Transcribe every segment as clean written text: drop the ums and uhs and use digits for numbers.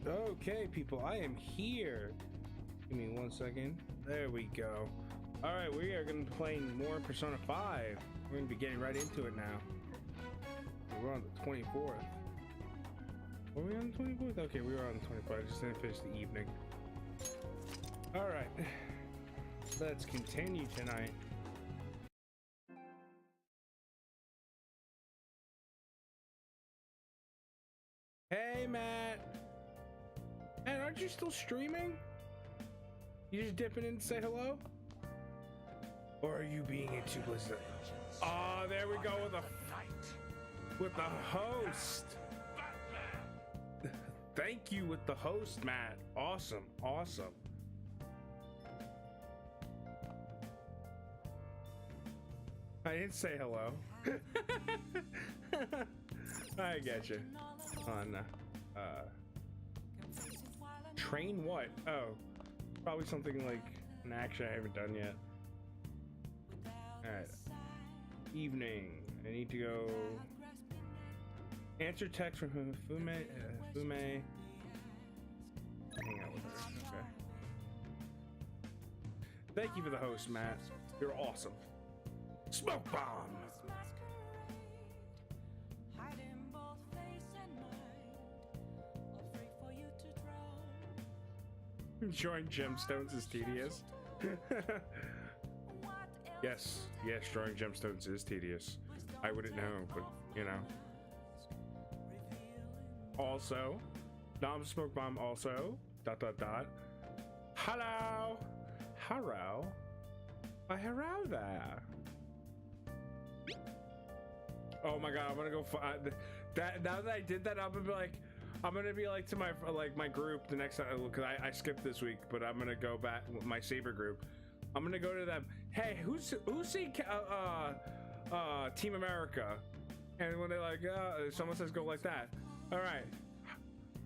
Okay, people, I am here. Give me 1 second. There we go. All right, we are going to be playing more Persona 5. We're going to be getting right into it now. We're on the 24th. Were we on the 24th? Okay, we were on the 24th. I just didn't finish the evening. All right, let's continue tonight. Hey, Matt. Matt, aren't you still streaming? You just dipping in to say hello? Or are you being into Blizzard? Oh, there we go with the host. Thank you with the host, Matt. Awesome, awesome. I didn't say hello. I get you. On train what? Oh, probably something like an action I haven't done yet. All right. Evening. I need to go answer text from Fume. Hang out with her. Okay. Thank you for the host, Matt. You're awesome. Smoke bomb. Drawing gemstones is tedious. Yes, drawing gemstones is tedious. I wouldn't know, but you know. Also, Dom Smoke Bomb also, ... Hello! Hello? Hello there. Oh my god, I'm gonna go find that. Now that I did that, I'm gonna be like to my group the next time, because I skipped this week, but I'm gonna go back with my Saber group. I'm gonna go to them. Hey, who's seen Team America? And when they're like, someone says go like that. All right.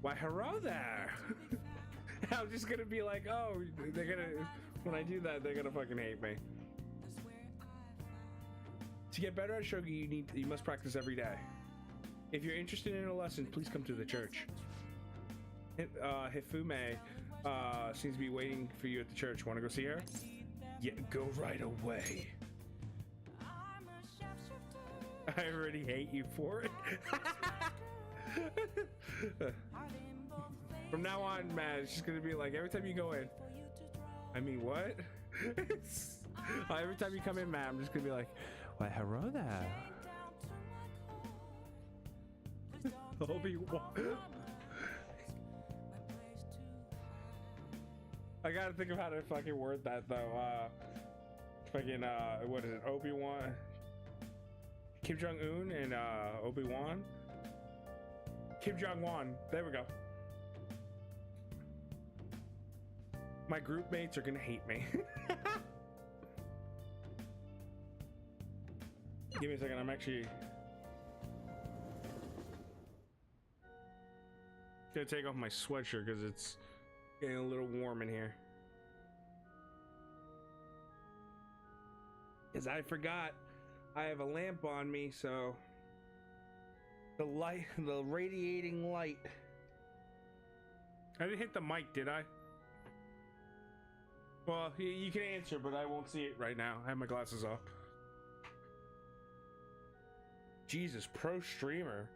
Why, hello there. I'm just gonna be like, oh, they're gonna, when I do that, they're gonna fucking hate me. To get better at shogi, you must practice every day. If you're interested in a lesson, please come to the church. Hifume seems to be waiting for you at the church. Want to go see her? Yeah, go right away. I already hate you for it. From now on, man, it's just gonna be like every time you go in. I mean, what? Every time you come in, man, I'm just gonna be like, why, hello there. Obi-Wan. I gotta think of how to fucking word that though. Fucking what is it? Obi-Wan, Kim Jong-un, and Obi-Wan. Kim Jong-un. There we go. My group mates are gonna hate me. Give me a second. I'm actually gonna take off my sweatshirt because it's getting a little warm in here. Because I forgot I have a lamp on me, so the radiating light. I didn't hit the mic, did I? Well, you can answer, but I won't see it right now. I have my glasses off. Jesus, pro streamer.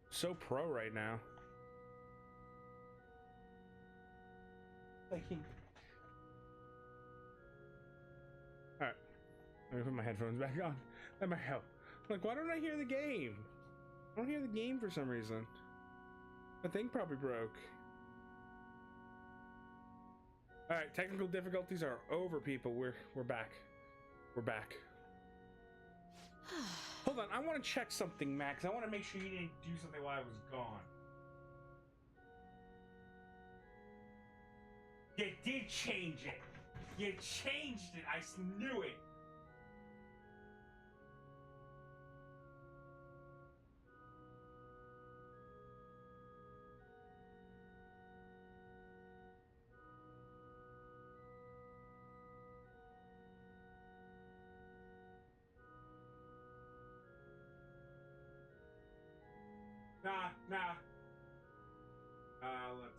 So pro right now. Alright, let me put my headphones back on. That might help. Like, why don't I hear the game? I don't hear the game for some reason. My thing probably broke. Alright, technical difficulties are over, people. We're back. We're back. Hold on, I want to check something, Max. I want to make sure you didn't do something while I was gone. You did change it. You changed it. I knew it. Nah. Let's.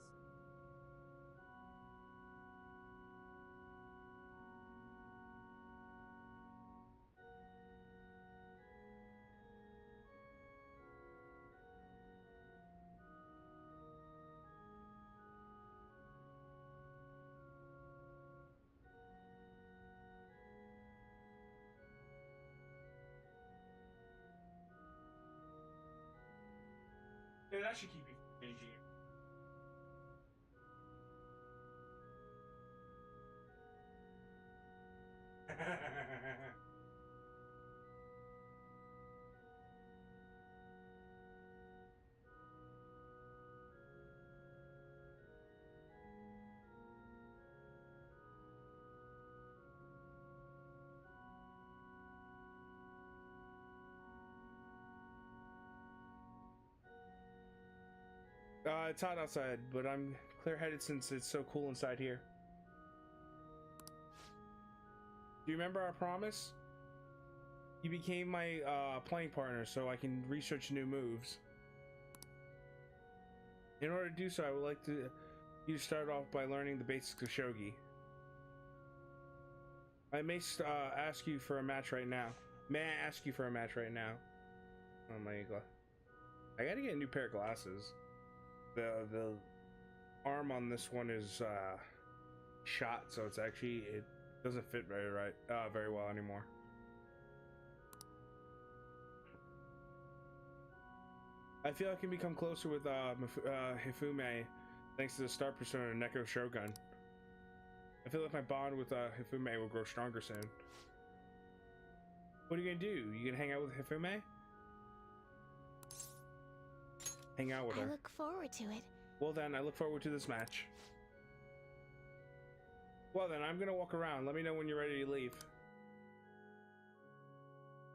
Yeah, that should keep you changing it. It's hot outside, but I'm clear-headed since it's so cool inside here. Do you remember our promise? You became my playing partner so I can research new moves. In order to do so, I would like you to start off by learning the basics of shogi. I may ask you for a match right now. May I ask you for a match right now? Oh my god. I gotta get a new pair of glasses. The arm on this one is shot, so it doesn't fit very well anymore. I feel I can become closer with Hifumi thanks to the star persona Neko Shogun. I feel like my bond with Hifumi will grow stronger soon. What are you gonna do? You gonna hang out with Hifumi? Hang out with her. I look forward to it. Well then, I look forward to this match. Well then, I'm gonna walk around. Let me know when you're ready to leave.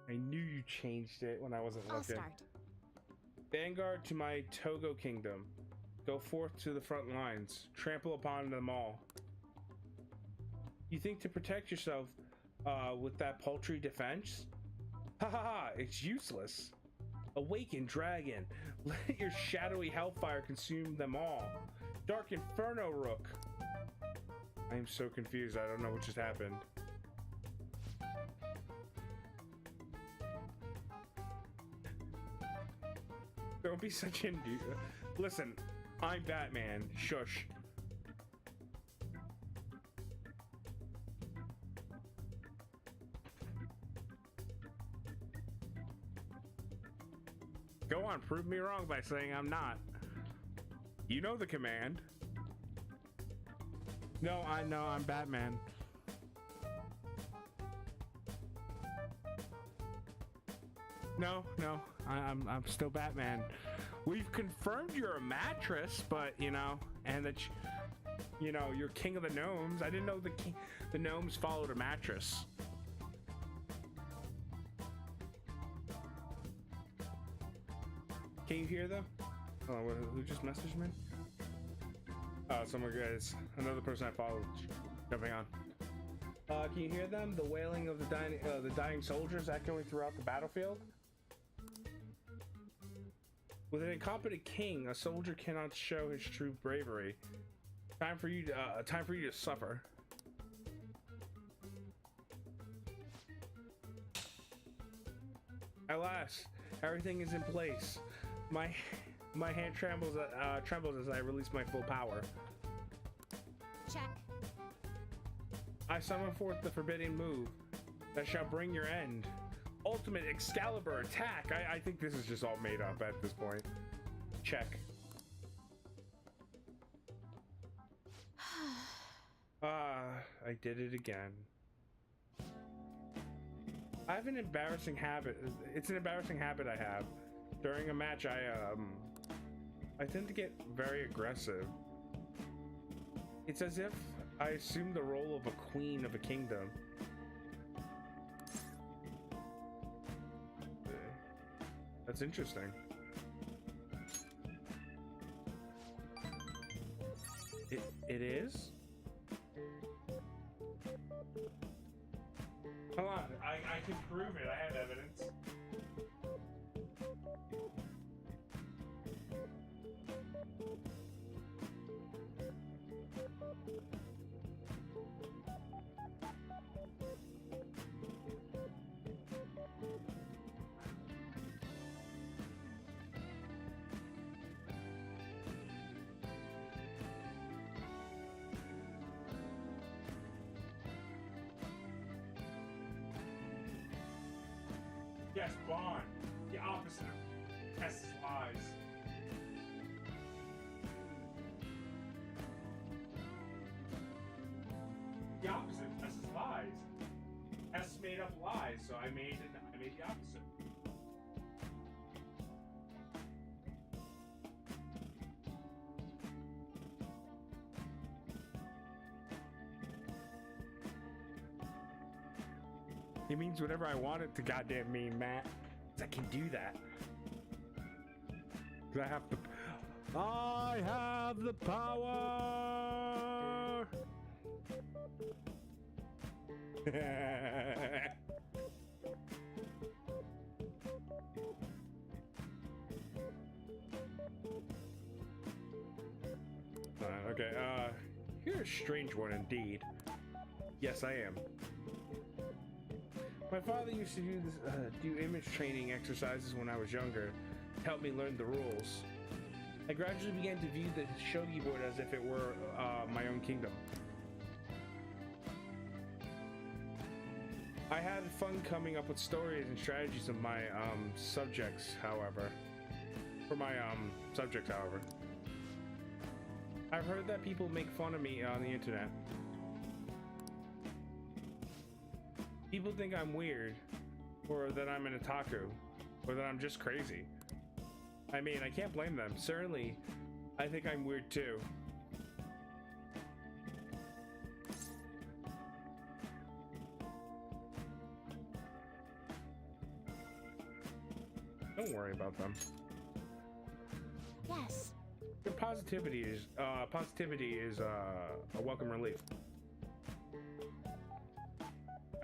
I knew you changed it when I wasn't looking. I'll start. Vanguard to my Togo kingdom. Go forth to the front lines. Trample upon them all. You think to protect yourself with that paltry defense? Ha ha ha, it's useless. Awaken, dragon. Let your shadowy hellfire consume them all. Dark Inferno Rook. I am so confused. I don't know what just happened. Don't be such an dude. Listen, I'm Batman. Shush. Go on, prove me wrong by saying I'm not. You know the command. No, I know I'm Batman. No, I'm still Batman. We've confirmed you're a mattress, but you know, and that you're king of the gnomes. I didn't know the gnomes followed a mattress. Can you hear them? Oh, who just messaged me? Oh, someone, guys. Another person I followed jumping on. Can you hear them? The wailing of the dying soldiers echoing throughout the battlefield? With an incompetent king, a soldier cannot show his true bravery. Time for you to suffer. At last, everything is in place. My hand trembles as I release my full power. Check. I summon forth the forbidden move that shall bring your end. Ultimate Excalibur attack. I think this is just all made up at this point. Check. I did it again. I have an embarrassing habit. It's an embarrassing habit I have. During a match, I tend to get very aggressive. It's as if I assume the role of a queen of a kingdom. That's interesting. It is? Hold on, I can prove it. I have evidence. Yes, bond. The opposite of Tess's lies. The opposite of Tess's lies. Tess made up lies, so I made the opposite. It means whatever I want it to goddamn mean, Matt. 'Cause I can do that. 'Cause I have the power. Okay, you're a strange one indeed. Yes, I am. My father used to do image training exercises when I was younger to help me learn the rules. I gradually began to view the shogi board as if it were my own kingdom. I had fun coming up with stories and strategies of my subjects, however. I've heard that people make fun of me on the internet. People think I'm weird, or that I'm an otaku, or that I'm just crazy. I mean, I can't blame them. Certainly, I think I'm weird too. Don't worry about them. Yes. Your positivity is a welcome relief.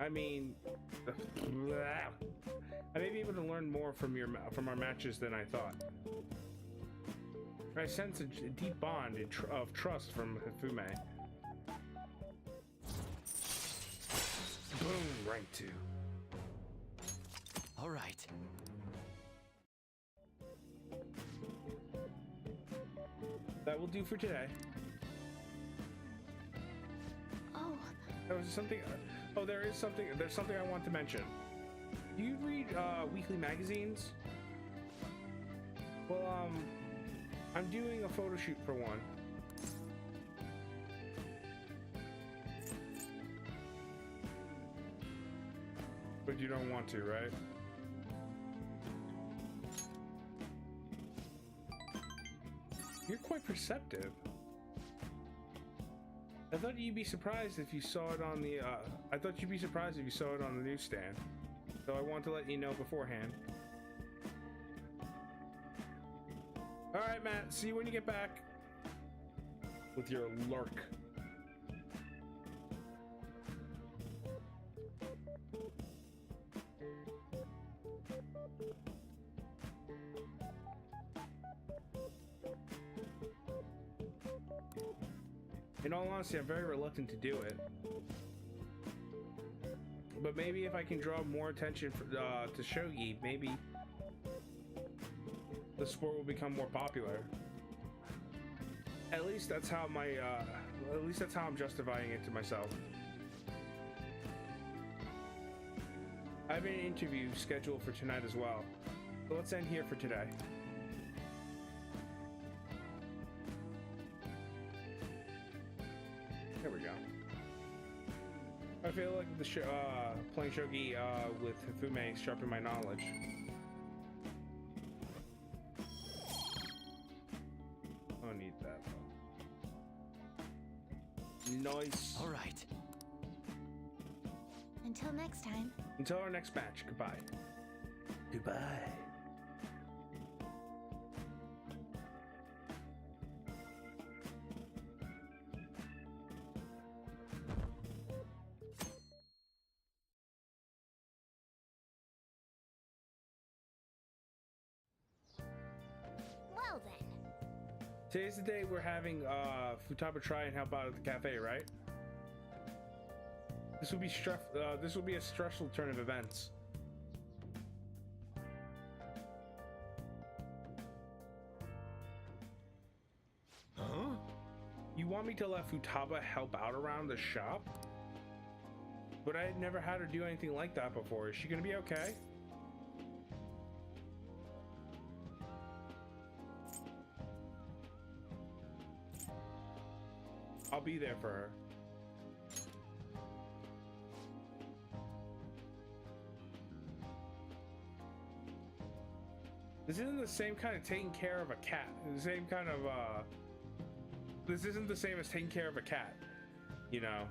I mean, I may be able to learn more from our matches than I thought. I sense a deep bond of trust from Hifumi. Boom, rank 2. All right. That will do for today. Oh. There was something. Oh, there's something I want to mention. Do you read weekly magazines? Well, I'm doing a photo shoot for one. But you don't want to, right? You're quite perceptive. I thought you'd be surprised if you saw it on the newsstand. So I want to let you know beforehand. All right, Matt. See you when you get back. With your lurk. In all honesty, I'm very reluctant to do it. But maybe if I can draw more attention to shogi, maybe the sport will become more popular. At least that's how I'm justifying it to myself. I have an interview scheduled for tonight as well. So let's end here for today. There we go. I feel like playing shogi with Hifumi sharpened my knowledge. I don't need that. Nice. All right. Until next time. Until our next match. Goodbye. Goodbye. Well then. Today's the day we're having Futaba try and help out at the cafe, right? This will be a stressful turn of events. Huh? You want me to let Futaba help out around the shop? But I had never had her do anything like that before. Is she gonna be okay? I'll be there for her. This isn't the same kind of taking care of a cat. The same kind of this isn't the same as taking care of a cat, you know.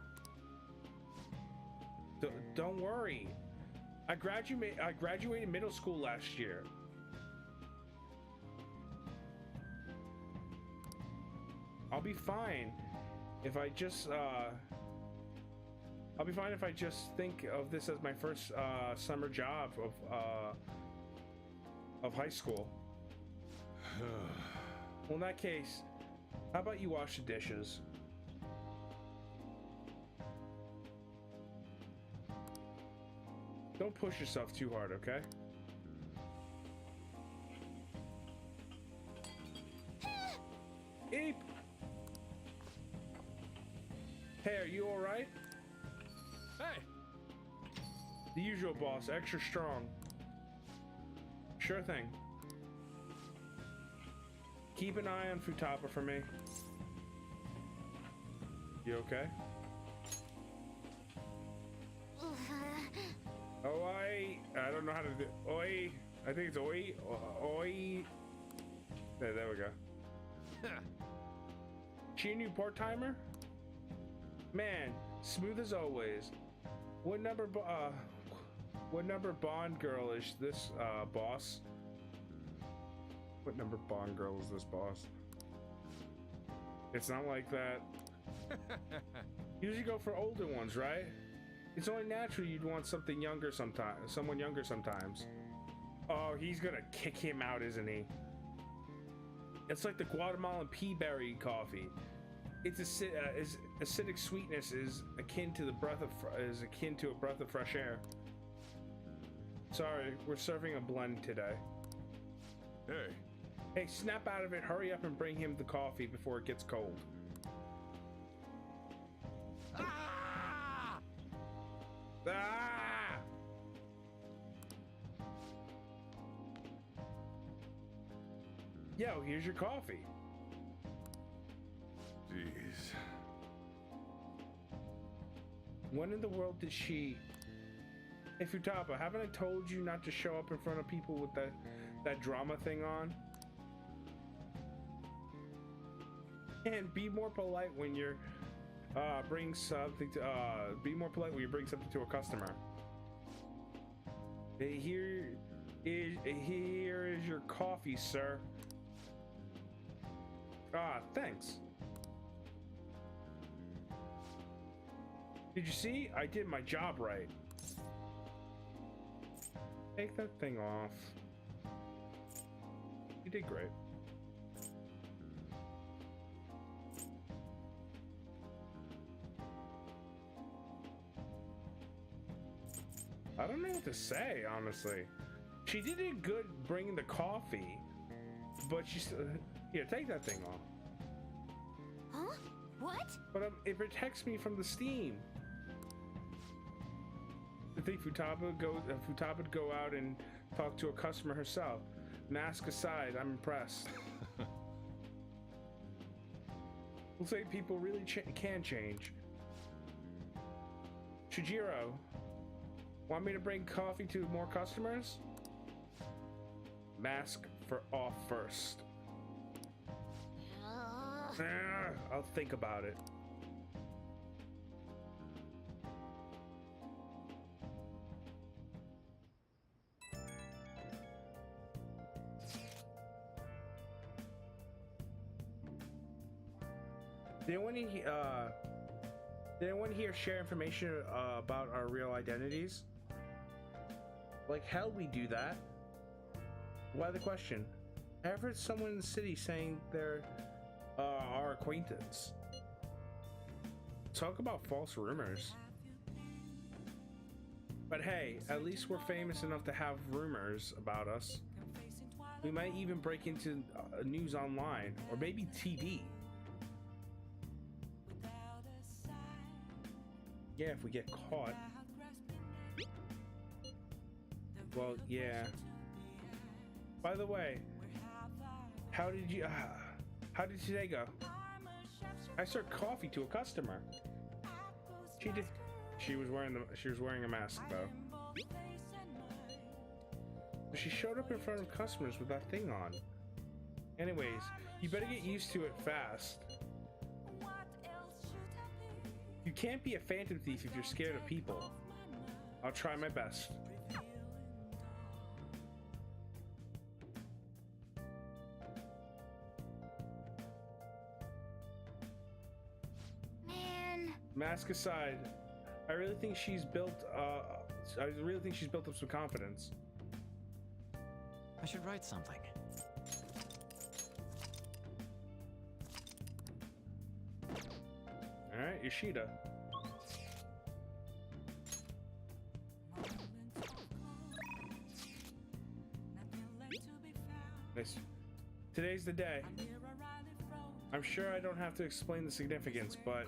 Don't worry. I graduated middle school last year. I'll be fine if I just I'll be fine if I just think of this as my first summer job of high school. Well, in that case, how about you wash the dishes? Don't push yourself too hard, okay? Eep! Hey, are you alright? Hey! The usual, boss. Extra strong. Sure thing. Keep an eye on Futaba for me. You okay? Oi! I don't know how to do. Oi! I think it's oi. Oi. There we go. She a new part-timer? Man, smooth as always. What number Bond girl is this, boss? What number Bond girl is this, boss? It's not like that. Usually go for older ones, right? It's only natural you'd want something younger sometimes. Someone younger sometimes. Oh, he's gonna kick him out, isn't he? It's like the Guatemalan pea berry coffee. Its acidic sweetness is akin to a breath of fresh air. Sorry, we're serving a blend today. Hey. Hey, snap out of it. Hurry up and bring him the coffee before it gets cold. Ah! Ah! Yo, here's your coffee. Jeez. When in the world did she... Hey, Futaba, haven't I told you not to show up in front of people with that drama thing on? And be more polite when you're bring something to be more polite when you bring something to a customer. Here is your coffee, sir. Ah, thanks. Did you see? I did my job right. Take that thing off. You did great. I don't know what to say, honestly. She did it good bringing the coffee, but she's... here, take that thing off. Huh? What? But it protects me from the steam. I think Futaba would go out and talk to a customer herself. Mask aside, I'm impressed. Looks like people really can change. Shujiro, want me to bring coffee to more customers? Mask for off first. I'll think about it. Did anyone here share information about our real identities? Like hell we do that. Why the question? I heard someone in the city saying they're our acquaintance. Talk about false rumors. But hey, at least we're famous enough to have rumors about us. We might even break into news online, or maybe TV. Yeah, if we get caught. Well, yeah. By the way, how did today go? I served coffee to a customer. She did. She was wearing a mask though. But she showed up in front of customers with that thing on. Anyways, you better get used to it fast. You can't be a phantom thief if you're scared of people. I'll try my best. Man. Mask aside, I really think she's built up some confidence. I should write something. All right, Yoshida. Nice. Today's the day. I'm sure I don't have to explain the significance, but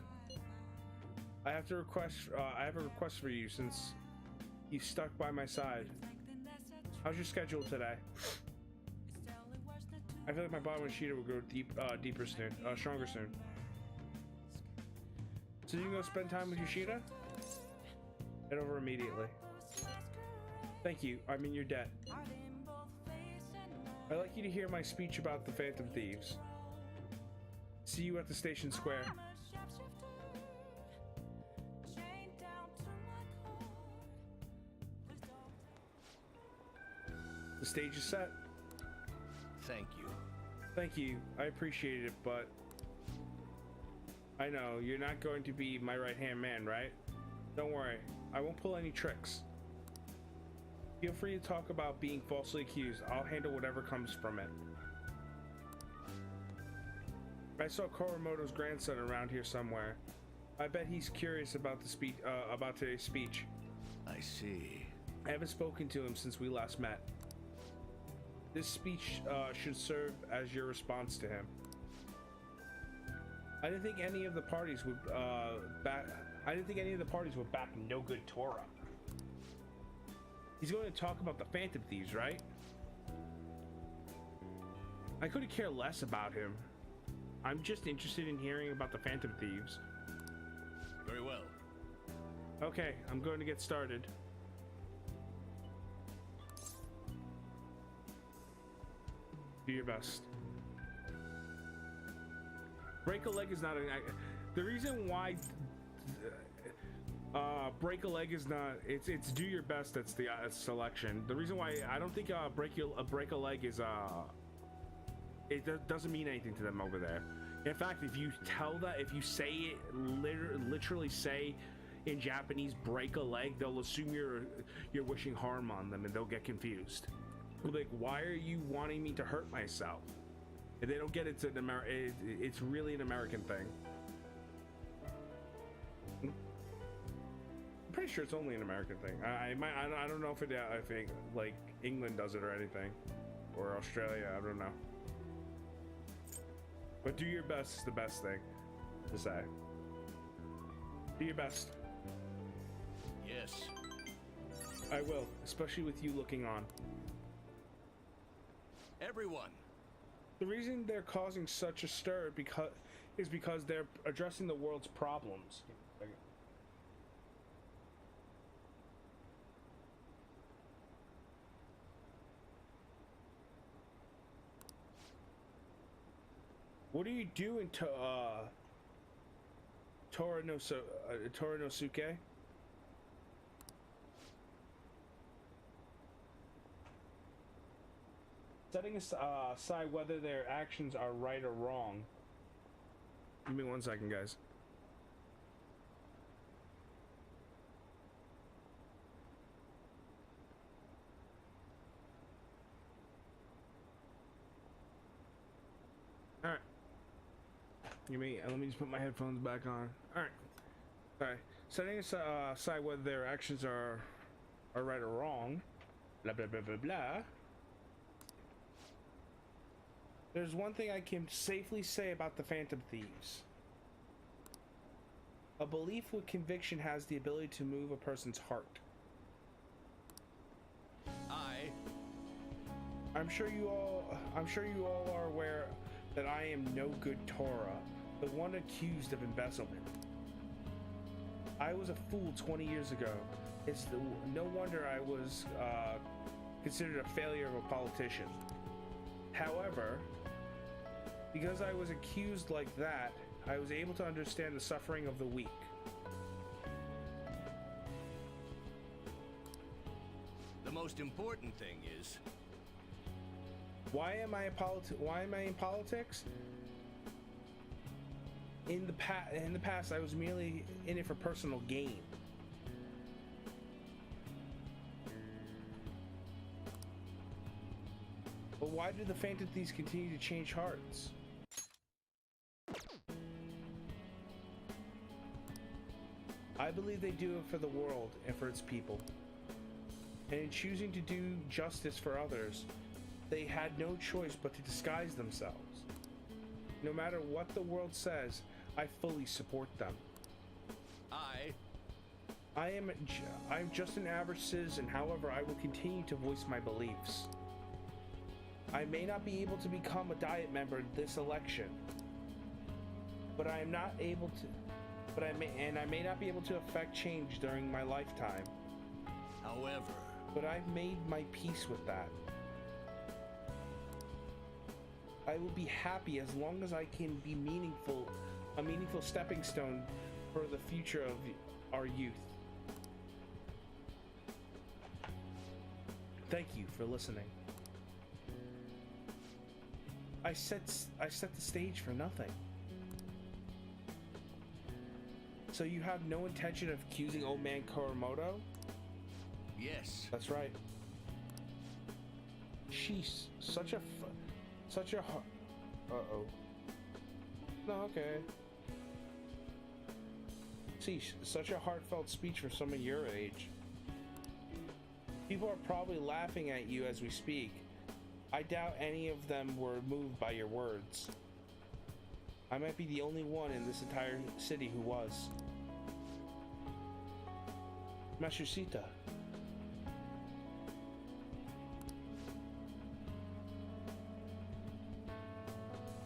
I have a request for you since you stuck by my side. How's your schedule today? I feel like my bond with Yoshida will go deeper soon, stronger soon. So you can go spend time with Yoshida? Head over immediately. Thank you. I'm in your debt. I'd like you to hear my speech about the Phantom Thieves. See you at the station square. The stage is set. Thank you. Thank you. I appreciate it, but I know you're not going to be my right-hand man, right? Don't worry. I won't pull any tricks. Feel free to talk about being falsely accused. I'll handle whatever comes from it. I saw Koromoto's grandson around here somewhere. I bet he's curious about the speech, about today's speech. I see. I haven't spoken to him since we last met. This speech should serve as your response to him. I didn't think any of the parties would back No Good Tora. He's going to talk about the Phantom Thieves, right? I couldn't care less about him. I'm just interested in hearing about the Phantom Thieves. Very well. Okay, I'm going to get started. Do your best. Break a leg is not an. The reason why break a leg is not. It's do your best. That's the selection. The reason why I don't think break a leg is it doesn't mean anything to them over there. In fact, if you say it literally say in Japanese break a leg, they'll assume you're wishing harm on them and they'll get confused. Like, why are you wanting me to hurt myself? If they don't get it's really an American thing. I'm pretty sure it's only an American thing. I don't know if I think like England does it or anything, or Australia. I don't know. But do your best is the best thing to say. Do your best. Yes. I will, especially with you looking on. Everyone. The reason they're causing such a stir is because they're addressing the world's problems. What are you doing to Toranosuke? Setting aside whether their actions are right or wrong. Give me 1 second, guys. All right. Let me just put my headphones back on. All right. Sorry. Setting aside whether their actions are right or wrong. Blah blah blah blah blah. There's one thing I can safely say about the Phantom Thieves. A belief with conviction has the ability to move a person's heart. I'm sure you all are aware that I am no good Tora. the one accused of embezzlement. I was a fool 20 years ago. No wonder I was considered a failure of a politician. However, because I was accused like that, I was able to understand the suffering of the weak. The most important thing is... Why am I in politics? In the past, I was merely in it for personal gain. But why do the Phantom Thieves continue to change hearts? I believe they do it for the world and for its people. And in choosing to do justice for others, they had no choice but to disguise themselves. No matter what the world says, I fully support them. I'm just an average citizen, however, I will continue to voice my beliefs. I may not be able to become a Diet member this election, but I am not able to. I may not be able to affect change during my lifetime. However, but I've made my peace with that. I will be happy as long as I can be a meaningful stepping stone for the future of our youth. Thank you for listening. I set the stage for nothing. So you have no intention of accusing old man Kuramoto? yes. That's right. Sheesh, such a uh-oh. No, okay. Sheesh, such a heartfelt speech for someone your age. People are probably laughing at you as we speak. I doubt any of them were moved by your words. I might be the only one in this entire city who was. Matsushita.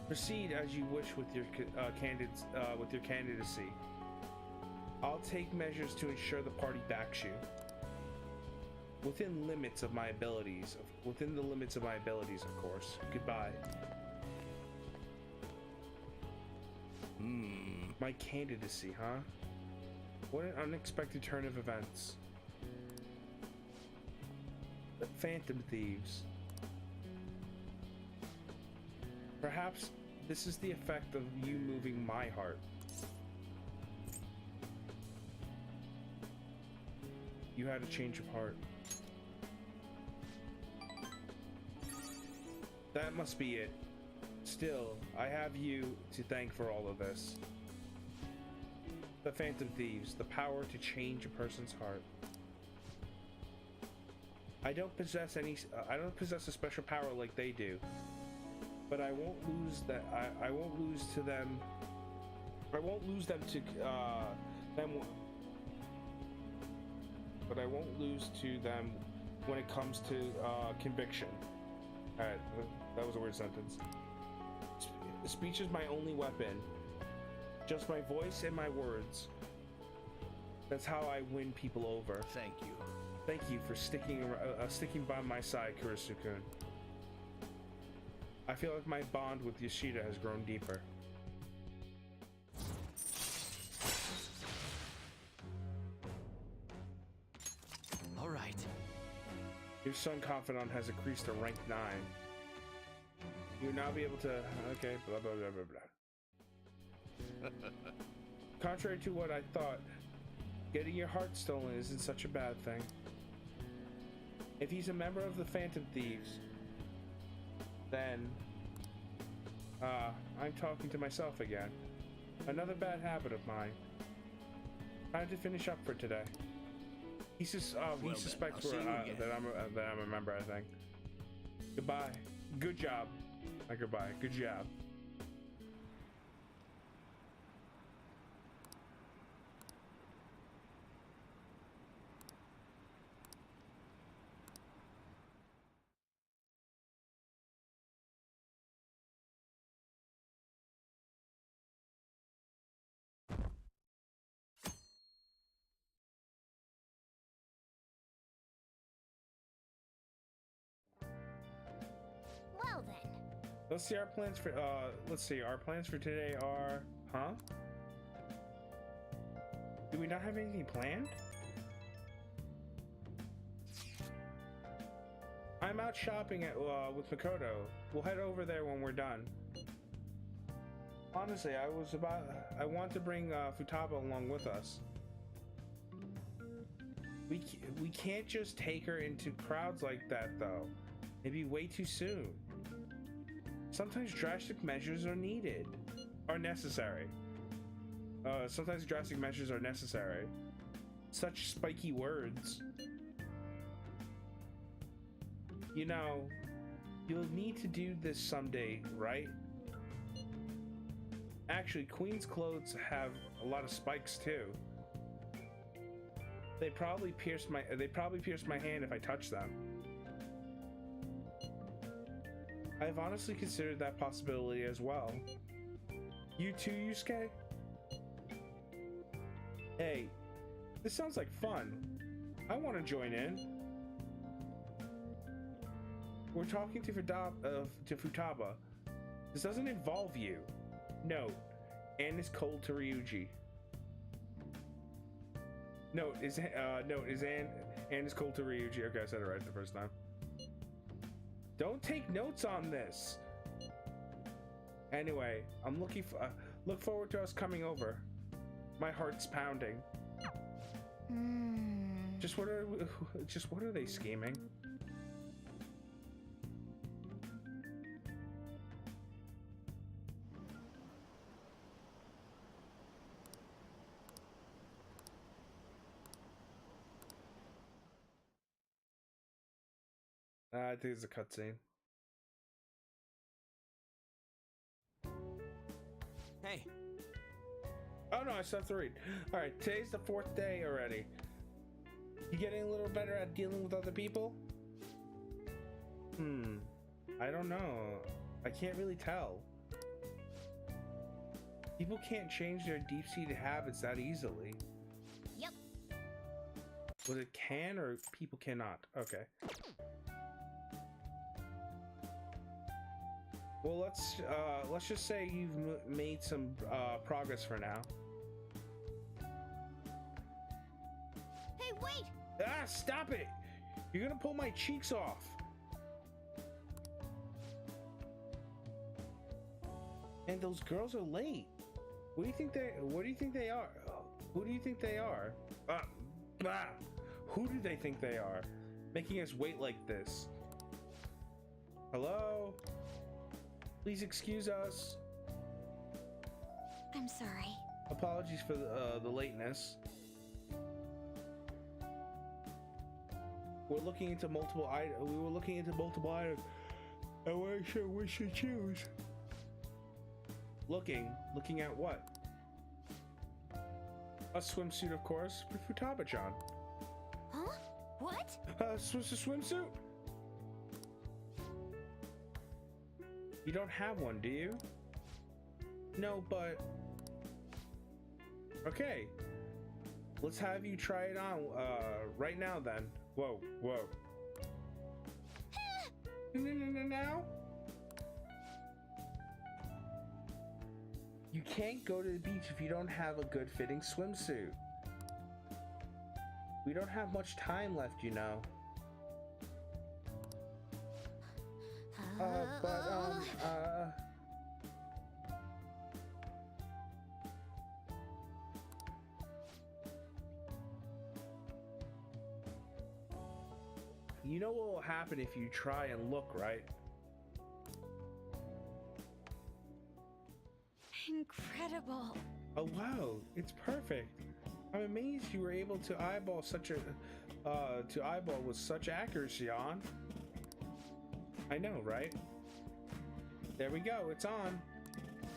Proceed as you wish with your candidacy. I'll take measures to ensure the party backs you. Within the limits of my abilities, of course. Goodbye. My candidacy, huh? What an unexpected turn of events. The Phantom Thieves. Perhaps this is the effect of you moving my heart. You had a change of heart. That must be it. Still, I have you to thank for all of this. The Phantom Thieves, the power to change a person's heart. I don't possess a special power like they do, but I won't lose that. I won't lose to them. I won't lose them to them. But I won't lose to them when it comes to conviction. Alright, that was a weird sentence. Speech is my only weapon. Just my voice and my words. That's how I win people over. Thank you. Thank you for sticking by my side, Kurisu-kun. I feel like my bond with Yoshida has grown deeper. All right. Your son confidant has increased to rank 9. You will now be able to... Okay, blah blah blah blah blah. Contrary to what I thought, getting your heart stolen isn't such a bad thing. If he's a member of the Phantom Thieves, then... I'm talking to myself again. Another bad habit of mine. Time to finish up for today. He suspects that I'm a member, I think. Goodbye. Good job. Not goodbye. Good job. Let's see our plans for let's see, our plans for today are, huh? Do we not have anything planned? I'm out shopping at with Makoto. We'll head over there when we're done. Honestly, I want to bring Futaba along with us. We can't just take her into crowds like that though. It'd be way too soon. Sometimes drastic measures are needed. Are necessary. Sometimes drastic measures are necessary. Such spiky words. You know, you'll need to do this someday, right? Actually, Queen's clothes have a lot of spikes too. They probably pierce my hand if I touch them. I've honestly considered that possibility as well. You too, Yusuke? Hey, this sounds like fun. I want to join in. We're talking to Futaba. This doesn't involve you. Note, Anne is cold to Ryuji. Note, Anne is cold to Ryuji. Okay, I said it right the first time. Don't take notes on this. Anyway, I'm look forward to us coming over. My heart's pounding. Just what are they scheming? I think it's a cutscene. Hey. Oh no, I still have to read. Alright, today's the 4th day already. You getting a little better at dealing with other people? I don't know. I can't really tell. People can't change their deep-seated habits that easily. Yep. Was it can or people cannot? Okay. Well, let's just say you've made some progress for now. Hey, wait! Ah, stop it! You're gonna pull my cheeks off. And those girls are late. What do you think they are? Who do you think they are? Who do they think they are? Making us wait like this. Hello? Please excuse us. I'm sorry. Apologies for the lateness. We were looking into multiple items. And we should choose. Looking at what? A swimsuit, of course, for Futaba-chan. Huh? What? Swimsuit? You don't have one, do you? No, but... Okay. Let's have you try it on, right now then. Whoa. Now? You can't go to the beach if you don't have a good fitting swimsuit. We don't have much time left, you know. You know what will happen if you try and look, right? Incredible. Oh wow, it's perfect. I'm amazed you were able to eyeball with such accuracy on. I know, right? There we go, it's on.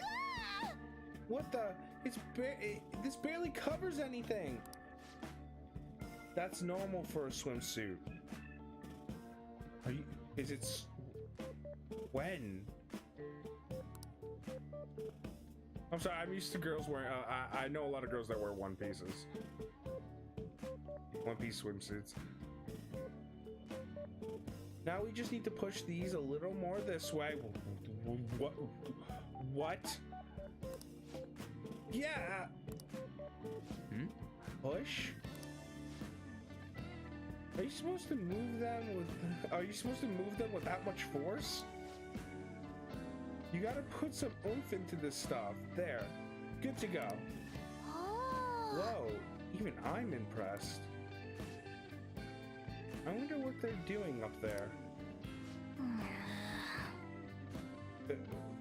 Ah! What the? This barely covers anything. That's normal for a swimsuit. When? I'm sorry, I'm used to girls wearing, I know a lot of girls that wear one pieces. One piece swimsuits. Now we just need to push these a little more this way. What? What? Yeah. Push? Are you supposed to move them with... Are you supposed to move them with that much force? You gotta put some oomph into this stuff. There. Good to go. Oh. Whoa. Even I'm impressed. I wonder what they're doing up there.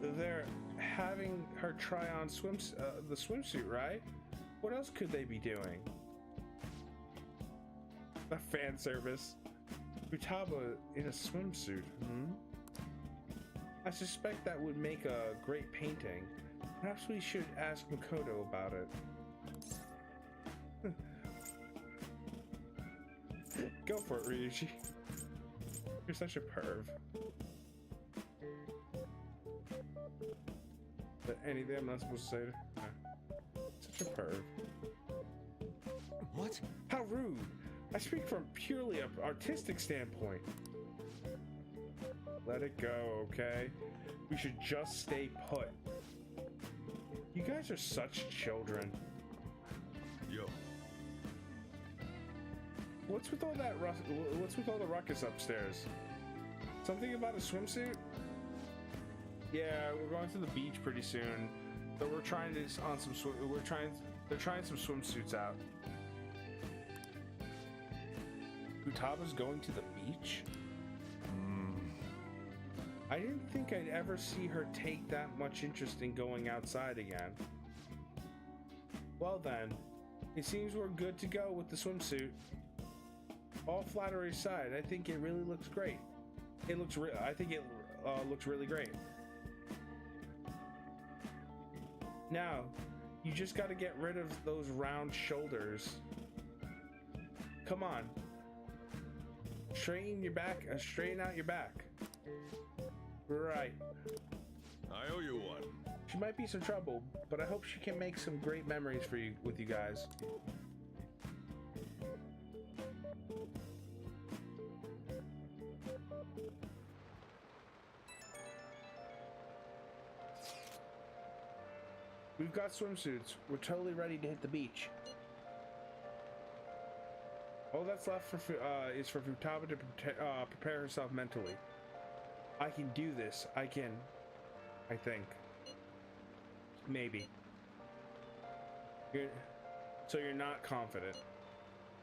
They're having her try on the swimsuit, right? What else could they be doing? A fan service. Futaba in a swimsuit, I suspect that would make a great painting. Perhaps we should ask Makoto about it. Go for it, Ryuji. You're such a perv. But anything I'm not supposed to say to her? Such a perv. What? How rude! I speak from purely an artistic standpoint. Let it go, okay? We should just stay put. You guys are such children. Yo. What's with all that what's with all the ruckus upstairs? Something about a swimsuit? Yeah, we're going to the beach pretty soon. But we're trying to they're trying some swimsuits out. Futaba's going to the beach? I didn't think I'd ever see her take that much interest in going outside again. Well then, it seems we're good to go with the swimsuit. All flattery aside, I think it really looks great. I think it looks really great. Now, you just got to get rid of those round shoulders. Come on. Straighten your back, straighten out your back. Right. I owe you one. She might be some trouble, but I hope she can make some great memories for you with you guys. We've got swimsuits. We're totally ready to hit the beach. All that's left is for Futaba to prepare herself mentally. I can do this. I think. Maybe. So you're not confident.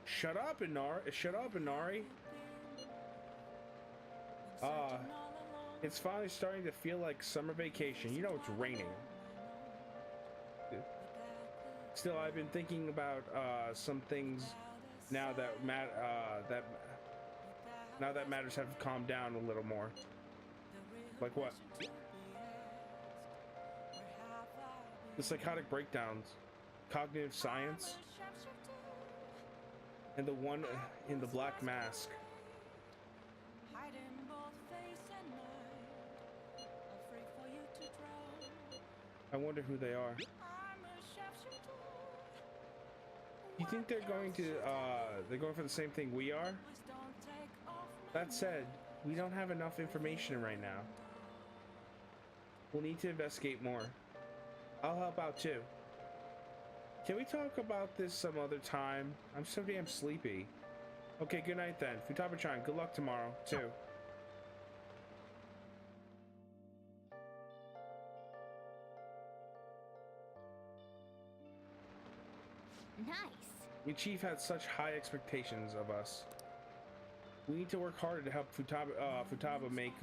Shut up, Inari. Shut up, Inari. It's finally starting to feel like summer vacation. You know it's raining. Still, I've been thinking about some things now that matters have calmed down a little more. Like what? The psychotic breakdowns, cognitive science, and the one in the black mask. I wonder who they are. You think they're going for the same thing we are? That said, we don't have enough information right now. We'll need to investigate more. I'll help out too. Can we talk about this some other time? I'm so damn sleepy. Okay, good night then. Futaba-chan, good luck tomorrow, too. Nice. The chief had such high expectations of us. We need to work harder to help Futaba make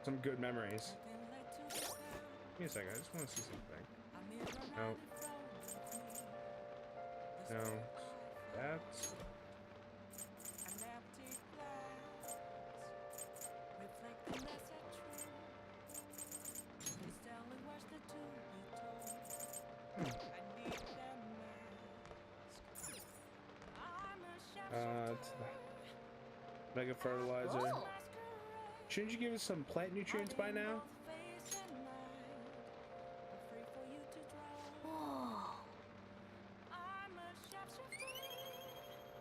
some good memories. Give me a second, I just want to see something. No. No. That's... It's the Mega Fertilizer. Shouldn't you give us some plant nutrients by now? Whoa.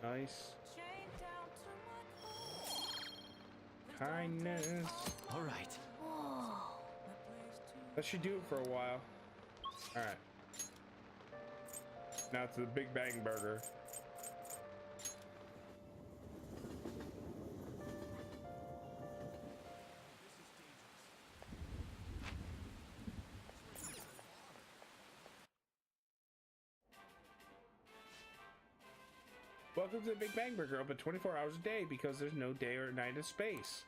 Nice. kindness. All right. Whoa. That should do it for a while. All right. Now to the Big Bang Burger. Welcome to the Big Bang Burger, open 24 hours a day because there's no day or night in space.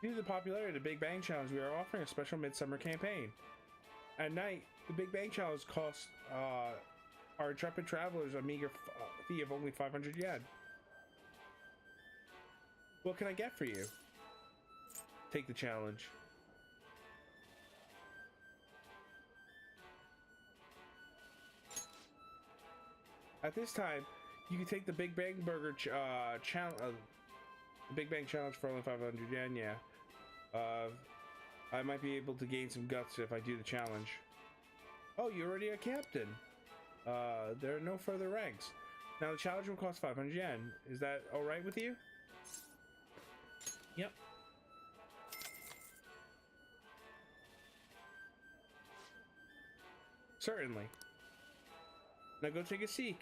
Due to the popularity of the Big Bang Challenge, we are offering a special midsummer campaign. At night, the Big Bang Challenge costs our intrepid travelers a meager fee of only 500 yen. What can I get for you? Take the challenge. At this time, you can take the Big Bang Burger challenge, the Big Bang Challenge for only 500 yen. Yeah, I might be able to gain some guts if I do the challenge. Oh, you're already a captain. There are no further ranks. Now the challenge will cost 500 yen. Is that all right with you? Yep. Certainly. Now go take a seat.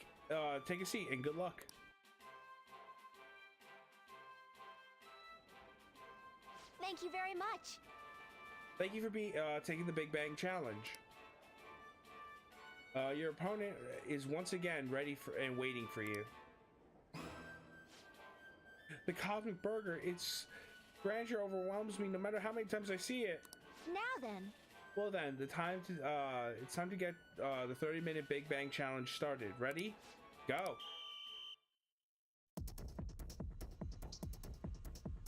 Take a seat and good luck. Thank you very much. Thank you for taking the Big Bang Challenge. Your opponent is once again ready for and waiting for you. The Cosmic Burger, its grandeur overwhelms me no matter how many times I see it. Now then. Well then, it's time to get the 30-minute Big Bang Challenge started. Ready? Go.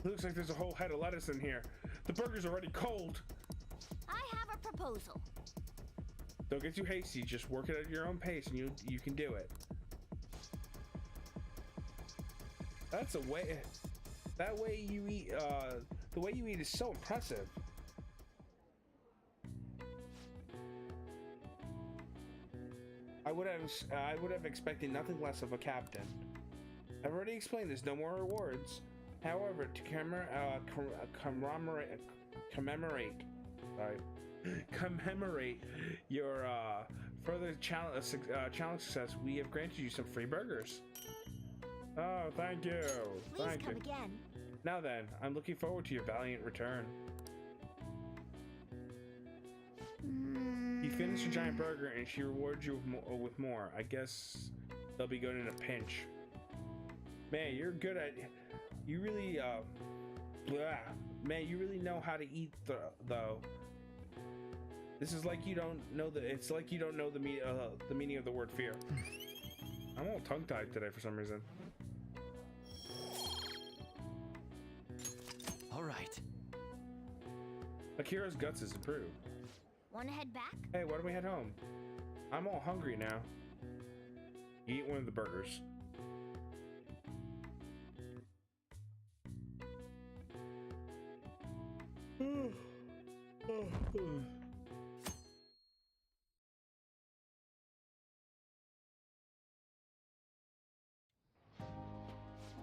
Looks like there's a whole head of lettuce in here. The burger's already cold. I have a proposal. Don't get too hasty. Just work it at your own pace, and you can do it. That's a way. That way you eat. The way you eat is so impressive. I would have expected nothing less of a captain. I've already explained there's no more rewards. However, to commemorate your further challenge success, we have granted you some free burgers. Oh, thank you. Please Thank come you. again. Now then, I'm looking forward to your valiant return. You finish a giant burger and she rewards you with more. I guess they'll be good in a pinch. Man, you're good at... You really, man, you really know how to eat, though. This is like you don't know it's like you don't know the meaning of the word fear. I'm all tongue-tied today for some reason. All right. Akira's guts is improved. Wanna head back? Hey, why don't we head home? I'm all hungry now. You eat one of the burgers.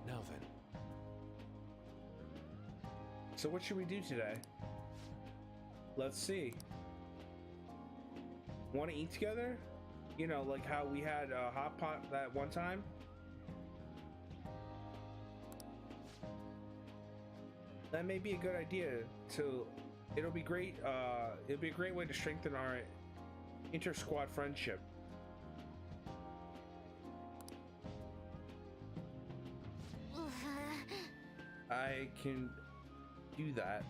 Now then. So what should we do today? Let's see. Want to eat together? You know, like how we had a hot pot that one time? That may be a good idea. It'll be great. It'll be a great way to strengthen our inter-squad friendship. I can do that.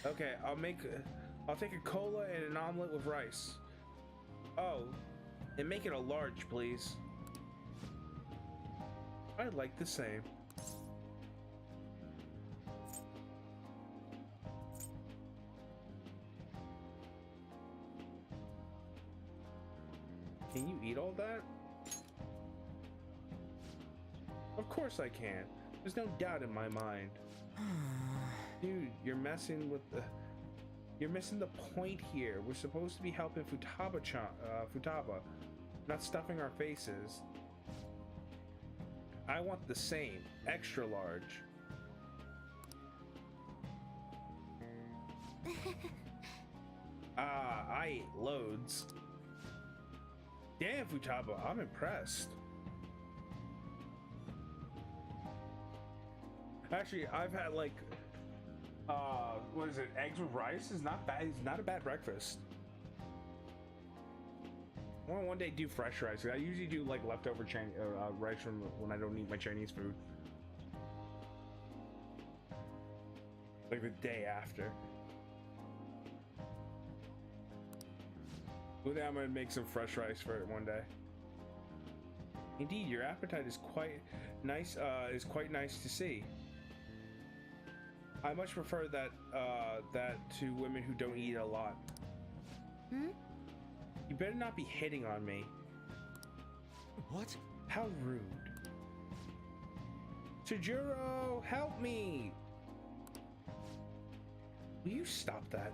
Okay, I'll take a cola and an omelet with rice. Oh, and make it a large, please. I'd like the same. Can you eat all that? Of course I can. There's no doubt in my mind. Dude, you're missing the point here. We're supposed to be helping Futaba, not stuffing our faces. I want the same, extra large. I ate loads. Damn, Futaba, I'm impressed. Actually, I've had like, what is it? Eggs with rice is not bad. It's not a bad breakfast. I want to one day do fresh rice. I usually do like leftover rice from when I don't eat my Chinese food. Like the day after. Well, then I'm gonna make some fresh rice for it one day. Indeed, your appetite is quite nice. Is quite nice to see. I much prefer that to women who don't eat a lot. Hmm? You better not be hitting on me. What? How rude. Tajuro, help me! Will you stop that?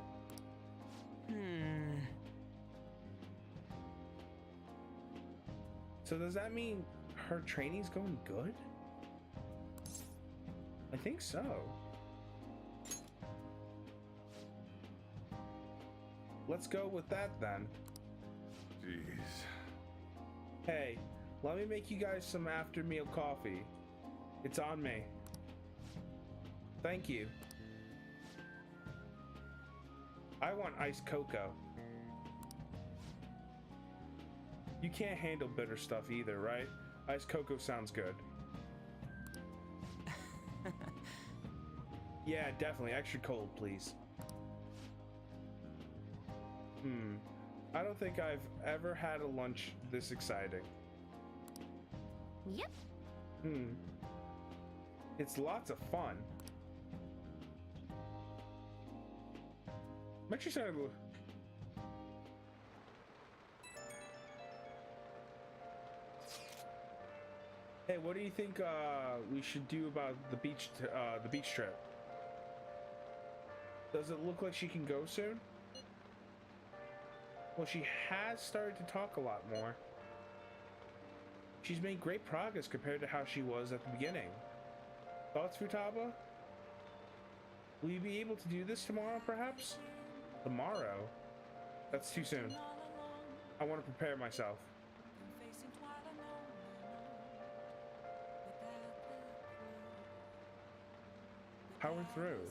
So does that mean her training's going good? I think so. Let's go with that then. Jeez. Hey, let me make you guys some after meal coffee. It's on me. Thank you. I want iced cocoa. You can't handle bitter stuff either, right? Iced cocoa sounds good. Yeah, definitely. Extra cold, please. I don't think I've ever had a lunch this exciting. Yep. It's lots of fun. I'm actually starting to... Hey, what do you think we should do about the beach trip? Does it look like she can go soon? Well, she has started to talk a lot more. She's made great progress compared to how she was at the beginning. Thoughts, Futaba? Will you be able to do this tomorrow, perhaps? Tomorrow? That's too soon. I want to prepare myself. Power through.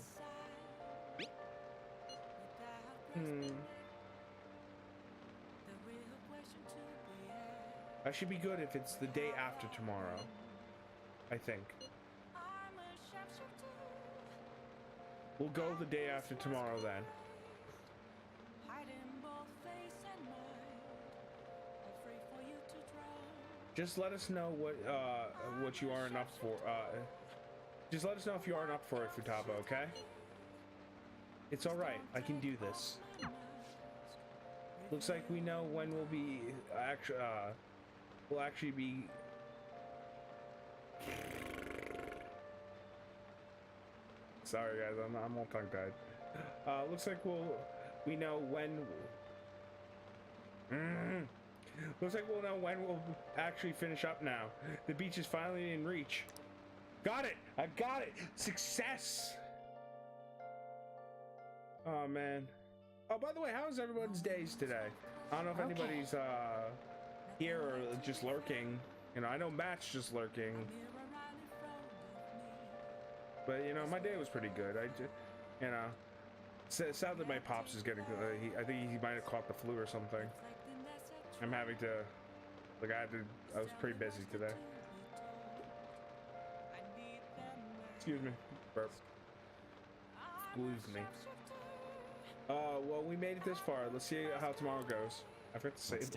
I should be good if it's the day after tomorrow. I think. We'll go the day after tomorrow then. Just let us know what you aren't up for. Just let us know if you aren't up for it, Futaba, okay? It's all right. I can do this. Looks like we know when we'll be we'll actually be. Sorry guys, I'm all tongue tied. Looks like we know when. Looks like we'll know when we'll actually finish up now. The beach is finally in reach. Got it! I got it! Success! Oh man. Oh, by the way, how's everyone's days today? I don't know if anybody's here or just lurking. You know, I know Matt's just lurking. But you know, my day was pretty good. You know, sadly my pops is getting. I think he might have caught the flu or something. I'm having to. Like I was pretty busy today. Excuse me. Burp. Excuse me. Well, we made it this far. Let's see how tomorrow goes. I forgot to say it.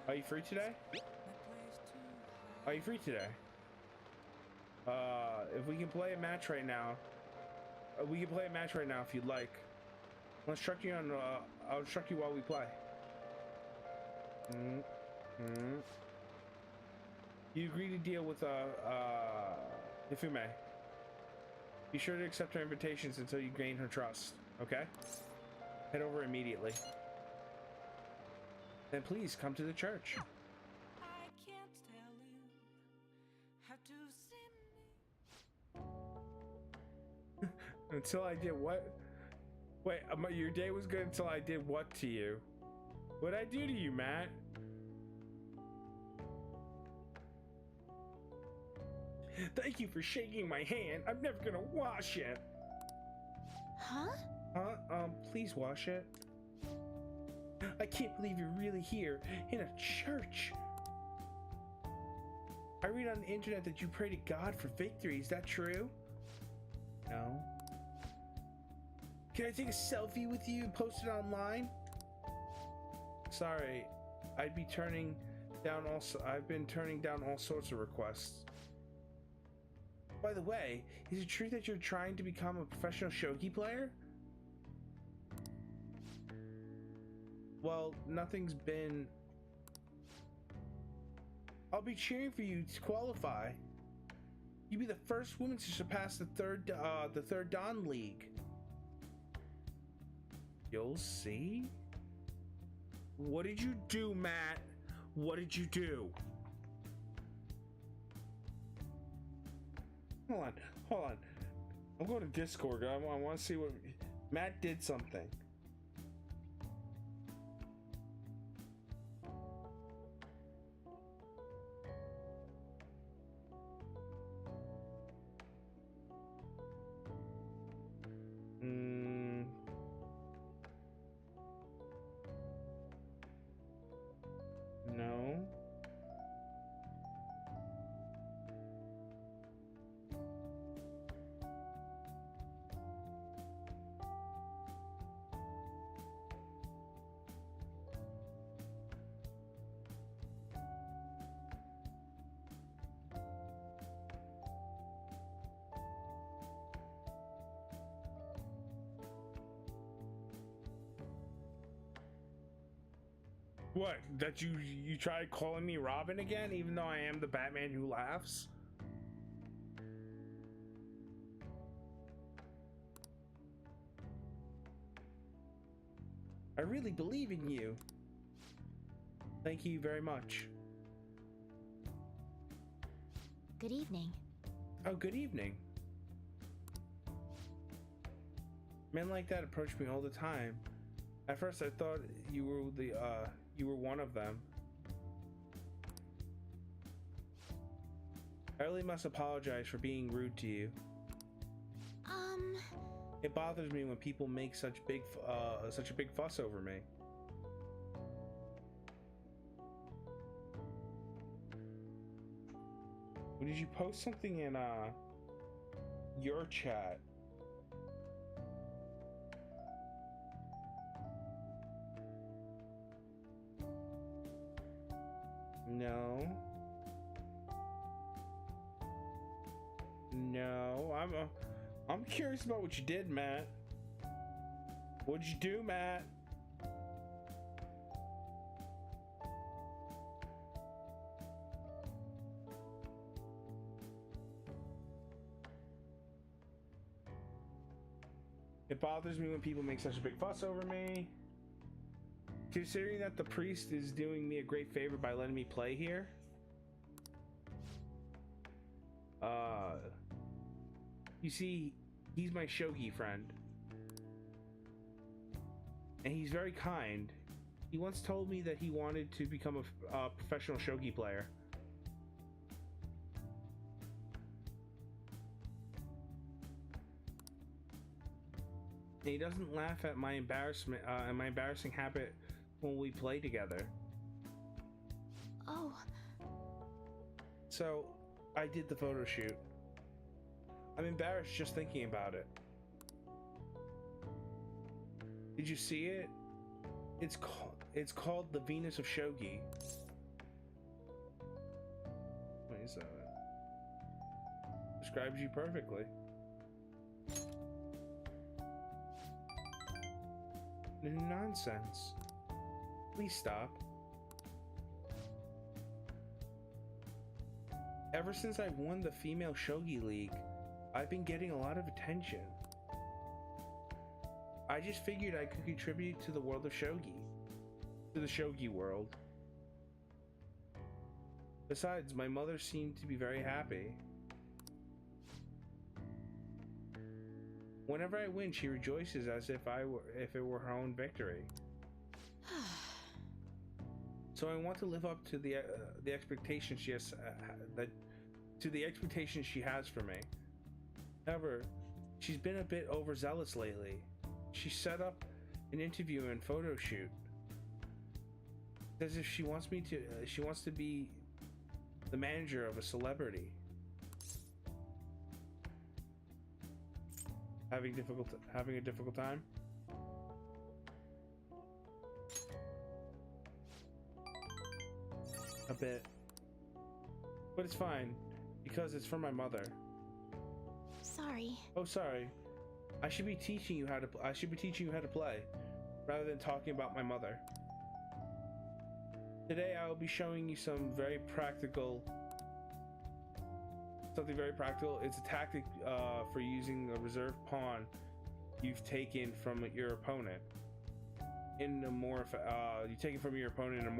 Are you free today? Are you free today? If we can play a match right now, we can play a match right now if you'd like. I'll instruct you on. I'll instruct you while we play. You agree to deal with Ifume. Be sure to accept her invitations until you gain her trust, okay? Head over immediately. Then please come to the church. I can't tell you how to see me. Until I did what? Wait, your day was good until I did what to you? What'd I do to you, Matt? Thank you for shaking my hand. I'm never gonna wash it. Huh? Please wash it. I can't believe you're really here in a church. I read on the internet that you pray to God for victory. Is that true? No. Can I take a selfie with you and post it online? Sorry, I've been turning down all sorts of requests. By the way, is it true that you're trying to become a professional shogi player? Well, nothing's been... I'll be cheering for you to qualify. You'll be the first woman to surpass the third Dan League. You'll see? What did you do, Matt? What did you do? Hold on. I'm going to Discord. I want to see what... Matt did something. No. What? That you tried calling me Robin again, even though I am the Batman who laughs? I really believe in you. Thank you very much. Good evening. Oh, good evening. Men like that approach me all the time. At first I thought you were one of them. I really must apologize for being rude to you. It bothers me when people make such a big fuss over me. When did you post something in your chat? No. I'm curious about what you did, Matt. What'd you do, Matt? It bothers me when people make such a big fuss over me. Considering that the priest is doing me a great favor by letting me play here. You see, he's my shogi friend. And he's very kind. He once told me that he wanted to become a professional shogi player. And he doesn't laugh at my embarrassment and my embarrassing habit when we play together. Oh. So, I did the photo shoot. I'm embarrassed just thinking about it. Did you see it? It's called the Venus of Shogi. Wait, is that it? Describes you perfectly. Nonsense. Please stop. Ever since I won the female shogi league, I've been getting a lot of attention. I just figured I could contribute to the world of shogi, to the shogi world. Besides, my mother seemed to be very happy. Whenever I win, she rejoices as if it were her own victory. So I want to live up to the expectations she has the expectations she has for me. However, she's been a bit overzealous lately. She set up an interview and photo shoot. As if she wants to be the manager of a celebrity. Having a difficult time? A bit. But it's fine, because it's from my mother. Sorry. Oh, sorry. I should be teaching you how to play, rather than talking about my mother. Today I will be showing you something very practical. It's a tactic for using a reserve pawn you've taken from your opponent in a more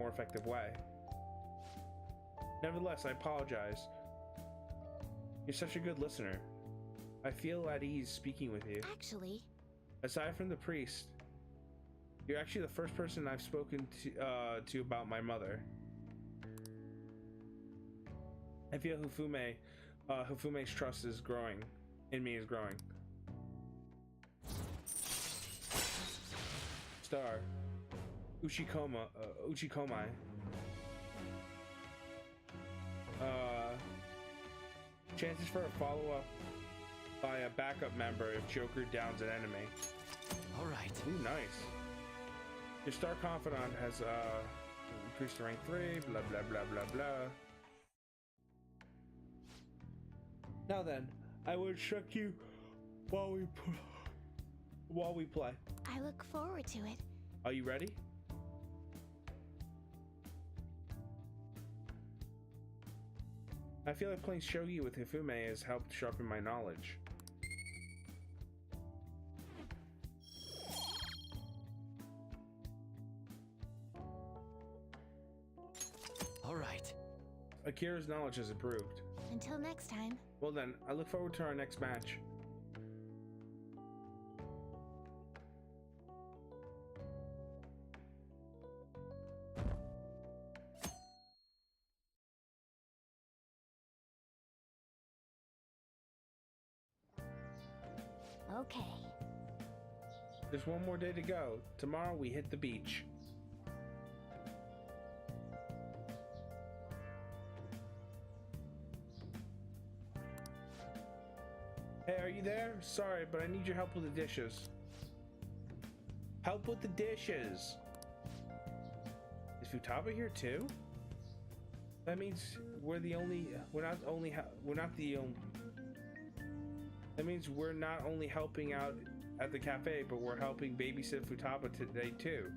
effective way. Nevertheless, I apologize. You're such a good listener. I feel at ease speaking with you. Actually, aside from the priest, you're actually the first person I've spoken to about my mother. I feel Hifume's trust is growing. In me is growing. Star. Uchikomai. Chances for a follow-up by a backup member if Joker downs an enemy. All right. Ooh, nice. Your star confidant has increased to rank 3, blah blah blah blah blah. Now then, I will instruct you while we play. I look forward to it. Are you ready? I feel like playing shogi with Hifume has helped sharpen my knowledge. All right. Akira's knowledge has improved. Until next time. Well then, I look forward to our next match. Okay. There's one more day to go. Tomorrow we hit the beach. Hey, are you there? Sorry, but I need your help with the dishes. Help with the dishes! Is Futaba here too? That means that means we're not only helping out at the cafe, but we're helping babysit Futaba today too.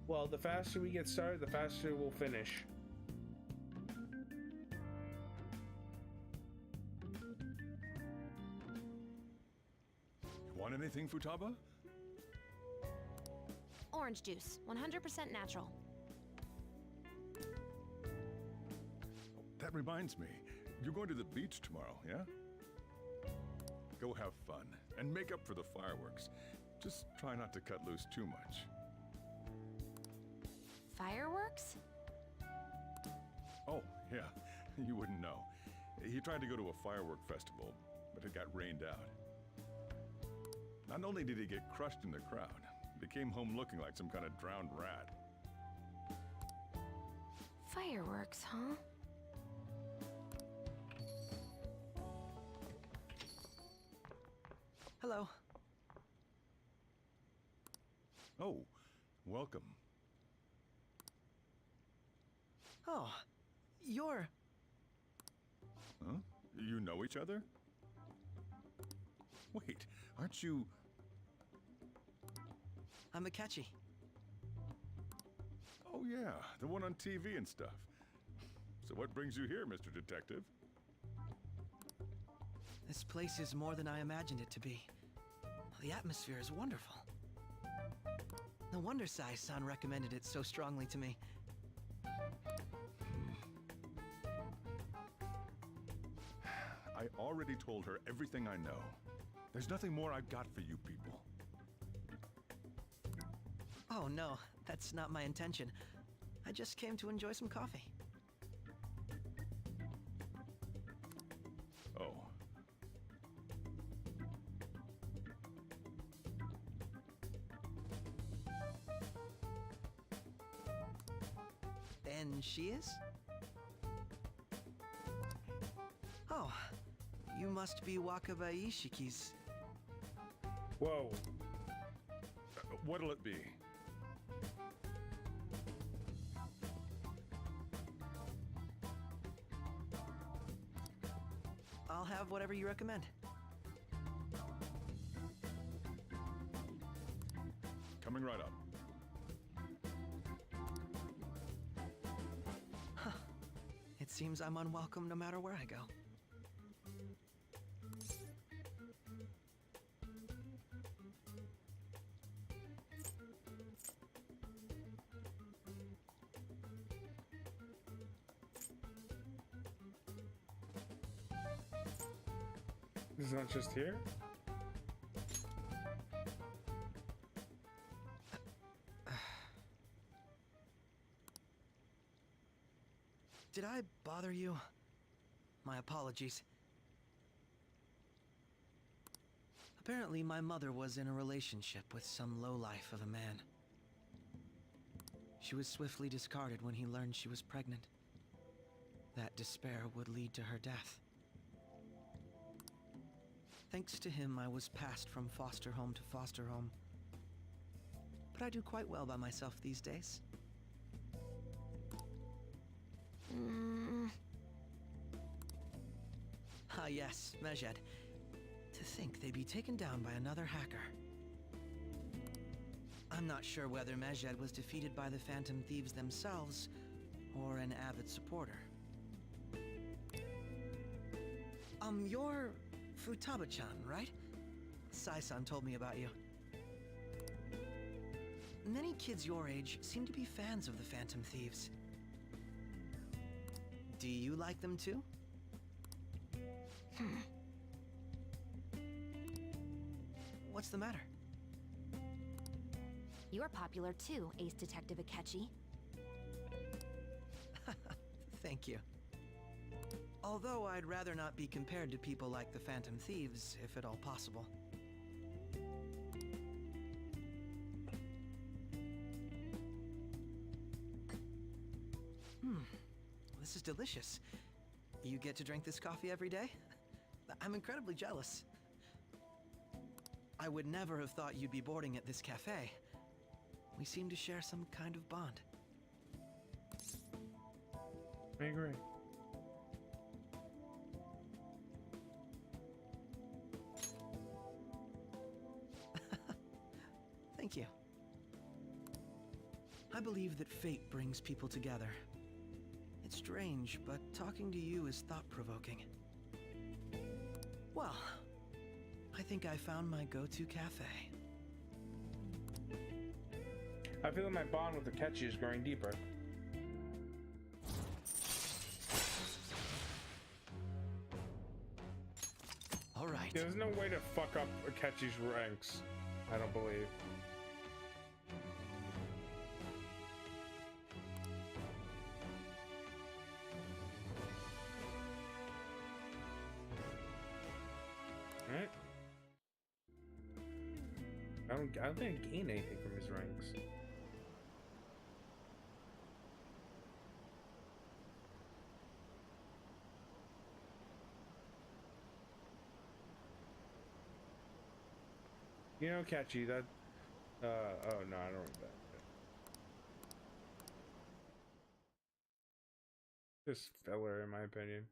Well, the faster we get started, the faster we'll finish. Want anything, Futaba? Orange juice, 100% natural. That reminds me, you're going to the beach tomorrow, yeah? Go have fun and make up for the fireworks. Just try not to cut loose too much. Fireworks? Oh, yeah, you wouldn't know. He tried to go to a firework festival, but it got rained out. Not only did he get crushed in the crowd, he came home looking like some kind of drowned rat. Fireworks, huh? Hello. Oh, welcome. Oh, you're... Huh? You know each other? Wait, aren't you... I'm Akechi. Oh yeah, the one on TV and stuff. So what brings you here, Mr. Detective? This place is more than I imagined it to be. The atmosphere is wonderful. No wonder Sai-san recommended it so strongly to me. I already told her everything I know. There's nothing more I've got for you people. Oh no, that's not my intention. I just came to enjoy some coffee. Oh. And she is? Oh, you must be Wakaba Ishiki's. Whoa. What'll it be? I'll have whatever you recommend. Coming right up. It seems I'm unwelcome no matter where I go. This is not just here? Did I bother you? My apologies. Apparently, my mother was in a relationship with some lowlife of a man. She was swiftly discarded when he learned she was pregnant. That despair would lead to her death. Thanks to him, I was passed from foster home to foster home. But I do quite well by myself these days. Ah yes, Mejed. To think they'd be taken down by another hacker. I'm not sure whether Mejed was defeated by the Phantom Thieves themselves, or an avid supporter. You're Futaba-chan, right? Sai-san told me about you. Many kids your age seem to be fans of the Phantom Thieves. Do you like them too? What's the matter? You're popular too, Ace Detective Akechi. Thank you. Although I'd rather not be compared to people like the Phantom Thieves, if at all possible. This is delicious. You get to drink this coffee every day? I'm incredibly jealous. I would never have thought you'd be boarding at this cafe. We seem to share some kind of bond. I agree. Thank you. I believe that fate brings people together. It's strange, but talking to you is thought-provoking. Well, I think I found my go-to cafe. I feel like my bond with Akechi is growing deeper. All right. There's no way to fuck up Akechi's ranks, I don't believe. Alright. I don't think I gained anything from his ranks. You know, Catchy, that, oh no, I don't remember that. Just filler, in my opinion.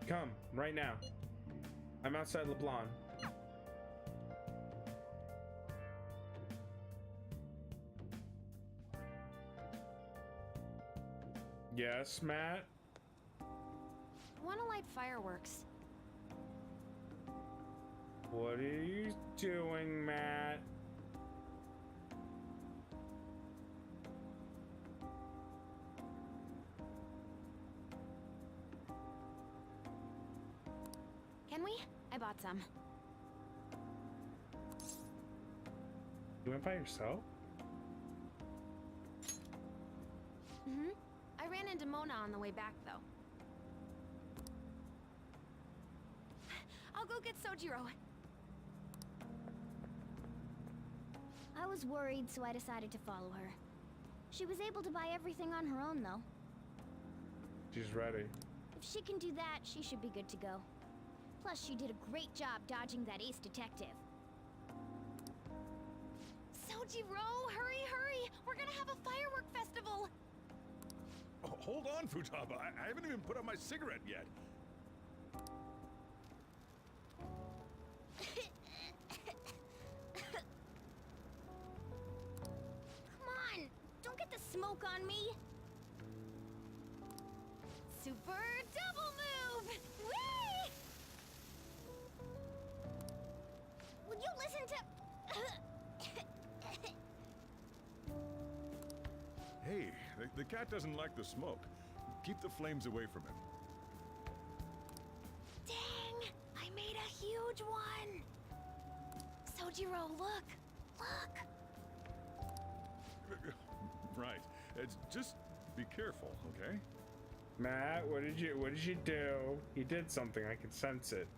Come, right now. I'm outside LeBlanc. Yes, Matt? Wanna light fireworks? What are you doing, Matt? Can we? I bought some. You went by yourself? Mm-hmm. I ran into Mona on the way back, though. I'll go get Sojiro. I was worried, so I decided to follow her. She was able to buy everything on her own, though. She's ready. If she can do that, she should be good to go. Plus, she did a great job dodging that ace detective. Sojiro, hurry, hurry! We're gonna have a firework festival! Oh, hold on, Futaba. I haven't even put out my cigarette yet. Come on! Don't get the smoke on me! Super double move! Whee! Will you listen to... Hey, the cat doesn't like the smoke. Keep the flames away from him. Dang! I made a huge one! Sojiro, look! Look! Right. Just be careful, okay? Matt, what did you do? You did something. I can sense it.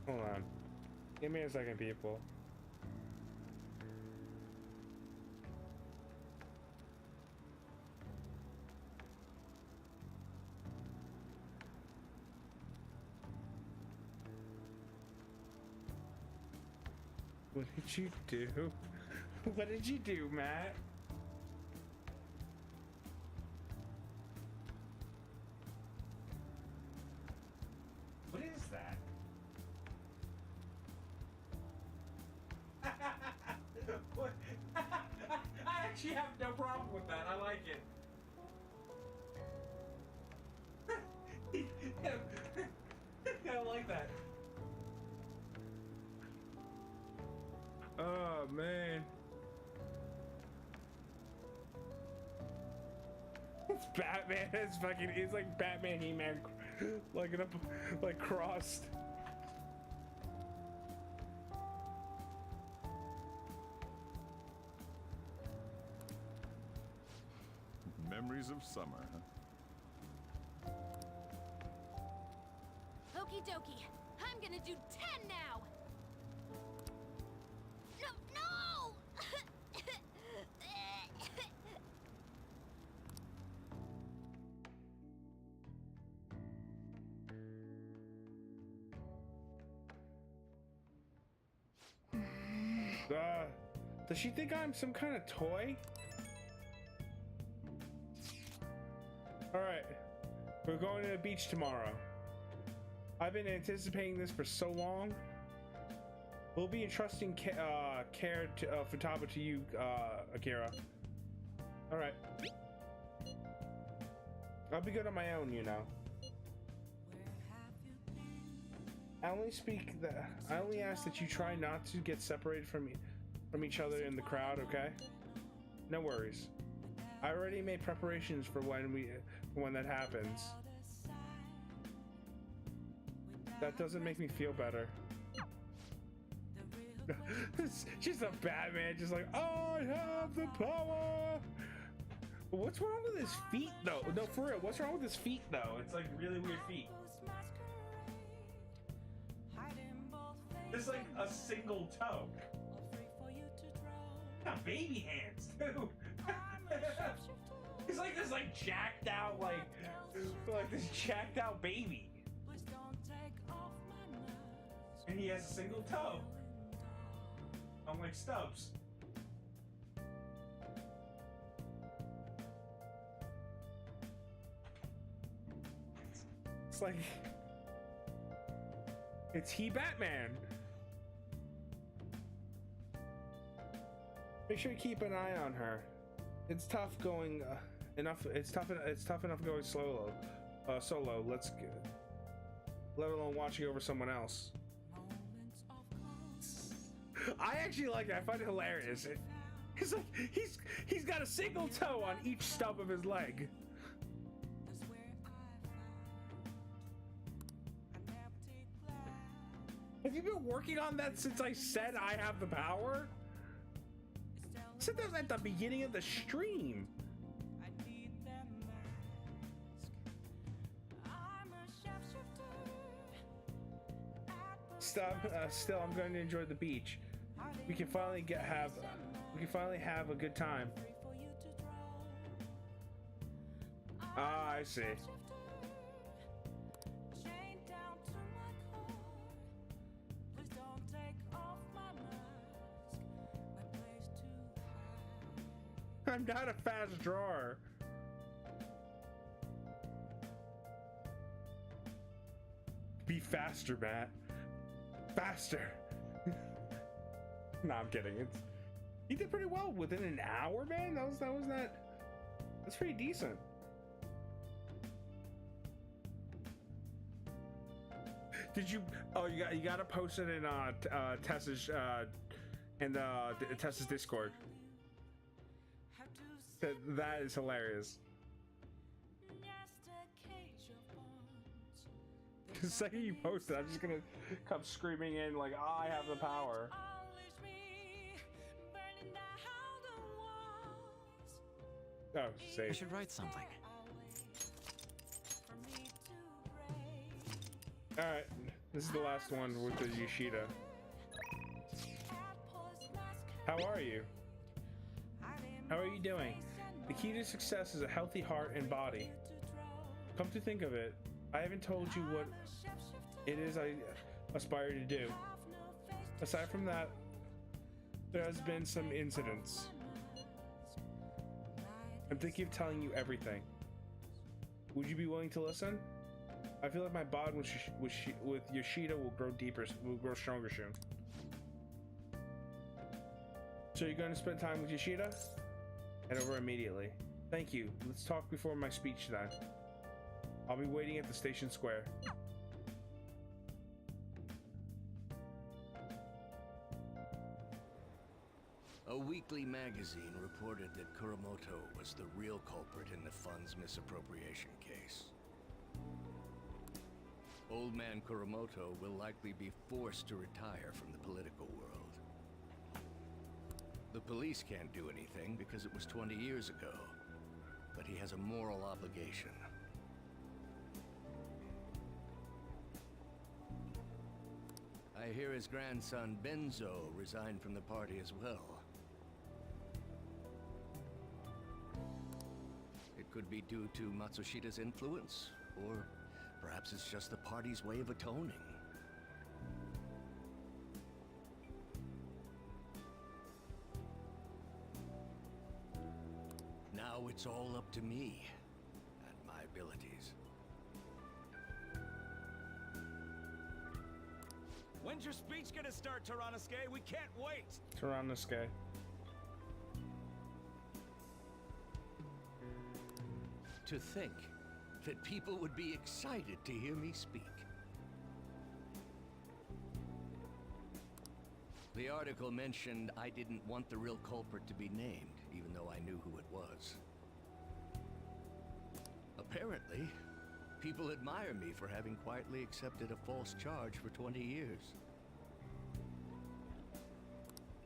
Hold on. Give me a second, people. What did you do? What did you do, Matt? What is that? What? I actually have no problem with that. I like it. I like that. Oh man. It's Batman. It's fucking. It's like Batman, He-Man, like it up, like crossed. Memories of summer, huh? Okie dokie. I'm gonna do 10 now! No, no! Does she think I'm some kind of toy? Alright. We're going to the beach tomorrow. I've been anticipating this for so long. We'll be entrusting care to Futaba to you, Akira. Alright. I'll be good on my own, you know. I only ask that you try not to get separated from each other in the crowd, okay? No worries. I already made preparations for when that happens. That doesn't make me feel better. She's a Batman, just like, I have the power. What's wrong with his feet, though? No, for real, what's wrong with his feet, though? It's like really weird feet. It's like a single toe. Got baby hands, too. He's like this, like jacked out, like this jacked out baby. And he has a single toe. Unlike Stubbs. It's like it's Batman. Make sure you keep an eye on her. It's tough going enough. It's tough. It's tough enough going solo. Solo. Let alone watching over someone else. I actually like it. I find it hilarious. He's like he's got a single toe on each stub of his leg. Have you been working on that since I said I have the power? I said that at the beginning of the stream. Still, I'm going to enjoy the beach. We can finally have a good time. Ah, I see. I'm not a fast drawer. Be faster, Matt. Faster. No, I'm kidding. He did pretty well within an hour, man. That's pretty decent. Did you? Oh, you got to post it in Tessa's Tessa's Discord. That is hilarious. The second you post it, I'm just gonna come screaming in like, oh, I have the power. Oh, I save. should write something. Alright, this is the last one with the Yoshida. How are you? How are you doing? The key to success is a healthy heart and body. Come to think of it, I haven't told you what it is I aspire to do. Aside from that, there has been some incidents. I'm thinking of telling you everything. Would you be willing to listen? I feel like my bond with Yoshida will grow stronger soon. So you're going to spend time with Yoshida? Head over immediately. Thank you. Let's talk before my speech then. I'll be waiting at the station square. A weekly magazine reported that Kuramoto was the real culprit in the fund's misappropriation case. Old man Kuramoto will likely be forced to retire from the political world. The police can't do anything because it was 20 years ago, but he has a moral obligation. I hear his grandson Benzo resigned from the party as well. It could be due to Matsushida's influence, or perhaps it's just the party's way of atoning. Now it's all up to me and my abilities. When's your speech gonna start, Tyranosuke? We can't wait! Tyranosuke. To think that people would be excited to hear me speak. The article mentioned I didn't want the real culprit to be named, even though I knew who it was. Apparently, people admire me for having quietly accepted a false charge for 20 years.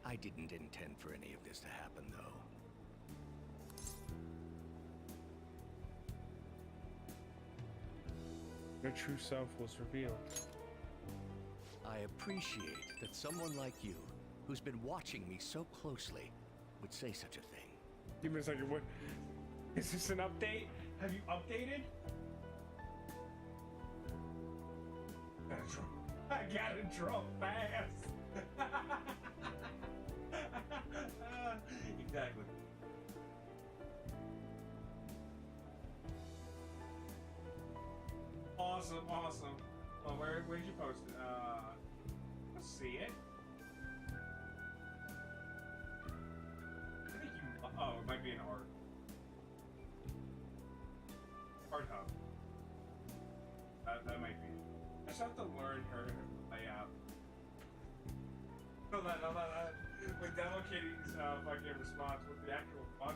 I didn't intend for any of this to happen, though. Your true self was revealed. I appreciate that someone like you, who's been watching me so closely, would say such a thing. Give me a second. What? Is this an update? Have you updated? I gotta draw fast. Exactly. Awesome, awesome. Well, where'd you post it? Let's see it. I think you. Oh, it might be an art. Hard hub. That might be. I just have to learn her layout. No, with Demo Kitty's fucking response with the actual fuck.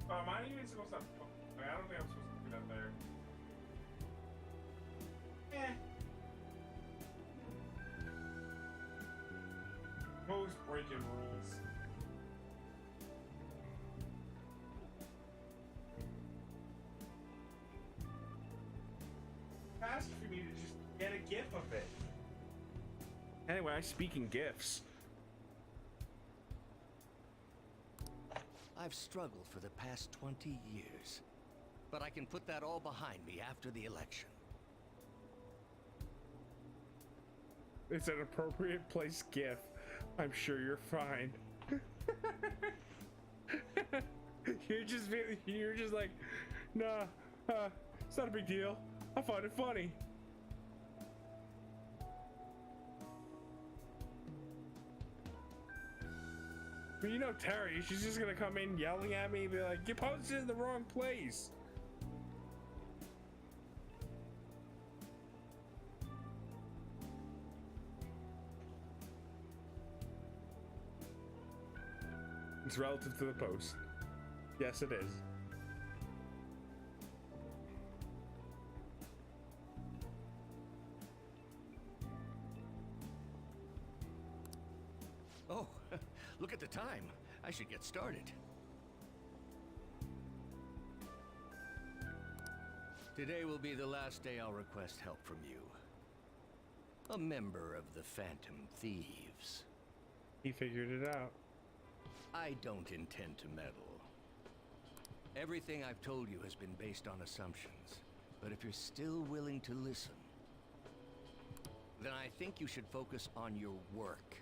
Oh, am I even supposed to? I don't think I'm supposed to do that there. Eh. Most breaking rules. Fast for me to just get a gif of it. Anyway, I speak in gifs. I've struggled for the past 20 years, but I can put that all behind me after the election. It's an appropriate place gif. I'm sure you're fine. You're just like, nah, it's not a big deal. I find it funny. But you know Terry, she's just gonna come in yelling at me and be like, you posted in the wrong place. It's relative to the post. Yes, it is. Oh, look at the time. I should get started. Today will be the last day I'll request help from you. A member of the Phantom Thieves. He figured it out. I don't intend to meddle. Everything I've told you has been based on assumptions. But if you're still willing to listen, then I think you should focus on your work.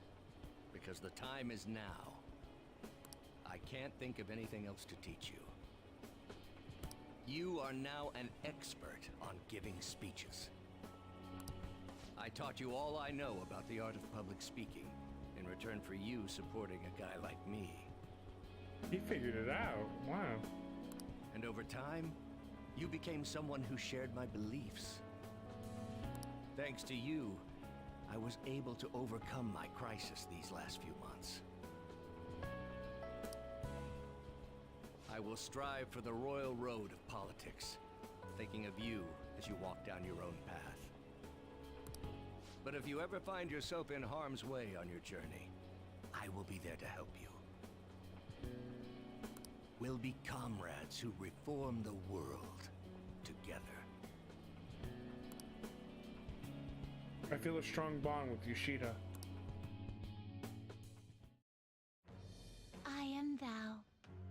Because the time is now. I can't think of anything else to teach you. You are now an expert on giving speeches. I taught you all I know about the art of public speaking, in return for you supporting a guy like me. He figured it out. Wow. And over time, you became someone who shared my beliefs. Thanks to you, I was able to overcome my crisis these last few months. I will strive for the royal road of politics, thinking of you as you walk down your own path. But if you ever find yourself in harm's way on your journey, I will be there to help you. We'll be comrades who reform the world together. I feel a strong bond with Yoshida. I am thou,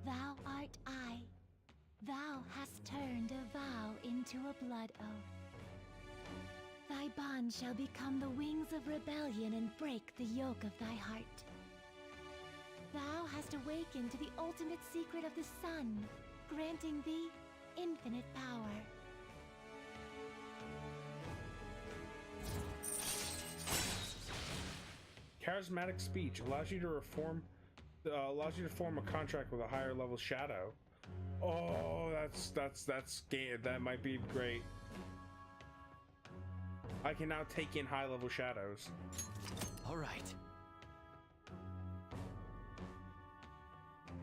thou art I. Thou hast turned a vow into a blood oath. Thy bond shall become the wings of rebellion and break the yoke of thy heart. Thou hast awakened to the ultimate secret of the sun, granting thee infinite power. Charismatic speech allows you to form a contract with a higher level shadow. Oh, that's game. That might be great. I can now take in high level shadows. All right.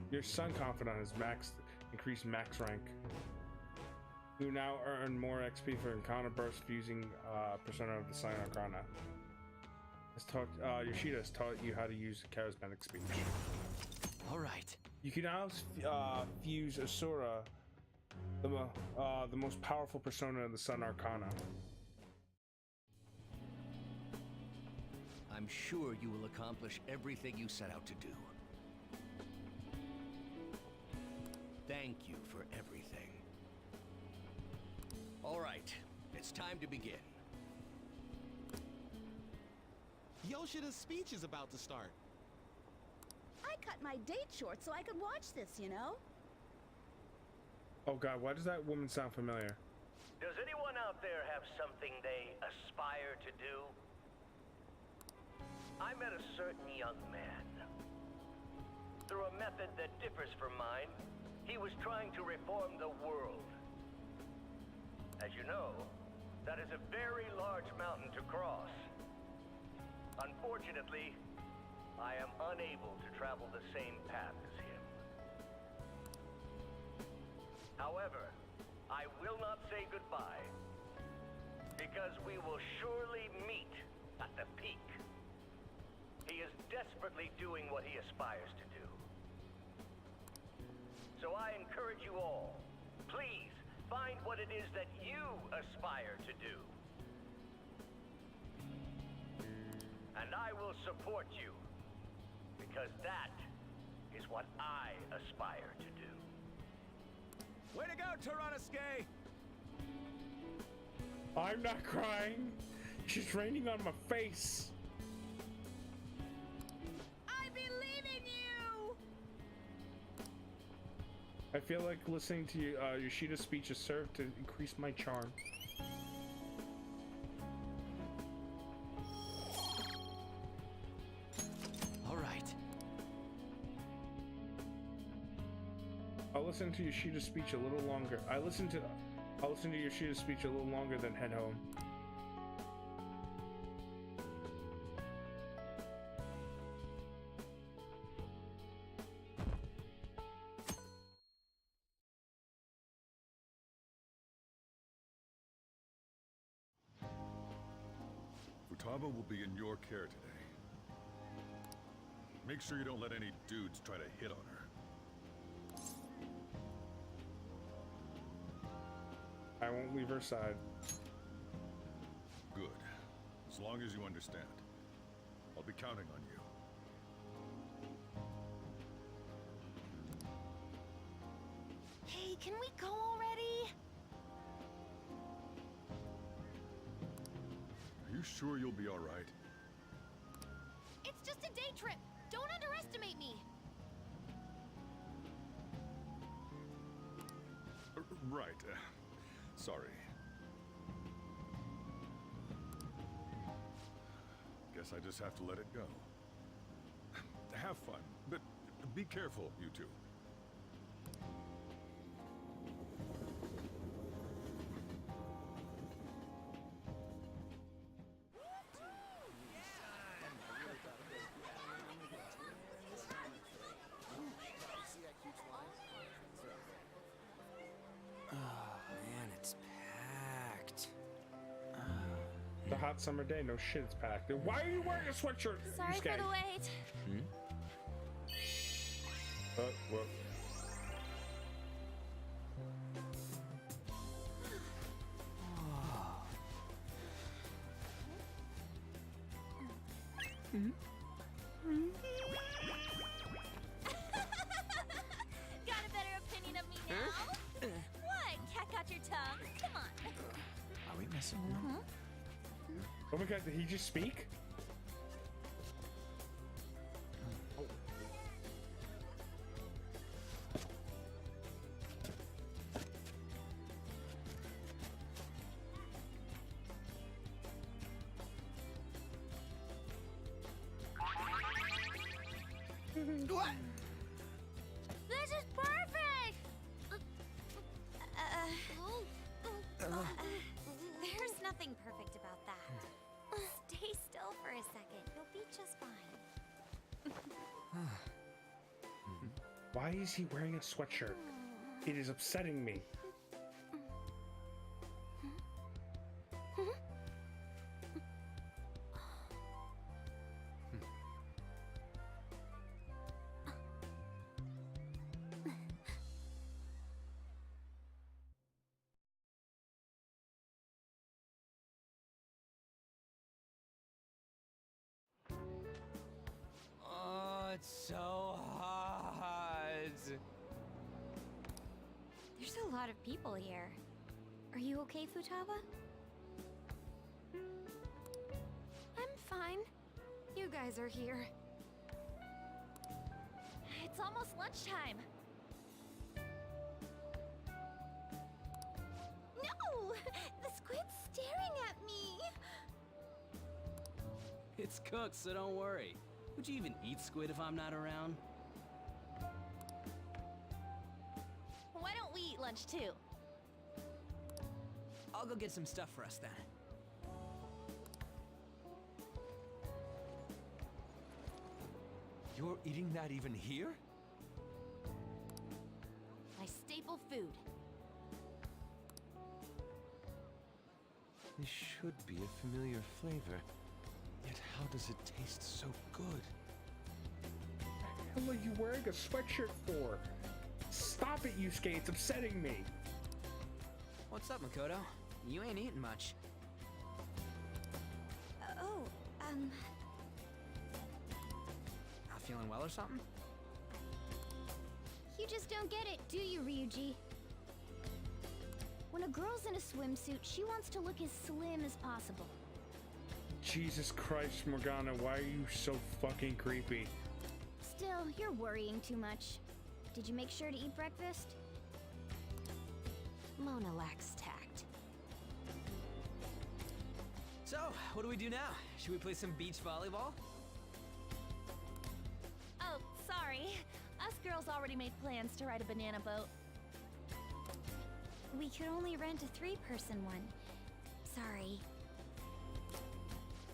Your Sun Confidant is increased max rank. You now earn more XP for Encounter Burst fusing Persona of the Sign Arcana. Yoshida has taught you how to use charismatic speech. All right. You can now fuse Asura, the most powerful persona of the Sun Arcana. I'm sure you will accomplish everything you set out to do. Thank you for everything. All right, it's time to begin. Yoshida's speech is about to start. I cut my date short so I could watch this, you know? Oh god, why does that woman sound familiar? Does anyone out there have something they aspire to do? I met a certain young man. Through a method that differs from mine, he was trying to reform the world. As you know, that is a very large mountain to cross. Unfortunately, I am unable to travel the same path as him. However, I will not say goodbye, because we will surely meet at the peak. He is desperately doing what he aspires to do. So I encourage you all, please find what it is that you aspire to do. And I will support you, because that is what I aspire to do. Way to go, Tyrannuscae! I'm not crying. She's raining on my face. I believe in you! I feel like listening to Yoshida's speech has served to increase my charm. All right. I'll listen to Yoshida's speech a little longer. I'll listen to Yoshida's speech a little longer than head home. Futaba will be in your care today. Make sure you don't let any dudes try to hit on her. I won't leave her side. Good. As long as you understand. I'll be counting on you. Hey, can we go already? Are you sure you'll be all right? It's just a day trip. Don't underestimate me. Right. Sorry. Guess I just have to let it go. Have fun, but be careful, you two. Man, it's packed. The hot summer day, no shit, it's packed. Why are you wearing a sweatshirt? Sorry Yusuke? for the wait. Well. Got a better opinion of me now? What? Cat got your tongue? Come on. Are we messing around? Oh my god, did he just speak? What? This is perfect! There's nothing perfect about that. Stay still for a second. You'll be just fine. Why is he wearing a sweatshirt? It is upsetting me. Oh, it's so hot. There's a lot of people here. Are you okay, Futaba? I'm fine. You guys are here. It's almost lunchtime. It's cooked, so don't worry. Would you even eat squid if I'm not around? Why don't we eat lunch too? I'll go get some stuff for us then. You're eating that even here? My staple food. This should be a familiar flavor. Yet how does it taste so good? What are you wearing a sweatshirt for? Stop it, Yusuke. It's upsetting me. What's up, Makoto? You ain't eating much. Not feeling well or something? You just don't get it, do you, Ryuji? When a girl's in a swimsuit, she wants to look as slim as possible. Jesus Christ, Morgana, why are you so fucking creepy? Still, you're worrying too much. Did you make sure to eat breakfast? Mona lacks tact. So, what do we do now? Should we play some beach volleyball? Oh, sorry. Us girls already made plans to ride a banana boat. We could only rent a 3-person one. Sorry.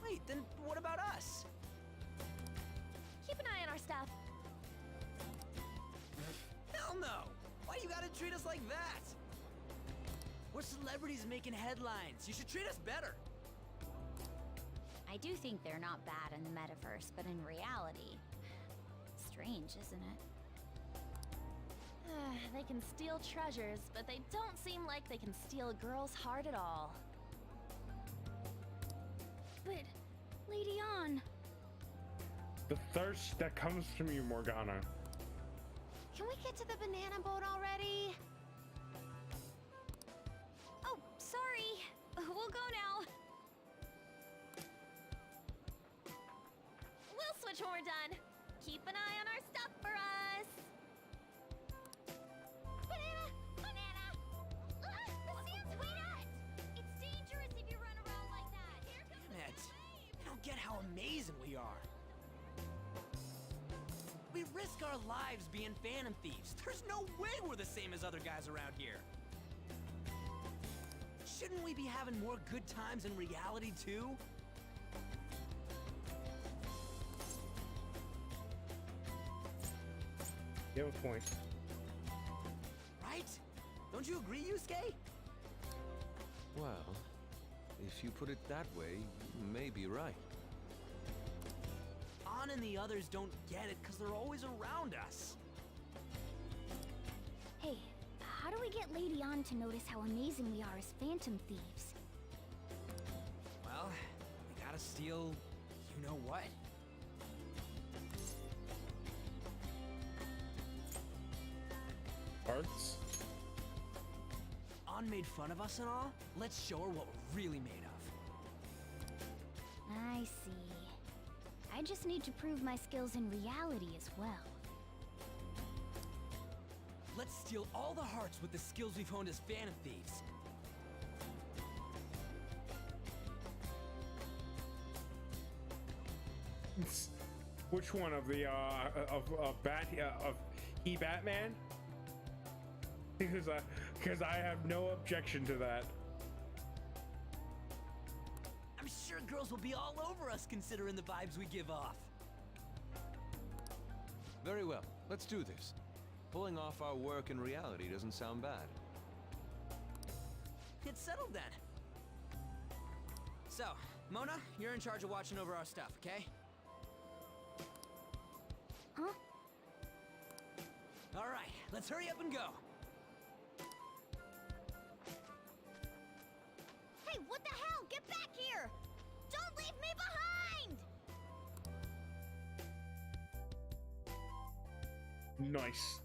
Wait, then what about us? Keep an eye on our stuff. Hell no! Why you gotta treat us like that? We're celebrities making headlines. You should treat us better. I do think they're not bad in the metaverse, but in reality... Strange, isn't it? They can steal treasures, but they don't seem like they can steal a girl's heart at all. But, Lady Ann... The thirst that comes from you, Morgana. Can we get to the banana boat already? Oh, sorry. We'll go now. We'll switch when we're done. Keep an eye on our stuff for us. Banana! Banana! Ah, the sand's wet! It's dangerous if you run around like that. Here comes the Damn it. wave. I don't get how amazing we are. We risk our lives being Phantom Thieves. There's no way we're the same as other guys around here. Shouldn't we be having more good times in reality too? You have a point. Right? Don't you agree, Yusuke? Well, if you put it that way, you may be right. Ann and the others don't get it because they're always around us. Hey, how do we get Lady Ann to notice how amazing we are as Phantom Thieves? Well, we gotta steal you know what? Parts? Ann made fun of us and all. Let's show her what we're really made of. I see. I just need to prove my skills in reality as well. Let's steal all the hearts with the skills we've honed as Phantom Thieves. Which one of the Batman? Because I have no objection to that. I'm sure girls will be all over us considering the vibes we give off. Very well, let's do this. Pulling off our work in reality doesn't sound bad. Get settled then. So, Mona, you're in charge of watching over our stuff, okay? Huh? All right, let's hurry up and go. Hey, what the hell? Get back here! Don't leave me behind! Nice.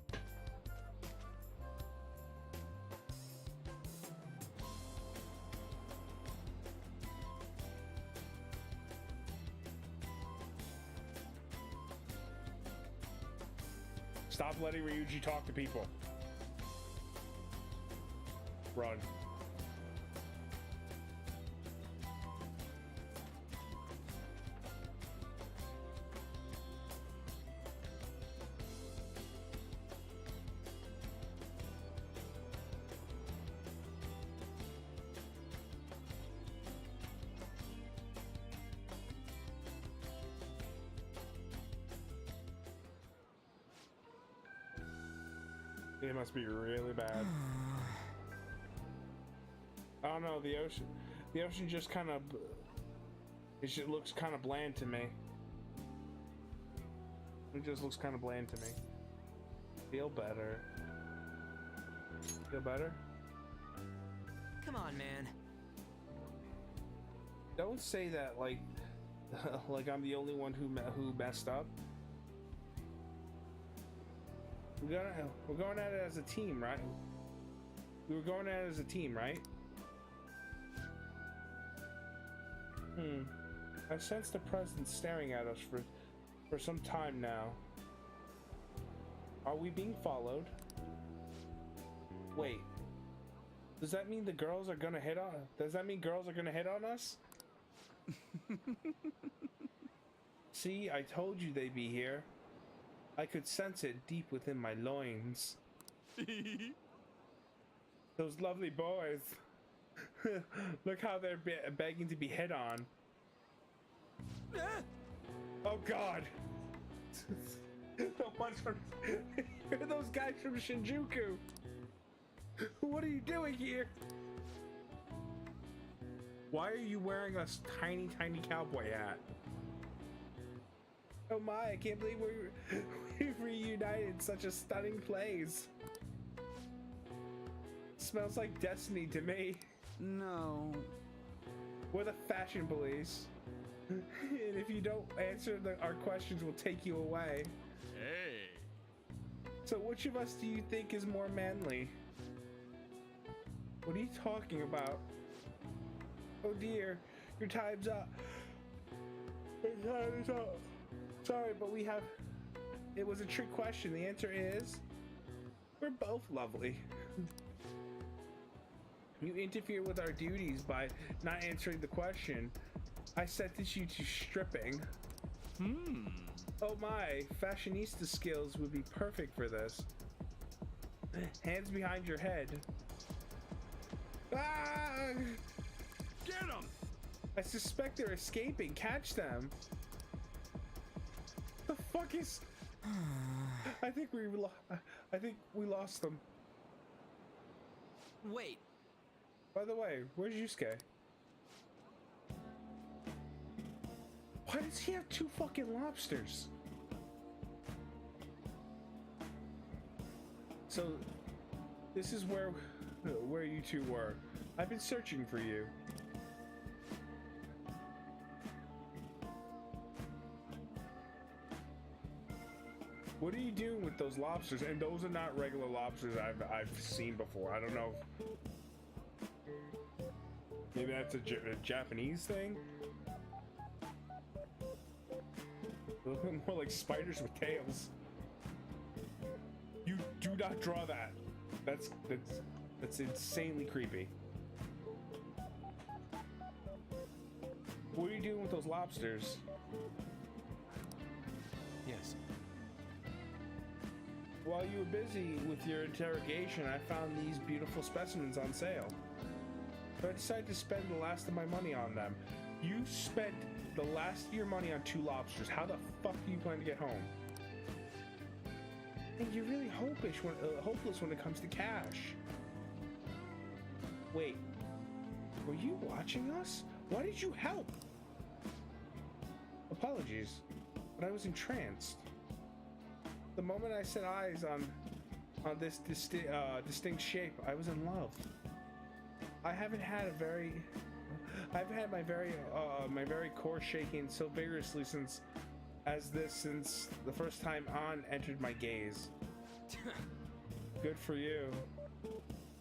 Stop letting Ryuji talk to people. Run. It must be really bad. I don't know, the ocean just kind of, it just looks kind of bland to me. It just looks kind of bland to me. Feel better. Feel better? Come on, man. Don't say that like, like I'm the only one who messed up. We're going at it as a team, right? We were going at it as a team, right? I've sensed a presence staring at us for some time now. Are we being followed? Wait. Does that mean the girls are gonna hit on? Does that mean girls are gonna hit on us? See, I told you they'd be here. I could sense it deep within my loins. Those lovely boys. Look how they're begging to be hit on. Oh God! The ones from those guys from Shinjuku. What are you doing here? Why are you wearing a tiny cowboy hat? Oh my! I can't believe we've reunited in such a stunning place. Smells like destiny to me. No. We're the fashion police. And if you don't answer our questions, we'll take you away. Hey. So which of us do you think is more manly? What are you talking about? Oh dear, your time's up. Your time is up. Sorry, but we have... It was a trick question. The answer is... We're both lovely. You interfere with our duties by not answering the question. I sentenced you to stripping. Oh my, fashionista skills would be perfect for this. Hands behind your head. Ah! Get him! I suspect they're escaping. Catch them. The fuck is... I think we lost them. Wait. By the way, where's Yusuke? Why does he have 2 fucking lobsters? So, this is where you two were. I've been searching for you. What are you doing with those lobsters? And those are not regular lobsters I've seen before. I don't know. Maybe that's a Japanese thing? They look more like spiders with tails. You do not draw that. That's insanely creepy. What are you doing with those lobsters? Yes. While you were busy with your interrogation, I found these beautiful specimens on sale. So I decided to spend the last of my money on them. You spent the last of your money on 2 lobsters. How the fuck do you plan to get home? And you're really hopeless when it comes to cash. Wait, were you watching us? Why did you help? Apologies, but I was entranced. The moment I set eyes on this distinct shape, I was in love. I've had my very core shaking so vigorously since the first time On entered my gaze. Good for you.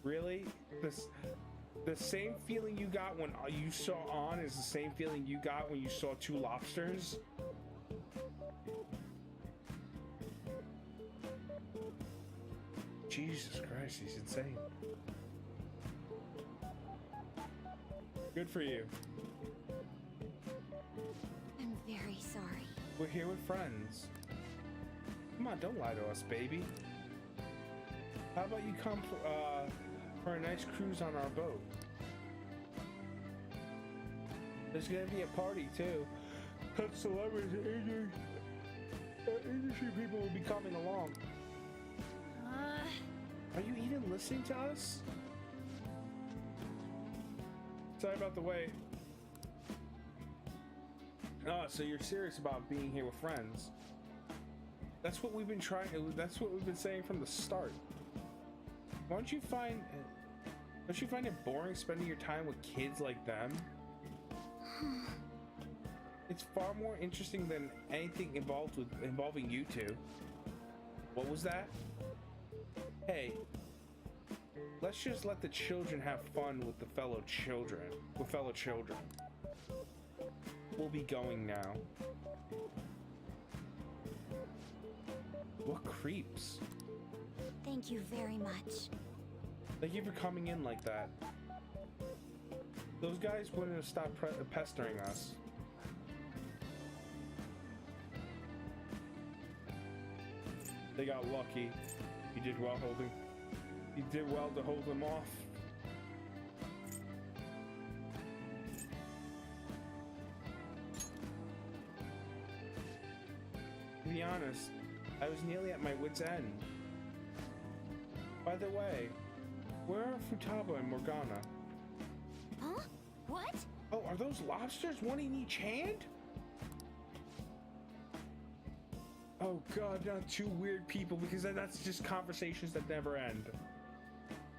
Really? The same feeling you got when you saw On is the same feeling you got when you saw 2 lobsters? Jesus Christ, he's insane. Good for you. I'm very sorry. We're here with friends. Come on, don't lie to us, baby. How about you come for a nice cruise on our boat? There's gonna be a party too. Celebrities and industry people will be coming along. Are you even listening to us? Sorry about the wait. Oh, so you're serious about being here with friends? That's what we've been trying. That's what we've been saying from the start. Don't you find it boring spending your time with kids like them? It's far more interesting than anything involving you two. What was that? Hey, let's just let the children have fun with fellow children. We'll be going now. What creeps? Thank you very much. Thank you for coming in like that. Those guys wouldn't have stopped pestering us. They got lucky. You did well holding. You did well to hold them off. To be honest, I was nearly at my wit's end. By the way, where are Futaba and Morgana? Huh? What? Oh, are those lobsters, one in each hand? Oh god, not two weird people, because that's just conversations that never end.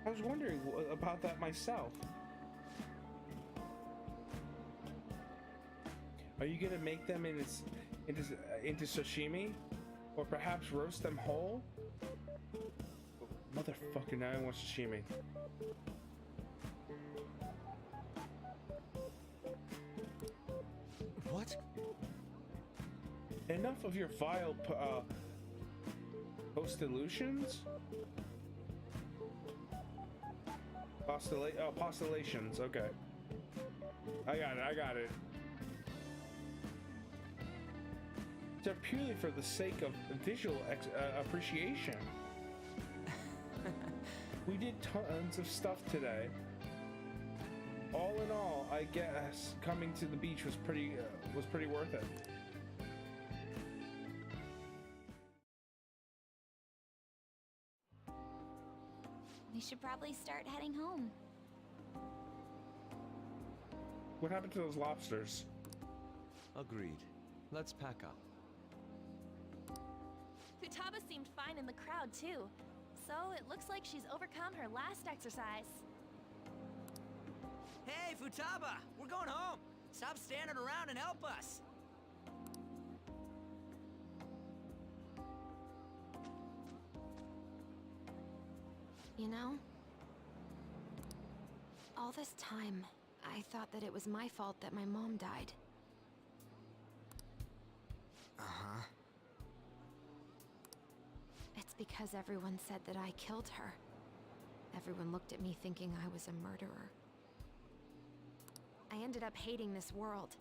I was wondering about that myself. Are you gonna make them into sashimi? Or perhaps roast them whole? Motherfucker, now I want sashimi. What? Enough of your vile postulations? Postulations, okay. I got it. They're purely for the sake of visual appreciation. We did tons of stuff today. All in all, I guess coming to the beach was pretty worth it. We should probably start heading home. What happened to those lobsters? Agreed. Let's pack up. Futaba seemed fine in the crowd, too. So it looks like she's overcome her last exercise. Hey, Futaba! We're going home! Stop standing around and help us! You know, all this time, I thought that it was my fault that my mom died. Uh-huh. It's because everyone said that I killed her. Everyone looked at me thinking I was a murderer. I ended up hating this world.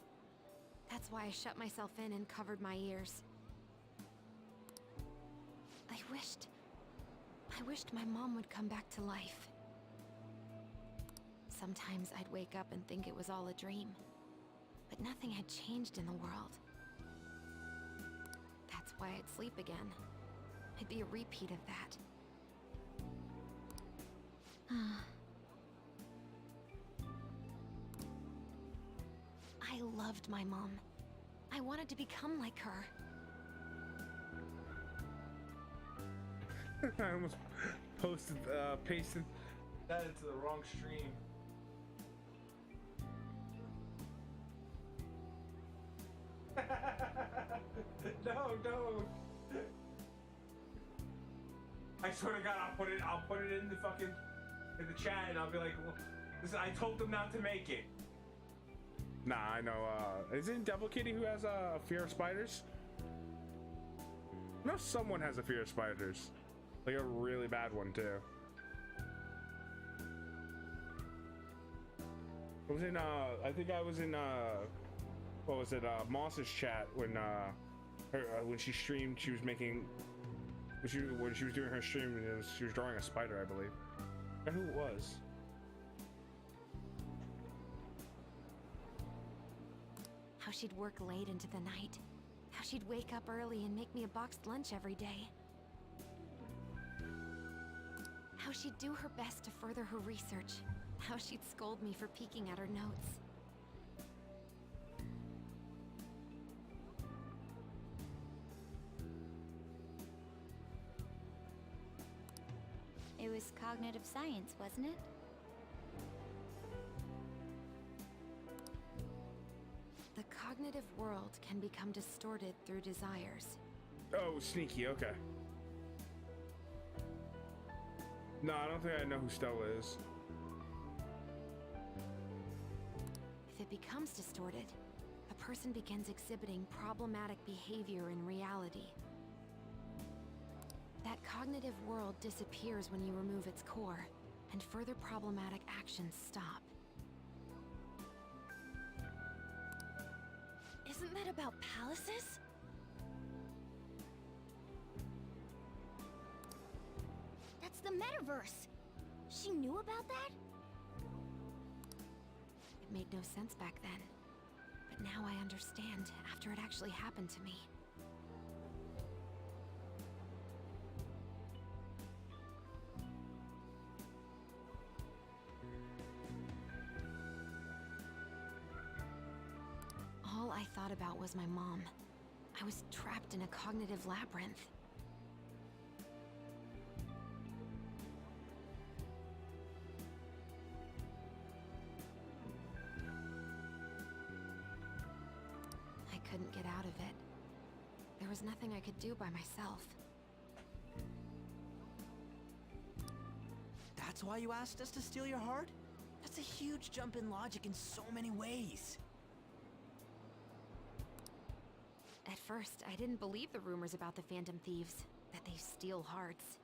That's why I shut myself in and covered my ears. I wished my mom would come back to life. Sometimes I'd wake up and think it was all a dream. But nothing had changed in the world. That's why I'd sleep again. It'd be a repeat of that. I loved my mom. I wanted to become like her. I almost pasted that into the wrong stream. No. I swear to God, I'll put it in the chat, and I'll be like, well, listen, I told them not to make it. Nah, I know. Isn't Devil Kitty who has a fear of spiders? No, someone has a fear of spiders. Like a really bad one too. I was in I think I was in what was it, Moss's chat when when she streamed. She was making when she was doing her stream, she was drawing a spider, I believe. I forgot who it was. How she'd work late into the night. How she'd wake up early and make me a boxed lunch every day. How How she'd do her best to further her research. How she'd scold me for peeking at her notes. It was cognitive science, wasn't it? The cognitive world can become distorted through desires. Oh, sneaky, okay. No, I don't think I know who Stella is. If it becomes distorted, a person begins exhibiting problematic behavior in reality. That cognitive world disappears when you remove its core, and further problematic actions stop. Isn't that about palaces? That's the metaverse. She knew about that? It made no sense back then. But now I understand after it actually happened to me. All I thought about was my mom. I was trapped in a cognitive labyrinth. I couldn't get out of it. There was nothing I could do by myself. That's why you asked us to steal your heart? That's a huge jump in logic in so many ways. At first, I didn't believe the rumors about the Phantom Thieves, that they steal hearts.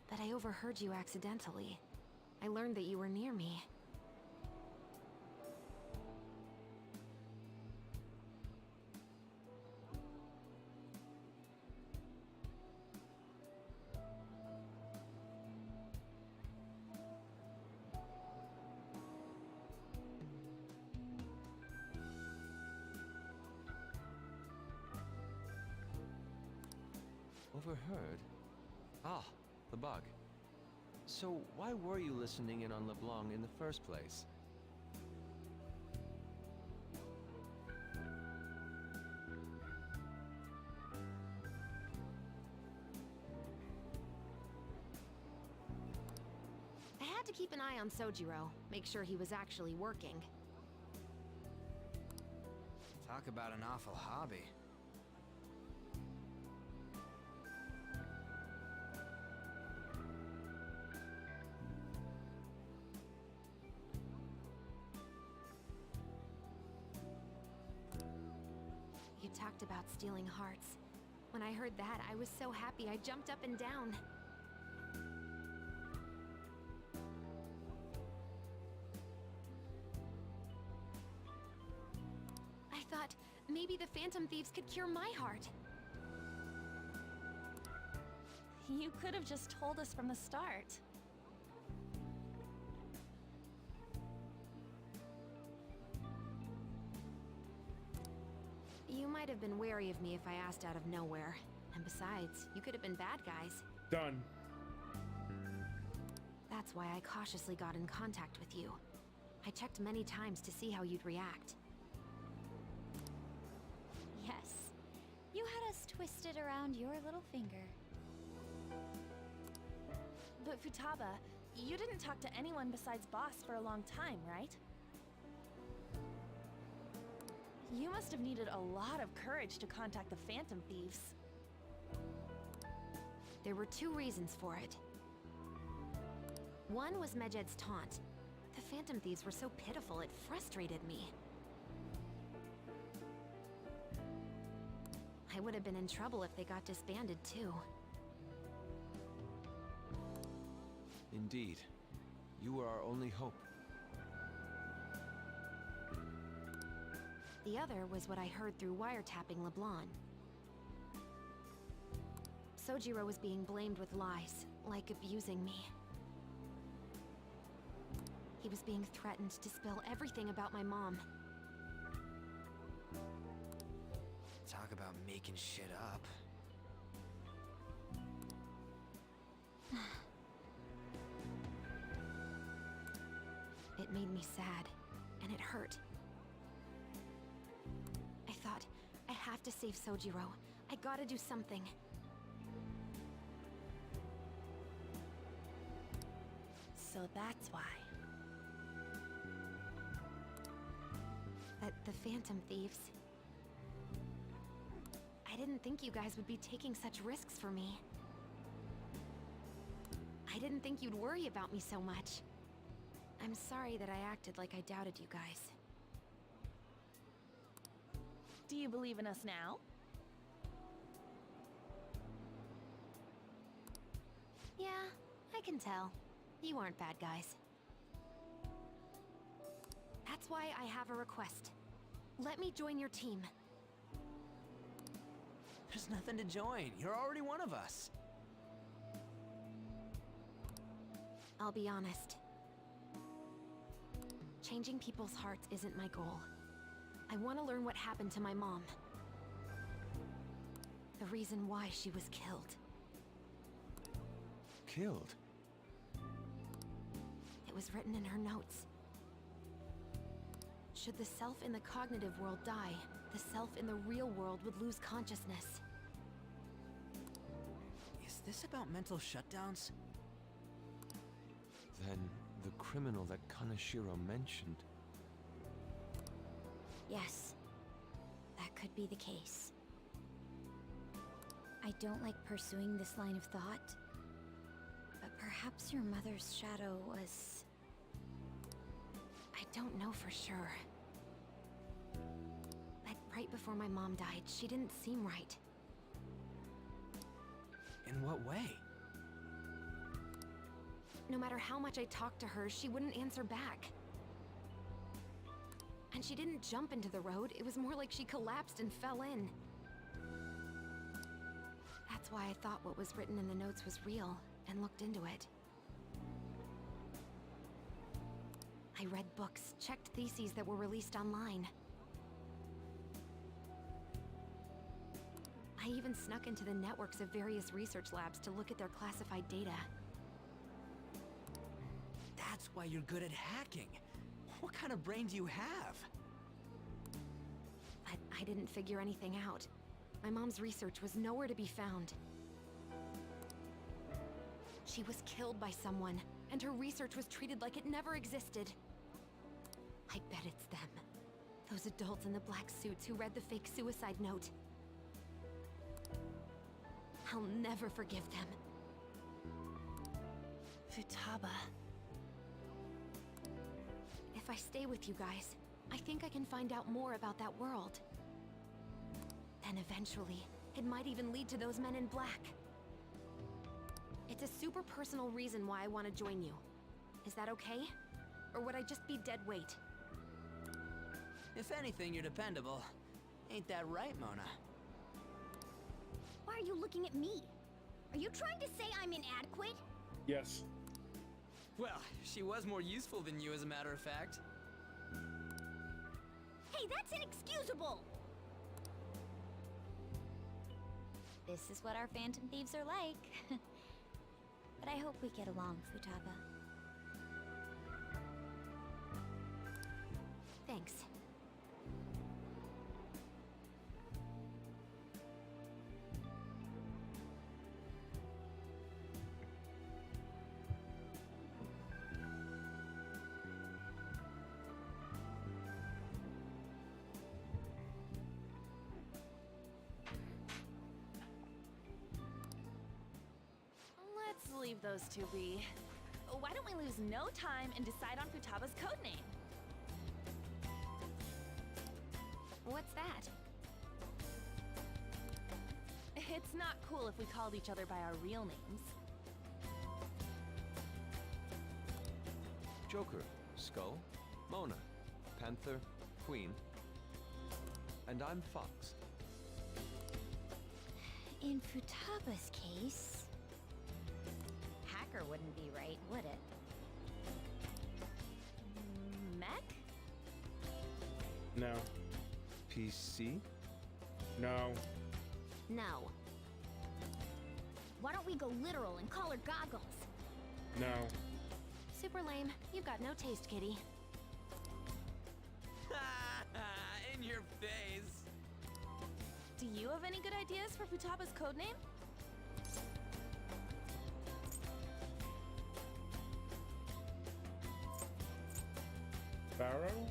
But I overheard you accidentally. I learned that you were near me. Overheard? Ah, the bug. So why were you listening in on LeBlanc in the first place? I had to keep an eye on Sojiro, make sure he was actually working. Talk about an awful hobby. You talked about stealing hearts. When I heard that, I was so happy I jumped up and down. I thought maybe the Phantom Thieves could cure my heart. You could have just told us from the start. You might have been wary of me if I asked out of nowhere. And besides, you could have been bad guys. Done. That's why I cautiously got in contact with you. I checked many times to see how you'd react. Yes. You had us twisted around your little finger. But Futaba, you didn't talk to anyone besides Boss for a long time, right? You must have needed a lot of courage to contact the Phantom Thieves. There were two reasons for it. One was Medjed's taunt. The Phantom Thieves were so pitiful, it frustrated me. I would have been in trouble if they got disbanded too. Indeed. You were our only hope. The other was what I heard through wiretapping LeBlanc. Sojiro was being blamed with lies, like abusing me. He was being threatened to spill everything about my mom. Talk about making shit up. It made me sad, and it hurt. I thought, I have to save Sojiro. I gotta do something. So that's why. The Phantom Thieves. I didn't think you guys would be taking such risks for me. I didn't think you'd worry about me so much. I'm sorry that I acted like I doubted you guys. Do you believe in us now? Yeah, I can tell. You aren't bad guys. That's why I have a request. Let me join your team. There's nothing to join. You're already one of us. I'll be honest. Changing people's hearts isn't my goal. I want to learn what happened to my mom. The reason why she was killed. Killed? It was written in her notes. Should the self in the cognitive world die, the self in the real world would lose consciousness. Is this about mental shutdowns? Then the criminal that Kaneshiro mentioned. Yes, that could be the case. I don't like pursuing this line of thought, but perhaps your mother's shadow was... I don't know for sure. But right before my mom died, she didn't seem right. In what way? No matter how much I talked to her, she wouldn't answer back. And she didn't jump into the road, it was more like she collapsed and fell in. That's why I thought what was written in the notes was real, and looked into it. I read books, checked theses that were released online. I even snuck into the networks of various research labs to look at their classified data. That's why you're good at hacking. What kind of brain do you have? But I didn't figure anything out. My mom's research was nowhere to be found. She was killed by someone, and her research was treated like it never existed. I bet it's them. Those adults in the black suits who read the fake suicide note. I'll never forgive them. Futaba. If I stay with you guys, I think I can find out more about that world. Then eventually, it might even lead to those men in black. It's a super personal reason why I want to join you. Is that okay? Or would I just be dead weight? If anything, you're dependable. Ain't that right, Mona? Why are you looking at me? Are you trying to say I'm inadequate? Yes. Well, she was more useful than you, as a matter of fact. Hey, that's inexcusable! This is what our Phantom Thieves are like. But I hope we get along, Futaba. Thanks. Let's leave those two be. Why don't we lose no time and decide on Futaba's codename? What's that? It's not cool if we called each other by our real names. Joker, Skull, Mona, Panther, Queen, and I'm Fox. In Futaba's case... Hacker wouldn't be right, would it? Mech? No. PC? No. No. Why don't we go literal and call her Goggles? No. super lame. You've got no taste, kitty. In your face. Do you have any good ideas for Futaba's codename? Pharaoh?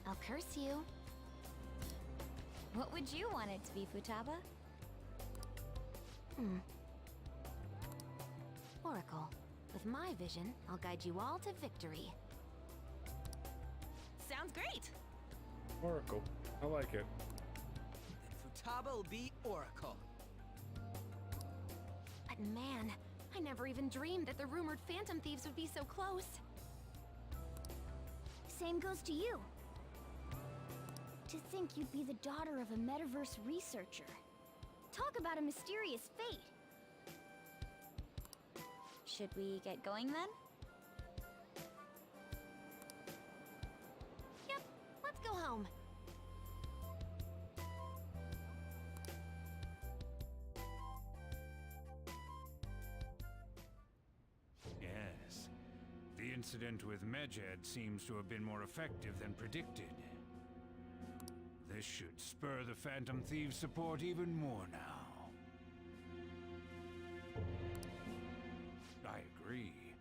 I'll curse you. What would you want it to be, Futaba? Oracle. With my vision, I'll guide you all to victory. Sounds great. Oracle. I like it. Futaba will be Oracle. But man, I never even dreamed that the rumored Phantom Thieves would be so close. Same goes to you. To think you'd be the daughter of a metaverse researcher. Talk about a mysterious fate. Should we get going then? Yep, let's go home. Yes. The incident with Medjed seems to have been more effective than predicted. This should spur the Phantom Thieves' support even more now. I agree.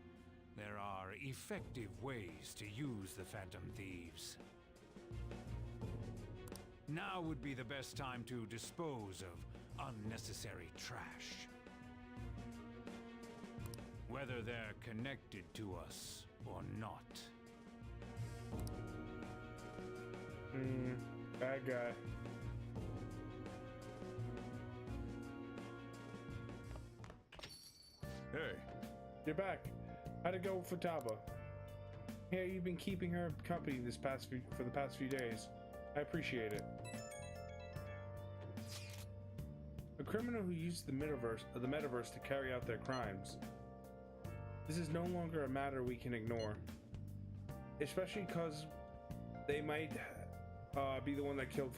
There are effective ways to use the Phantom Thieves. Now would be the best time to dispose of unnecessary trash. Whether they're connected to us or not. Bad guy. Hey, You're back. How'd it go, Futaba? Yeah, you've been keeping her company for the past few days. I appreciate it. A criminal who used the metaverse to carry out their crimes. This is no longer a matter we can ignore. Especially because they might be the one that killed.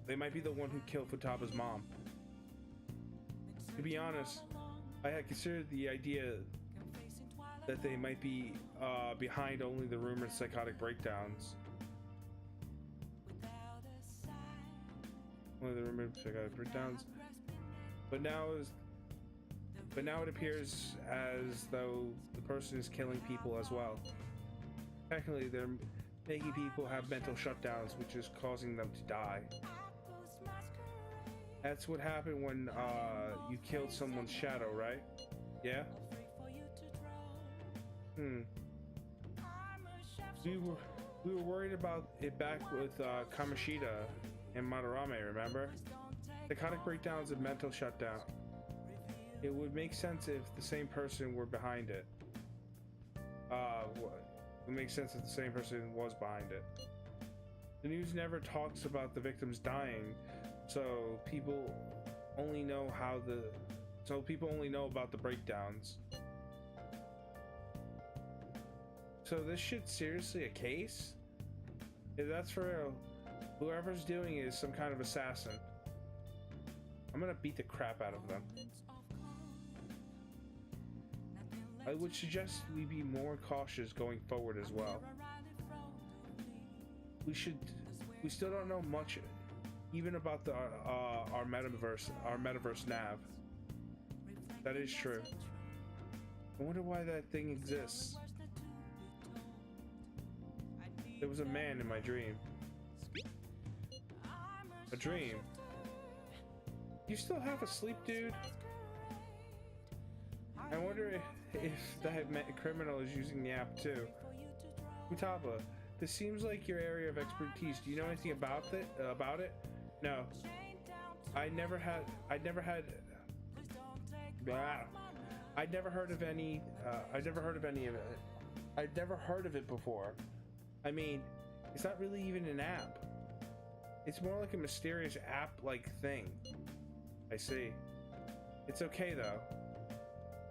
They might be the one who killed Futaba's mom. To be honest, I had considered the idea that they might be behind only the rumored psychotic breakdowns. Only the rumored psychotic breakdowns. But now it appears as though the person is killing people as well. Technically, they're making people have mental shutdowns, which is causing them to die. That's what happened when you killed someone's shadow, right? Yeah? We were worried about it back with Kamoshida and Madarame, remember? Psychotic breakdowns and mental shutdown. It would make sense if the same person were behind it. It makes sense if the same person was behind it. The news never talks about the victims dying, so people only know about the breakdowns. So this shit's seriously a case? If that's for real, whoever's doing it is some kind of assassin. I'm gonna beat the crap out of them. I would suggest we be more cautious going forward as well. We still don't know much even about the our metaverse nav. That is true. I wonder why that thing exists. There was a man in my dream. A dream? You still have a sleep, dude? I wonder if that criminal is using the app too. Futaba, this seems like your area of expertise. Do you know anything about it? No. I'd never heard of any of it. I'd never heard of it before. I mean, it's not really even an app. It's more like a mysterious app-like thing. I see. It's okay though.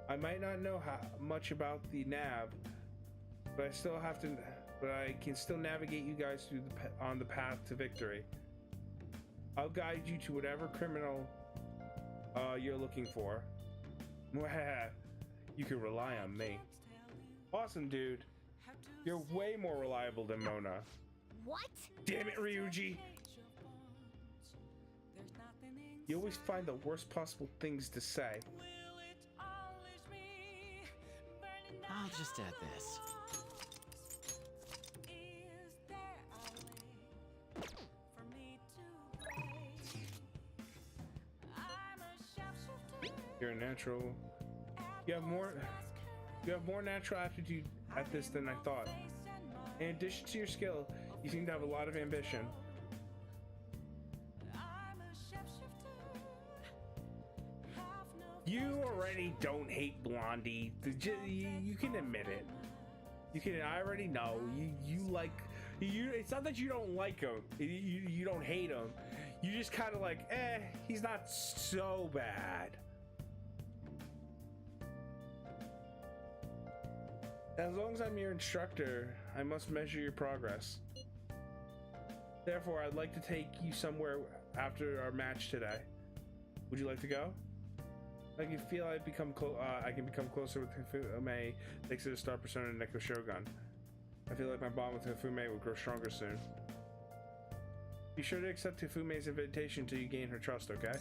I might not know much about the nav, but I can still navigate you guys through on the path to victory. I'll guide you to whatever criminal you're looking for. You can rely on me. Awesome, dude. You're way more reliable than Mona. What? Damn it, Ryuji! You always find the worst possible things to say. I'll just add this. You're a natural. You have more natural aptitude at this than I thought. In addition to your skill, you seem to have a lot of ambition. You already don't hate Blondie. You can admit it. You can. I already know. You like. It's not that you don't like him. You don't hate him. You just kind of like, he's not so bad. As long as I'm your instructor, I must measure your progress. Therefore, I'd like to take you somewhere after our match today. Would you like to go? I can feel I can become closer with Hifume thanks to the Star Persona and Neko Shogun. I feel like my bond with Hifume will grow stronger soon. Be sure to accept Hifume's invitation until you gain her trust, okay?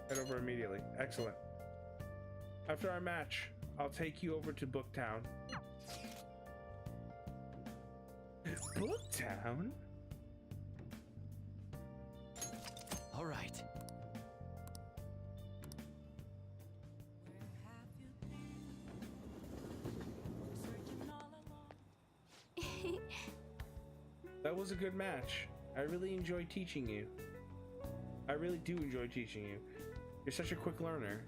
Head over immediately. Excellent. After our match, I'll take you over to Booktown. Booktown? All right. That was a good match. I really enjoy teaching you. I really do enjoy teaching you. You're such a quick learner.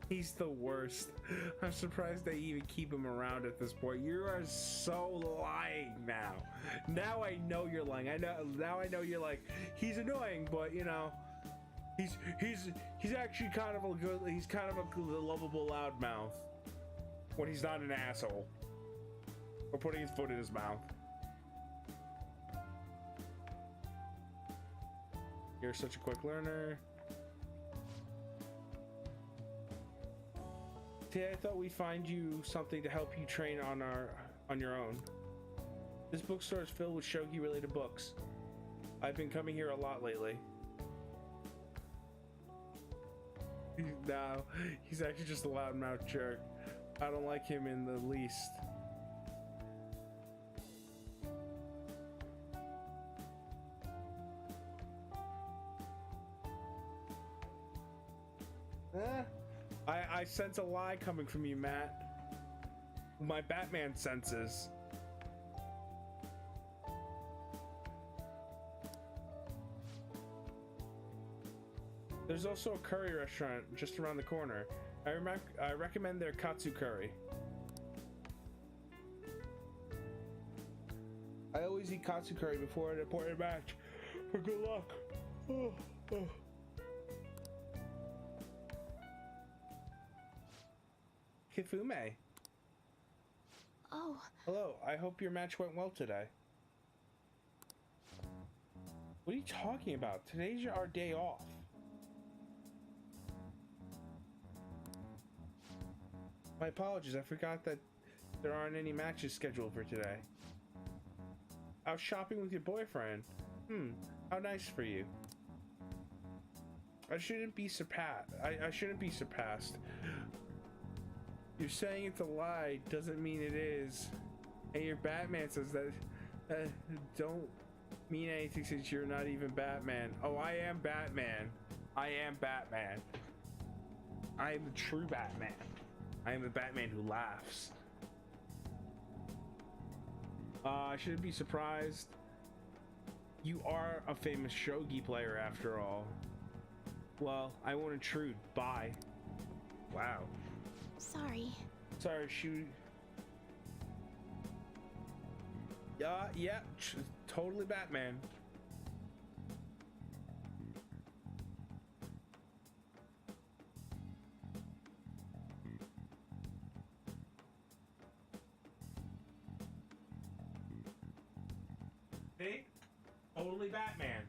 He's the worst. I'm surprised they even keep him around at this point. You are so lying now. Now I know you're lying. Now I know you're like, he's annoying, but you know, he's actually kind of a good. He's kind of a lovable loudmouth when he's not an asshole or putting his foot in his mouth. You're such a quick learner. Today I thought we'd find you something to help you train on your own. This bookstore is filled with shogi related books. I've been coming here a lot lately. No, he's actually just a loudmouth jerk. I don't like him in the least. I sense a lie coming from you, Matt. My Batman senses. There's also a curry restaurant just around the corner. I recommend their katsu curry. I always eat katsu curry before an important match for good luck. Hifume. Oh. Hello, I hope your match went well today. What are you talking about? Today's our day off. My apologies, I forgot that there aren't any matches scheduled for today. I was shopping with your boyfriend. How nice for you. I shouldn't be surpassed. I shouldn't be surpassed. You're saying it's a lie doesn't mean it is. And your Batman says that don't mean anything since you're not even Batman. Oh, I am Batman. I am Batman. I am the true Batman. I am the Batman who laughs. I shouldn't be surprised. You are a famous shogi player after all. Well, I won't intrude. Bye. Wow. Sorry. Sorry, shoot. Yeah, totally Batman. See? Totally Batman.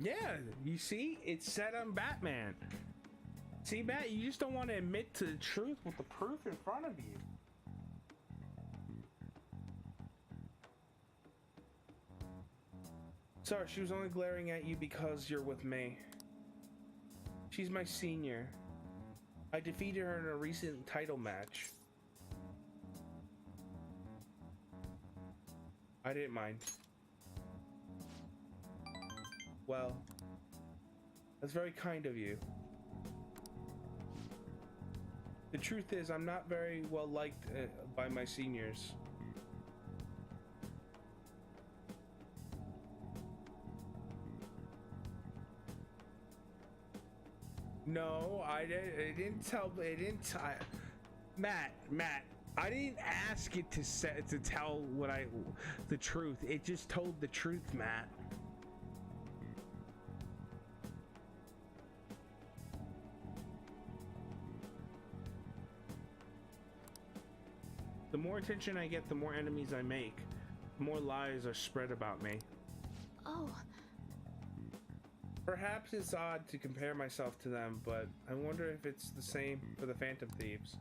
Yeah, you see, it's said I'm Batman. See, Matt, you just don't want to admit to the truth with the proof in front of you. Sorry, she was only glaring at you because you're with me. She's my senior. I defeated her in a recent title match. I didn't mind. Well, that's very kind of you. The truth is, I'm not very well liked by my seniors. No, I didn't tell. Matt, I didn't ask it to tell the truth. It just told the truth, Matt. The more attention I get, the more enemies I make. The more lies are spread about me. Oh. Perhaps it's odd to compare myself to them, but I wonder if it's the same for the Phantom Thieves.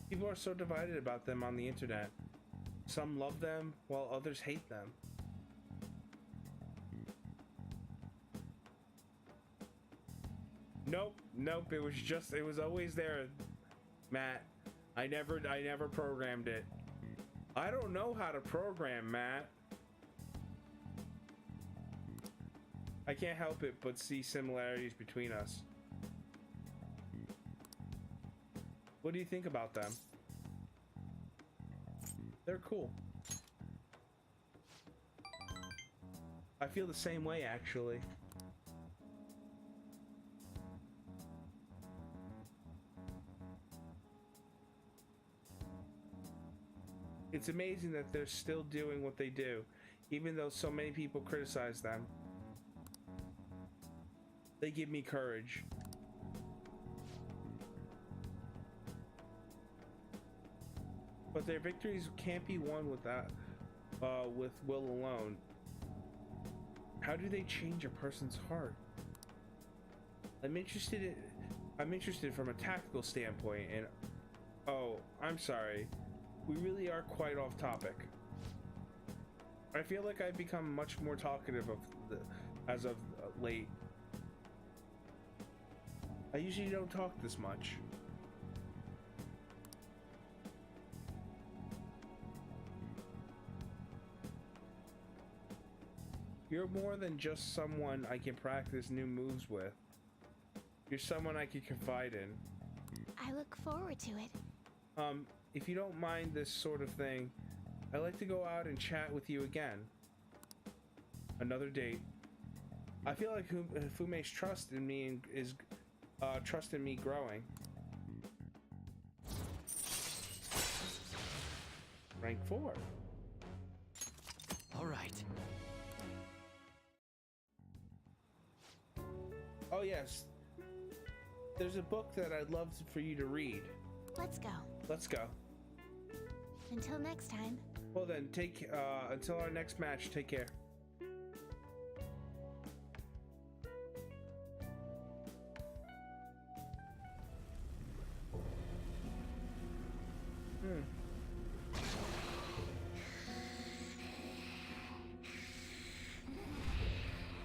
People are so divided about them on the internet. Some love them, while others hate them. Nope, it was always there, Matt. I never programmed it. I don't know how to program, Matt. I can't help it but see similarities between us. What do you think about them? They're cool. I feel the same way, actually. It's amazing that they're still doing what they do, even though so many people criticize them. They give me courage. But their victories can't be won without, with will alone. How do they change a person's heart? I'm interested from a tactical standpoint, and oh, I'm sorry. We really are quite off topic. I feel like I've become much more talkative as of late. I usually don't talk this much. You're more than just someone I can practice new moves with. You're someone I can confide in. I look forward to it. If you don't mind this sort of thing, I'd like to go out and chat with you again. Another date. I feel like Fume's trust in me is growing. Rank 4. All right. Oh yes. There's a book that I'd love for you to read. Let's go. Let's go. Until next time. Well then, until our next match, take care.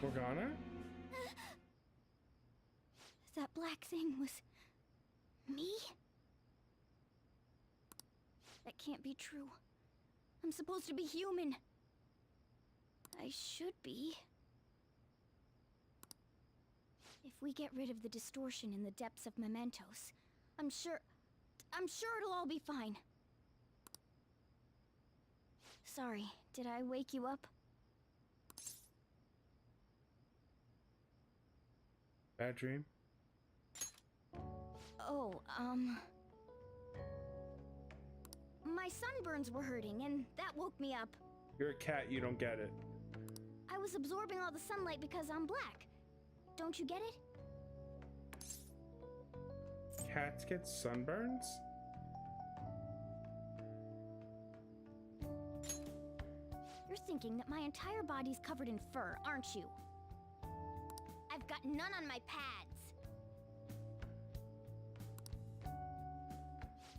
Morgana? That black thing was... me? That can't be true. I'm supposed to be human. I should be. If we get rid of the distortion in the depths of Mementos, I'm sure it'll all be fine. Sorry, did I wake you up? Bad dream? Oh, my sunburns were hurting, and that woke me up. You're a cat, you don't get it. I was absorbing all the sunlight because I'm black. Don't you get it? Cats get sunburns? You're thinking that my entire body's covered in fur, aren't you? I've got none on my pads.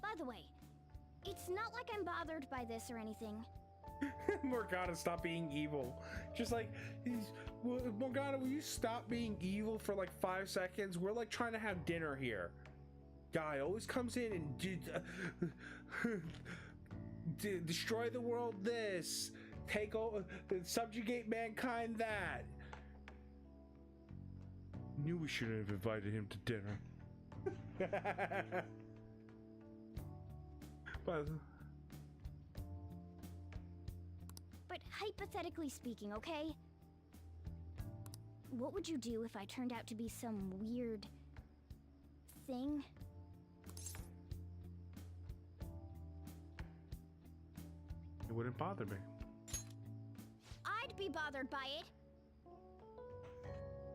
By the way, it's not like I'm bothered by this or anything. Morgana, stop being evil. Just like, Morgana, will you stop being evil for like 5 seconds? We're like trying to have dinner here. Guy always comes in and destroy the world this, take over, subjugate mankind that. Knew we shouldn't have invited him to dinner. But hypothetically speaking, okay? What would you do if I turned out to be some weird thing? It wouldn't bother me. I'd be bothered by it.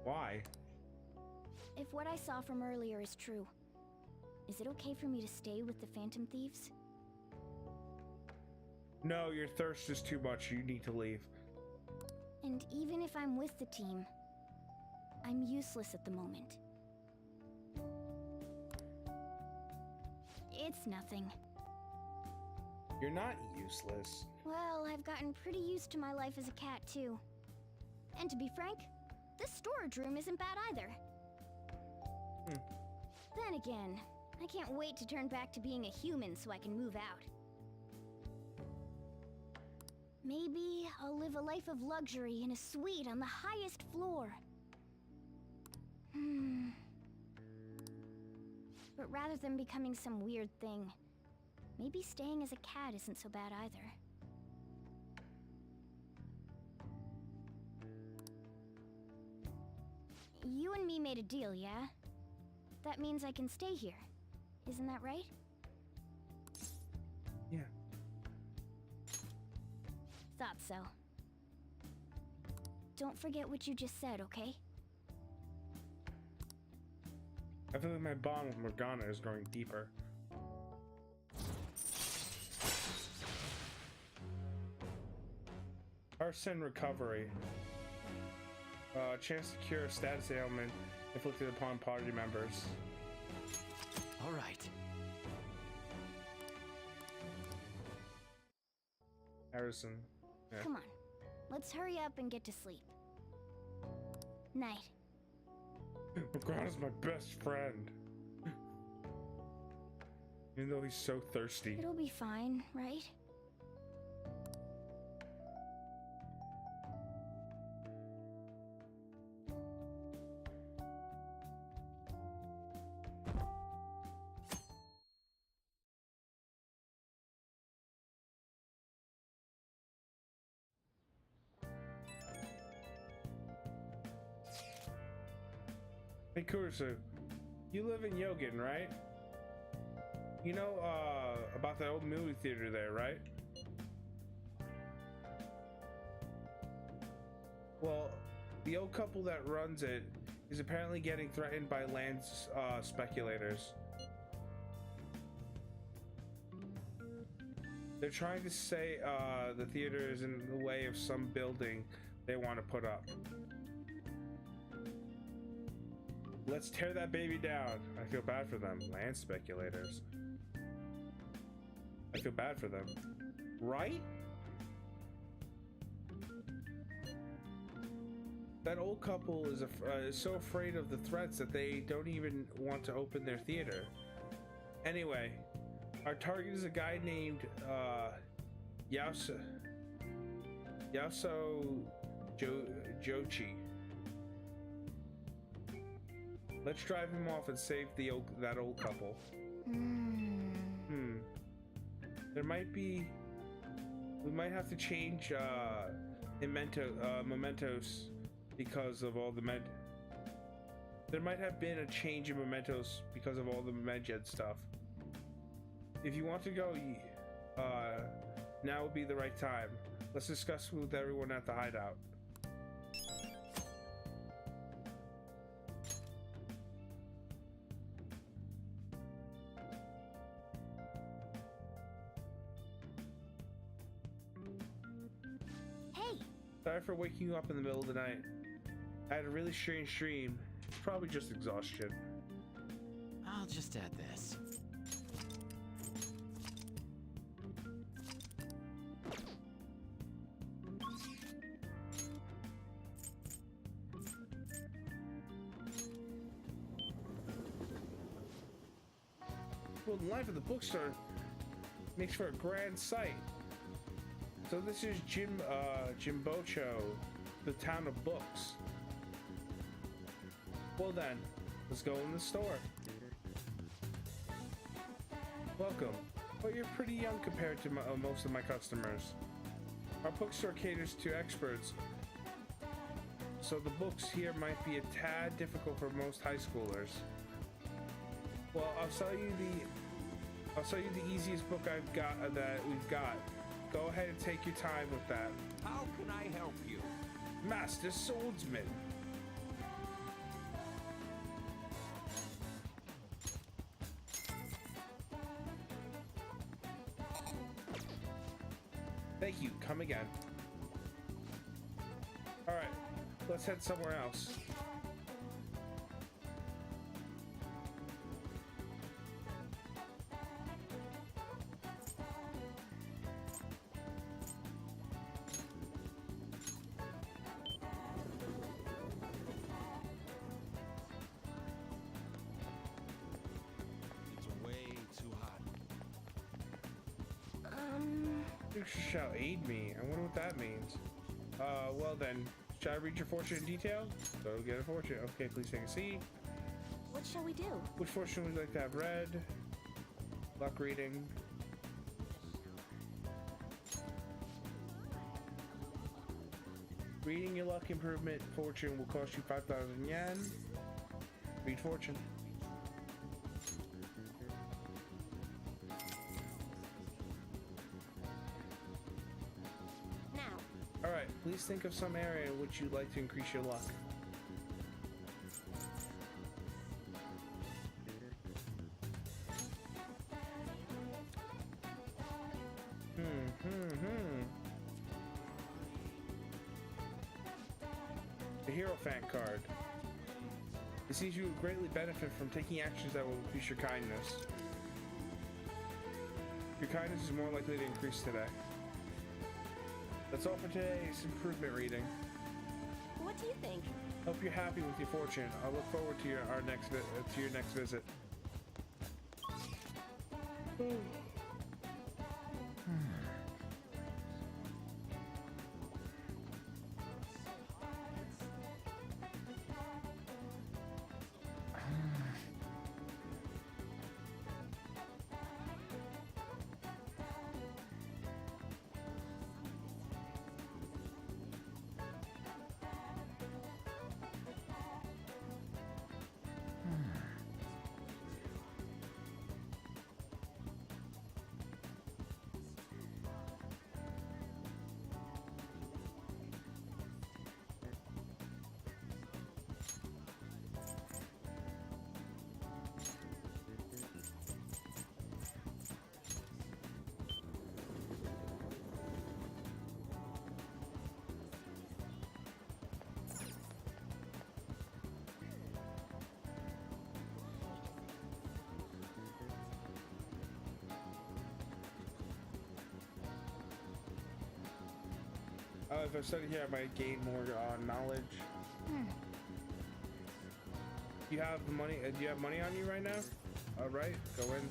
Why? If what I saw from earlier is true, is it okay for me to stay with the Phantom Thieves? No, your thirst is too much. You need to leave. And even if I'm with the team, I'm useless at the moment. It's nothing. You're not useless. Well, I've gotten pretty used to my life as a cat, too. And to be frank, this storage room isn't bad either. Then again, I can't wait to turn back to being a human so I can move out. Maybe I'll live a life of luxury in a suite on the highest floor. But rather than becoming some weird thing, maybe staying as a cat isn't so bad either. You and me made a deal, yeah? That means I can stay here. Isn't that right? Yeah. Thought so. Don't forget what you just said, okay? I feel like my bond with Morgana is growing deeper. Arson recovery. Chance to cure a status ailment inflicted upon party members. All right. Harrison. Yeah. Come on. Let's hurry up and get to sleep. Night. Morgana's my best friend. Even though he's so thirsty. It'll be fine, right? Hey Kurisu, you live in Yogen, right? You know about the old movie theater there, right? Well, the old couple that runs it is apparently getting threatened by land speculators. They're trying to say the theater is in the way of some building they want to put up. Let's tear that baby down. I feel bad for them. Land speculators. I feel bad for them. Right? That old couple is so afraid of the threats that they don't even want to open their theater. Anyway, our target is a guy named Yaso Jochi. Let's drive him off and save that old couple. There might be... We might have to change mementos because of all the There might have been a change in mementos because of all the Medjed stuff. If you want to go, now would be the right time. Let's discuss with everyone at the hideout. Sorry for waking you up in the middle of the night. I had a really strange dream. It's probably just exhaustion. I'll just add this. Well, the life of the bookstore makes for a grand sight. So this is Jimbocho, the town of books. Well then, let's go in the store. Welcome. But you're pretty young compared to most of my customers. Our bookstore caters to experts, so the books here might be a tad difficult for most high schoolers. Well, I'll sell you the easiest book I've got that we've got. Go ahead and take your time with that. How can I help you? Master Swordsman. Thank you. Come again. All right, let's head somewhere else. Shall aid me. I wonder what that means. Well then, shall I read your fortune in detail? Go get a fortune. Okay, please take a seat. What shall we do? Which fortune would you like to have read? Luck reading. Reading your luck improvement fortune will cost you 5,000 yen. Read fortune. Alright, please think of some area in which you'd like to increase your luck. The Hierophant card. It seems you will greatly benefit from taking actions that will increase your kindness. Your kindness is more likely to increase today. That's all for today's improvement reading. What do you think? Hope you're happy with your fortune. I look forward to your next visit. If I study here, I might gain more knowledge. You have money? Do you have money on you right now? All right, go in.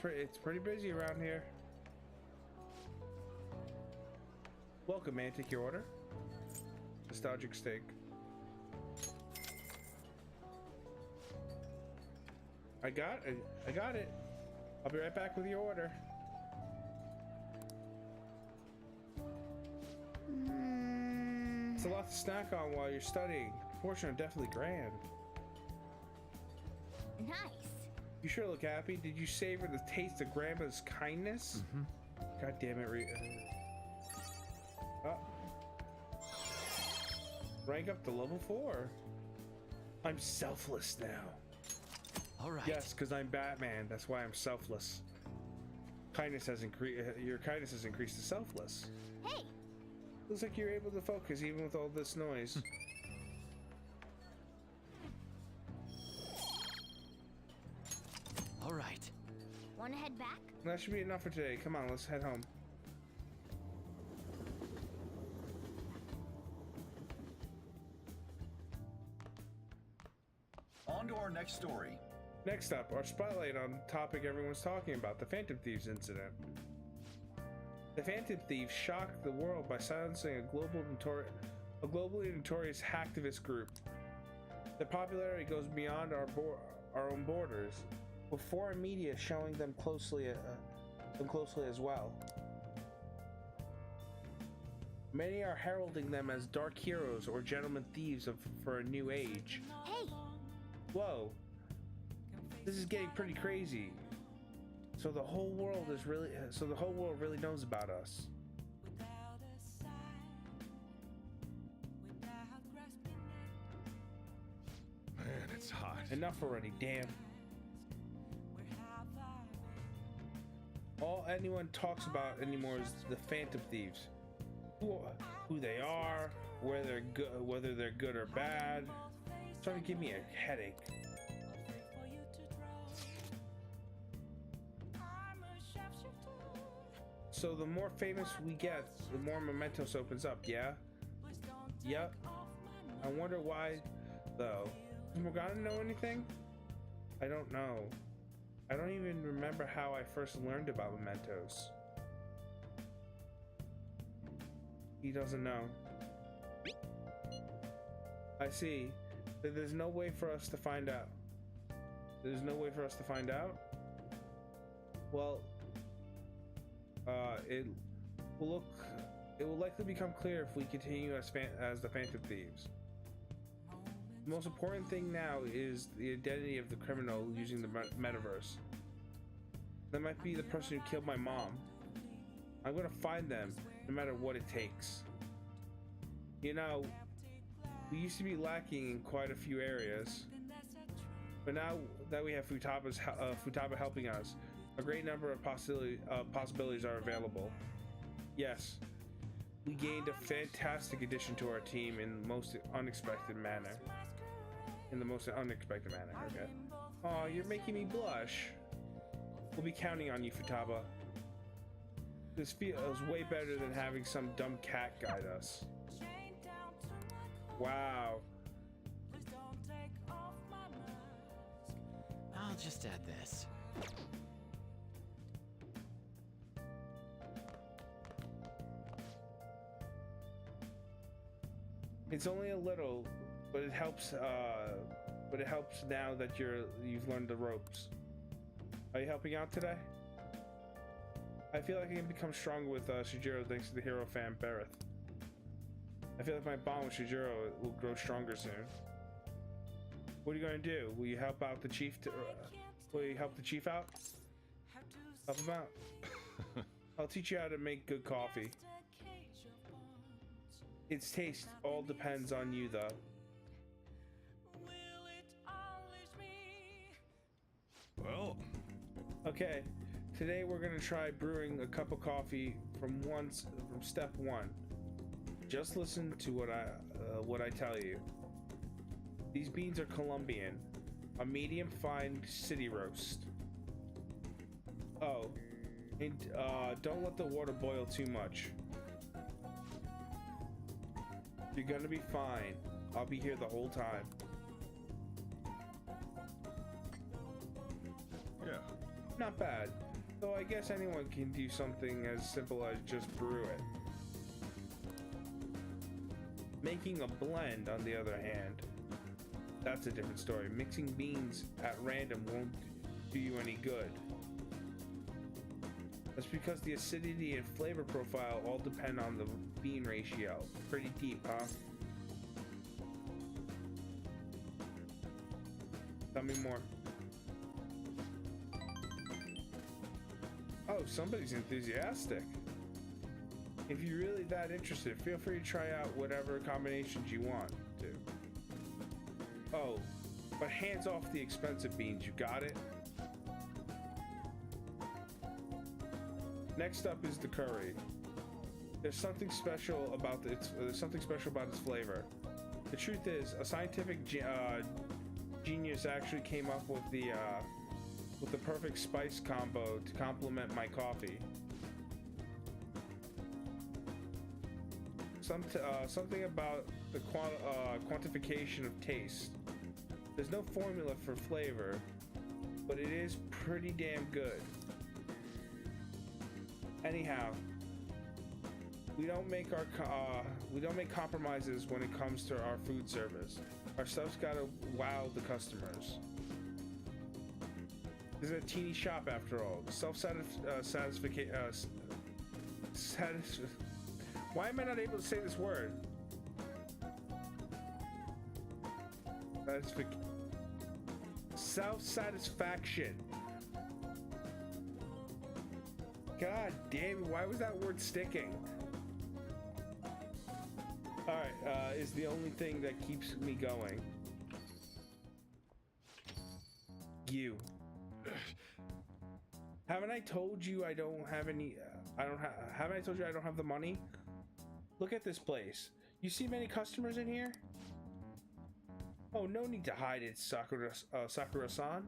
It's pretty busy around here. Welcome, man. Take your order. Nostalgic steak. I got it. I'll be right back with your order. It's a lot to snack on while you're studying. Fortune, definitely grand. Nice. You sure look happy. Did you savor the taste of Grandma's kindness? God damn it, rank up to level 4. I'm selfless now. All right. Yes, because I'm Batman. That's why I'm selfless. Kindness has increased. Your kindness has increased to selfless. Hey, Looks like you're able to focus even with all this noise. All right. wanna head back? That should be enough for today. Come on, let's head home. On to our next story. Next up, our spotlight on the topic everyone's talking about, the Phantom Thieves incident. The Phantom Thieves shocked the world by silencing a globally notorious hacktivist group. Their popularity goes beyond our own borders, with foreign media showing them closely as well. Many are heralding them as dark heroes or gentlemen thieves for a new age. Hey, Whoa, this is getting pretty crazy. So the whole world really knows about us. Man, it's hot. Enough already, damn. All anyone talks about anymore is the Phantom Thieves. Who they are, whether they're good or bad. It's starting to give me a headache. So the more famous we get, the more Mementos opens up, yeah? Yep. I wonder why, though. Does Morgana know anything? I don't know. I don't even remember how I first learned about Mementos. He doesn't know. I see. There's no way for us to find out. There's no way for us to find out? Well, it will likely become clear if we continue as the Phantom Thieves. The most important thing now is the identity of the criminal using the metaverse. That might be the person who killed my mom. I'm gonna find them, no matter what it takes. You know, we used to be lacking in quite a few areas, but now that we have Futaba helping us, a great number of possibilities are available. Yes, we gained a fantastic addition to our team in the most unexpected manner. Okay. Aw, you're making me blush. We'll be counting on you, Futaba. This feels way better than having some dumb cat guide us. Wow. I'll just add this. It's only a little, but it helps. But it helps now that you've learned the ropes. Are you helping out today? I feel like I can become stronger with Shujiro thanks to the hero fan Berith. I feel like my bond with Shujiro will grow stronger soon. What are you going to do? Will you help out the chief? Will you help the chief out? Help him out. I'll teach you how to make good coffee. Its taste all depends on you, though. Well, okay. Today we're gonna try brewing a cup of coffee from step one. Just listen to what I tell you. These beans are Colombian, a medium fine city roast. Oh, and don't let the water boil too much. You're gonna be fine. I'll be here the whole time. yeah. Not bad. Though I guess anyone can do something as simple as just brew it. Making a blend, on the other hand, that's a different story. Mixing beans at random won't do you any good. That's because the acidity and flavor profile all depend on the bean ratio. Pretty deep, huh? Tell me more. Oh, somebody's enthusiastic. If you're really that interested, feel free to try out whatever combinations you want to. Oh, But hands off the expensive beans, you got it? Next up is the curry. There's something special about its flavor. The truth is, a scientific genius actually came up with the perfect spice combo to complement my coffee. Something about the quantification of taste. There's no formula for flavor, but it is pretty damn good. Anyhow, we don't make compromises when it comes to our food service. Our stuff's gotta wow the customers. This is a teeny shop after all. Why am I not able to say this word? Self-satisfaction. God damn it, why was that word sticking? Alright, is the only thing that keeps me going. You. Haven't I told you I don't have any, haven't I told you I don't have the money? Look at this place. You see many customers in here? Oh, no need to hide it, Sakura-san.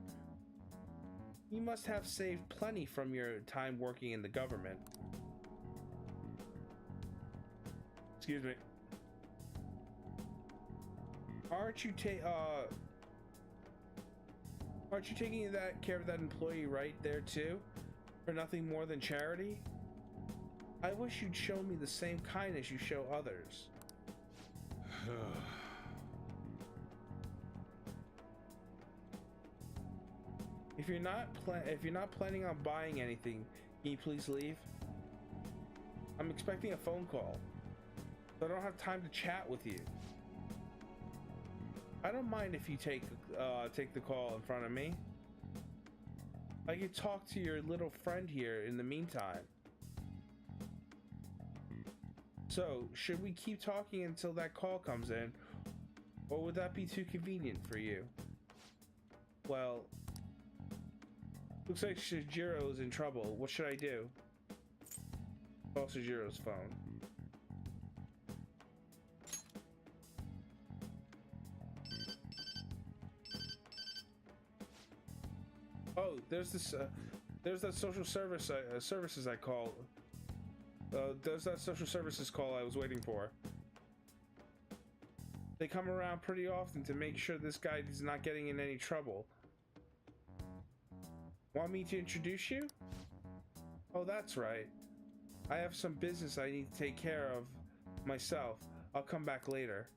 You must have saved plenty from your time working in the government. Excuse me. Aren't you taking care of that employee right there too? For nothing more than charity? I wish you'd show me the same kindness you show others. If you're not planning on buying anything, can you please leave? I'm expecting a phone call, so I don't have time to chat with you. I don't mind if you take the call in front of me. I could talk to your little friend here in the meantime. So, should we keep talking until that call comes in, or would that be too convenient for you? Well, looks like Shijiro's in trouble. What should I do? Call Shijiro's phone. Oh, there's that social services I called. There's that social services call I was waiting for. They come around pretty often to make sure this guy is not getting in any trouble. Want me to introduce you? Oh, that's right. I have some business I need to take care of myself. I'll come back later.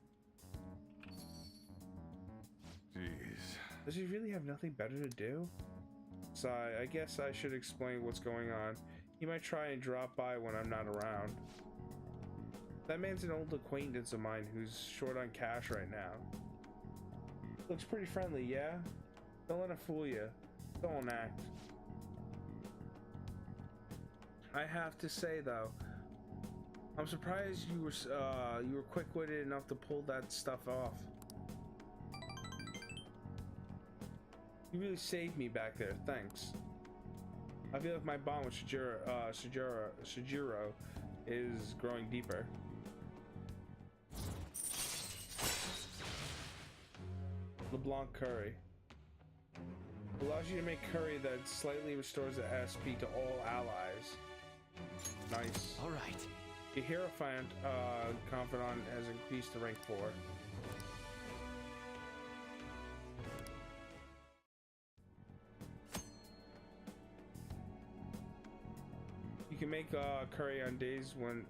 Jeez. Does he really have nothing better to do? Sigh, I guess I should explain what's going on. He might try and drop by when I'm not around. That man's an old acquaintance of mine who's short on cash right now. Looks pretty friendly, yeah? Don't let him fool you. Don't act. I have to say though, I'm surprised you were quick-witted enough to pull that stuff off. You really saved me back there, thanks. I feel like my bond with Shijiro is growing deeper. LeBlanc curry. Allows you to make curry that slightly restores the SP to all allies. Nice. All right. The Hierophant Confidant has increased to rank 4. You can make curry on days when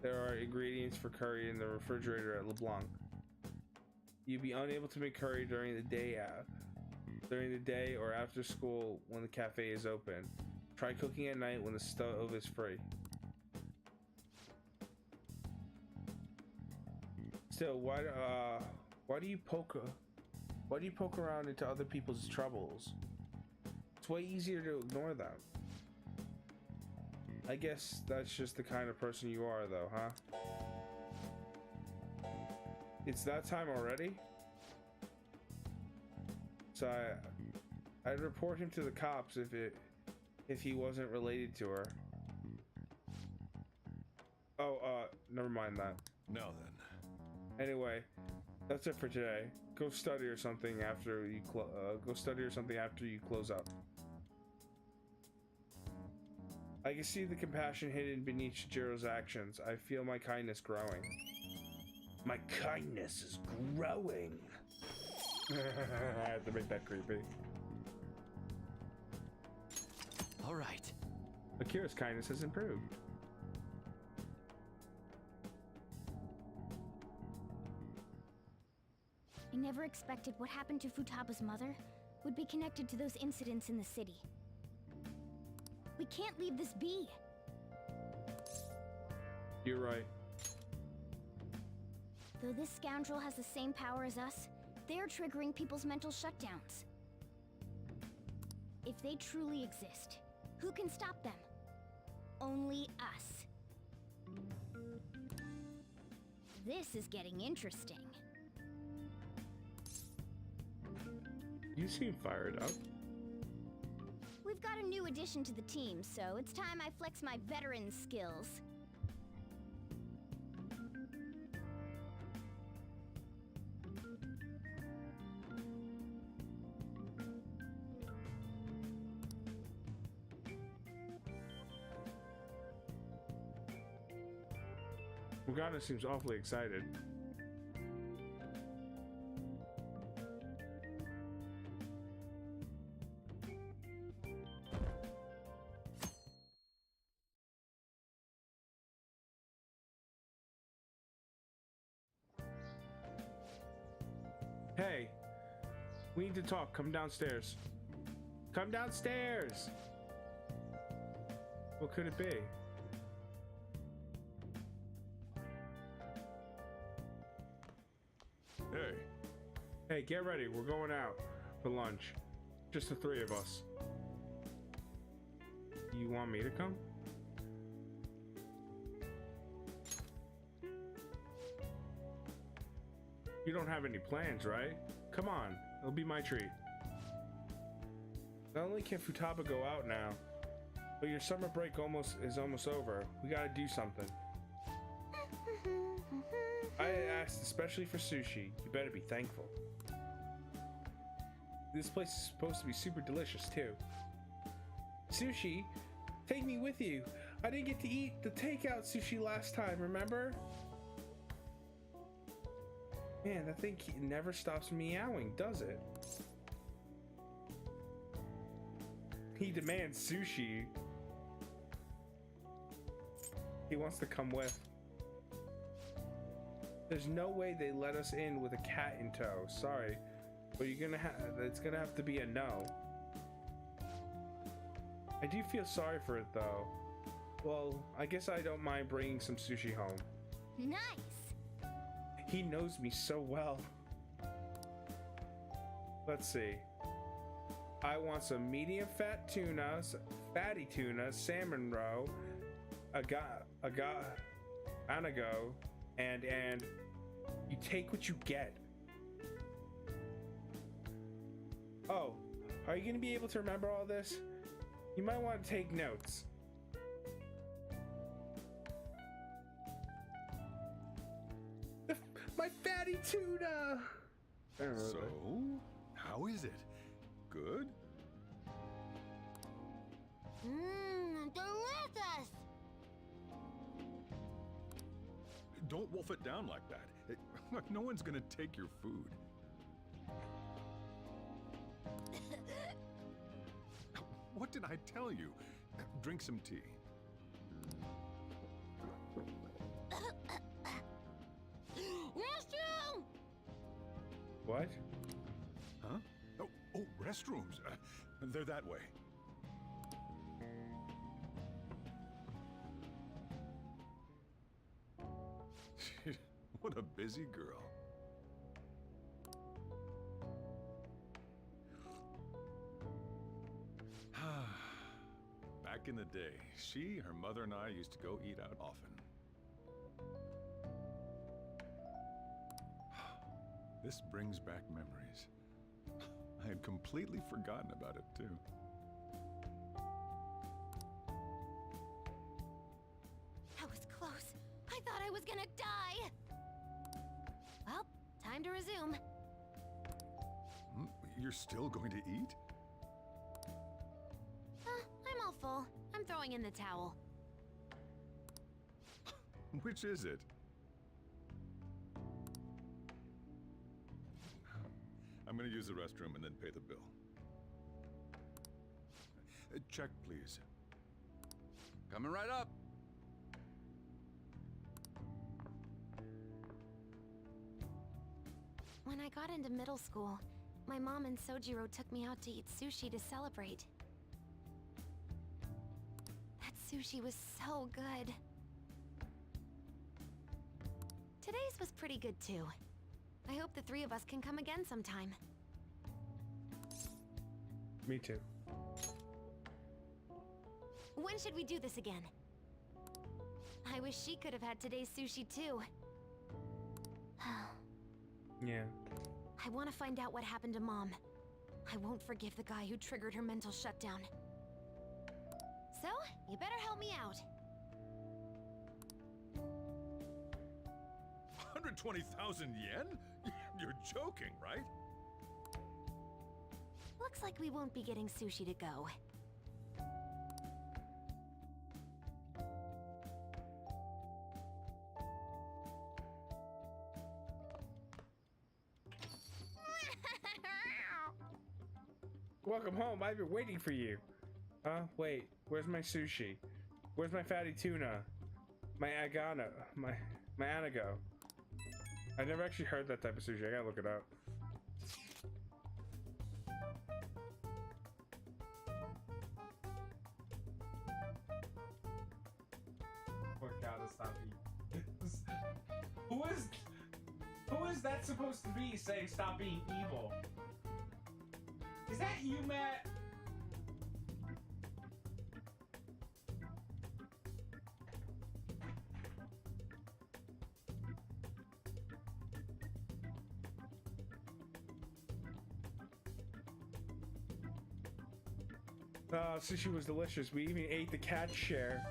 there are ingredients for curry in the refrigerator at LeBlanc. You'd be unable to make curry during the day or after school when the cafe is open. Try cooking at night when the stove is free. Still, why do you poke around into other people's troubles? It's way easier to ignore them. I guess that's just the kind of person you are, though, huh? It's that time already? So I'd report him to the cops if he wasn't related to her. Oh, never mind that. Now then. Anyway, that's it for today. Go study or something after you close up. I can see the compassion hidden beneath Shijiro's actions. I feel my kindness growing. My kindness is growing. I have to make that creepy. All right. Akira's kindness has improved. I never expected what happened to Futaba's mother would be connected to those incidents in the city. We can't leave this be. You're right. Though this scoundrel has the same power as us, they're triggering people's mental shutdowns. If they truly exist, who can stop them? Only us. This is getting interesting. You seem fired up. We've got a new addition to the team, so it's time I flex my veteran skills. Morgana seems awfully excited. Hey, we need to talk. Come downstairs. Come downstairs! What could it be? Hey. Hey, get ready. We're going out for lunch. Just the three of us. You want me to come? You don't have any plans, right? Come on, it'll be my treat. Not only can Futaba go out now, but your summer break is almost over. We gotta do something. I asked especially for sushi. You better be thankful. This place is supposed to be super delicious too. Sushi? Take me with you. I didn't get to eat the takeout sushi last time, remember? Man, that thing never stops meowing, does it? He demands sushi. He wants to come with. There's no way they let us in with a cat in tow. Sorry, but it's gonna have to be a no. I do feel sorry for it though. Well, I guess I don't mind bringing some sushi home. Nice. He knows me so well. Let's see. I want some medium fat tuna, fatty tuna, salmon roe, anago, and you take what you get. Oh, are you gonna be able to remember all this? You might want to take notes. My fatty tuna! So, how is it? Good? Delicious! Don't wolf it down like that. Look, no one's gonna take your food. What did I tell you? Drink some tea. Restroom! What? Huh? Oh, restrooms. They're that way. What a busy girl. Back in the day, her mother and I used to go eat out often. This brings back memories. I had completely forgotten about it, too. That was close. I thought I was gonna die. Well, time to resume. You're still going to eat? I'm all full. I'm throwing in the towel. Which is it? I'm going to use the restroom and then pay the bill. Check, please. Coming right up. When I got into middle school, my mom and Sojiro took me out to eat sushi to celebrate. That sushi was so good. Today's was pretty good too. I hope the three of us can come again sometime. Me too. When should we do this again? I wish she could have had today's sushi too. Yeah. I want to find out what happened to Mom. I won't forgive the guy who triggered her mental shutdown. So, you better help me out. 120,000 yen? You're joking, right? Looks like we won't be getting sushi to go. Welcome home. I've been waiting for you. Wait. Where's my sushi? Where's my fatty tuna? My agano. My anago. I never actually heard that type of sushi. I gotta look it up. Oh God, stop eating. Who is that supposed to be saying stop being evil? Is that you, Matt? Sushi was delicious. We even ate the cat share.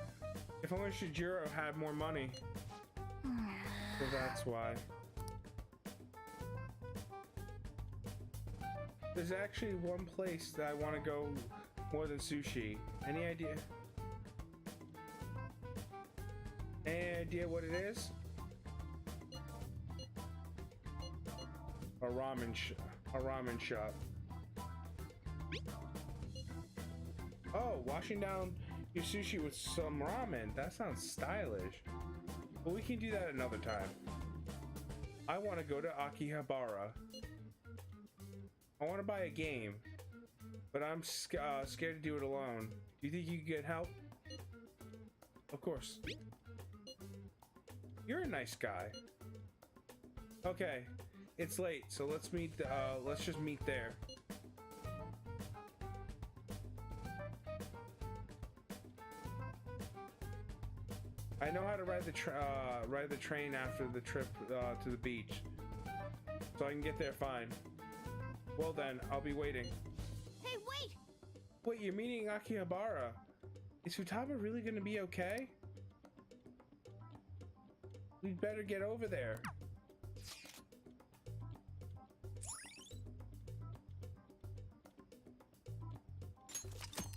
If only Shijiro had more money. So that's why. There's actually one place that I want to go more than sushi. Any idea? Any idea what it is? A ramen shop. Oh, washing down your sushi with some ramen. That sounds stylish. But we can do that another time. I want to go to Akihabara. I want to buy a game, but I'm scared to do it alone. Do you think you could get help? Of course. You're a nice guy. Okay, it's late, so let's meet. Let's just meet there. I know how to ride the train after the trip to the beach, so I can get there fine. Well then, I'll be waiting. Hey, wait! Wait, you're meeting Akihabara. Is Futaba really gonna be okay? We'd better get over there.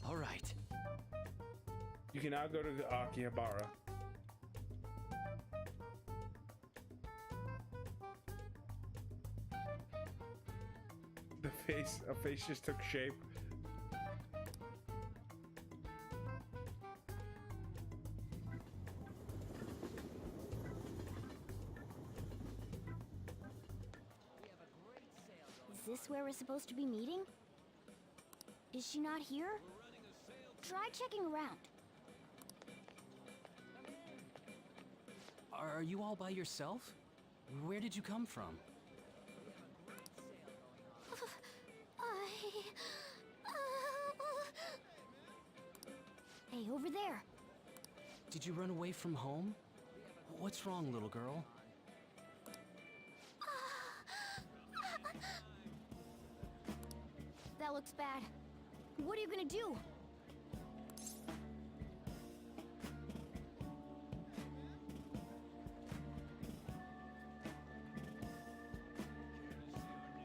All right. You can now go to Akihabara. A face just took shape. Is this where we're supposed to be meeting? Is she not here? Try checking around. Are you all by yourself? Where did you come from? Hey, over there. Did you run away from home? What's wrong, little girl? that looks bad. What are you gonna do?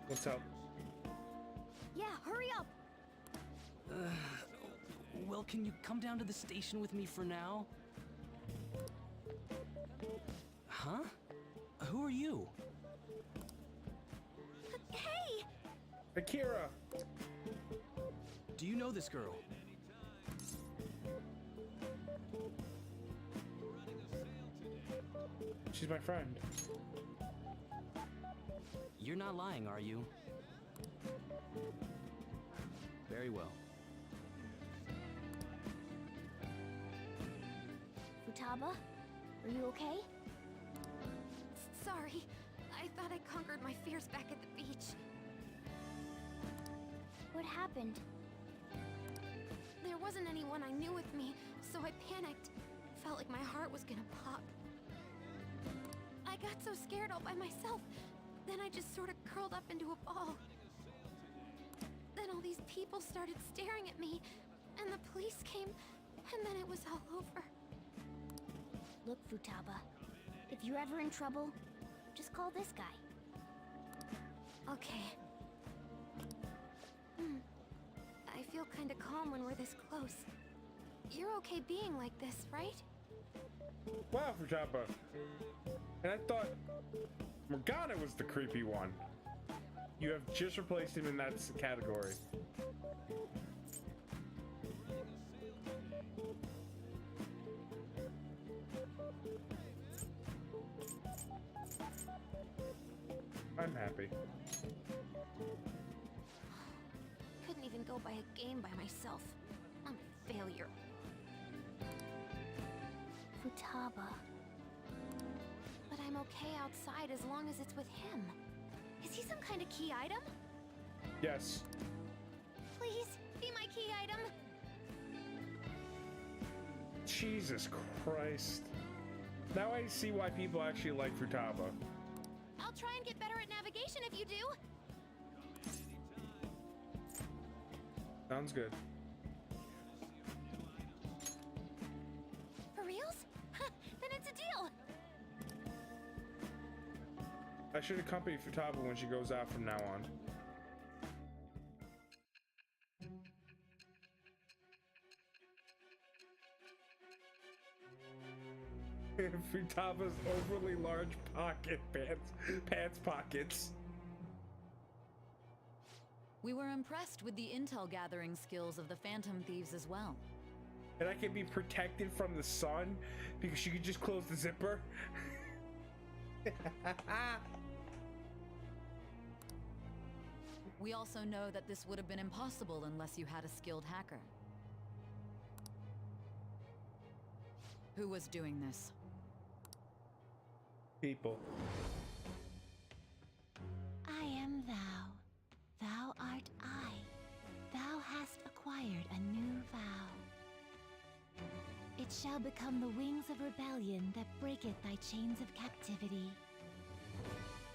What's up? Yeah, hurry up! Well, can you come down to the station with me for now? Huh? Who are you? Hey! Akira! Do you know this girl? She's my friend. You're not lying, are you? Very well. Futaba, are you okay? Sorry. I thought I conquered my fears back at the beach. What happened? There wasn't anyone I knew with me, so I panicked. Felt like my heart was gonna pop. I got so scared all by myself. Then I just sort of curled up into a ball. Then all these people started staring at me, and the police came, and then it was all over. Look, Futaba, if you're ever in trouble, just call this guy. Okay. I feel kinda calm when we're this close. You're okay being like this, right? Wow, Futaba. And I thought Morgana was the creepy one. You have just replaced him in that category. I'm happy. Couldn't even go by a game by myself. I'm a failure. Futaba. But I'm okay outside as long as it's with him. Is he some kind of key item? Yes. Please, be my key item. Jesus Christ. Now I see why people actually like Futaba. I'll try and get better at navigation if you do. Sounds good. For reals? Then it's a deal. I should accompany Futaba when she goes out from now on. Futaba's overly large pants pockets. We were impressed with the intel gathering skills of the Phantom Thieves as well. And I can be protected from the sun because she could just close the zipper. We also know that this would have been impossible unless you had a skilled hacker. Who was doing this? People. I am thou. Thou art I. Thou hast acquired a new vow. It shall become the wings of rebellion that breaketh thy chains of captivity.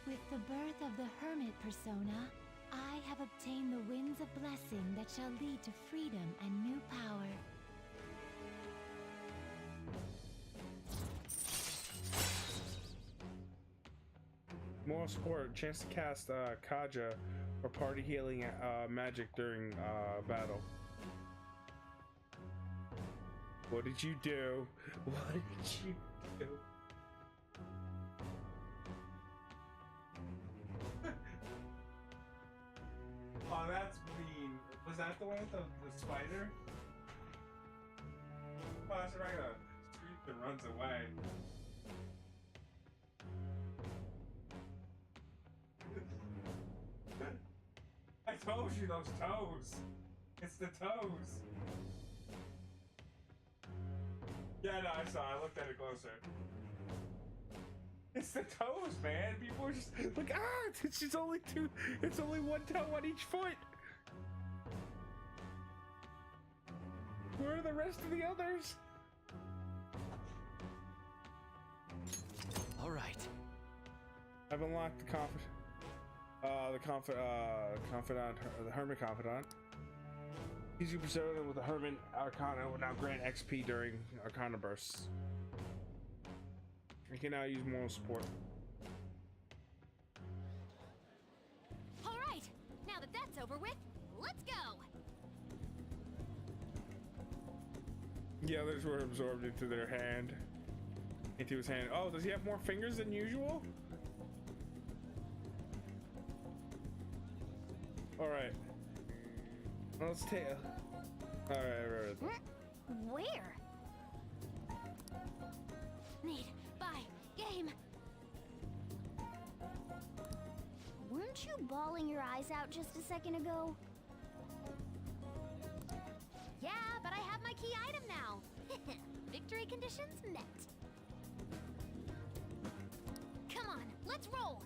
With the birth of the hermit persona, I have obtained the winds of blessing that shall lead to freedom and new power. Moral support. Chance to cast Kaja or party healing magic during battle. What did you do? What did you do? Oh, that's mean. Was that the one with the spider? Oh, that's right. A street that runs away. I told you those toes. It's the toes. Yeah, no, I saw. I looked at it closer. It's the toes, man. People are just like, it's just only two. It's only one toe on each foot. Where are the rest of the others? All right. I've unlocked the confidant, the hermit confidant. Easy persona with the Hermit Arcana will now grant XP during Arcana bursts. I can now use moral support. All right, now that that's over with, let's go. The others were absorbed into their hand. Into his hand. Oh, does he have more fingers than usual? Alright. Let's take. Alright. Where? Need, buy, game. Weren't you bawling your eyes out just a second ago? Yeah, but I have my key item now. Victory conditions met. Come on, let's roll.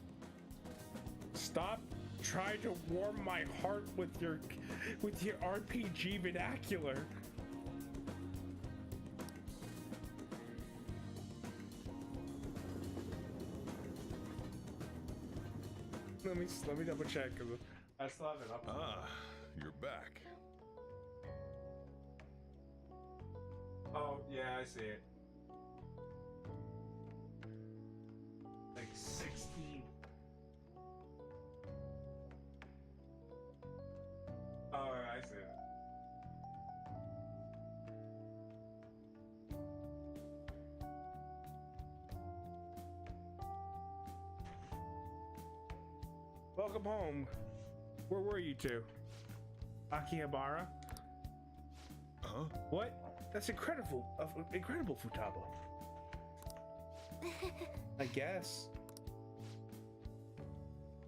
Stop trying to warm my heart with your RPG vernacular. Let me double check because I still have it up. Ah, you're back. Oh yeah, I see it. Like 16. Oh, I see it. Welcome home. Where were you two? Akihabara? Huh? What? That's incredible. Incredible, Futaba. I guess.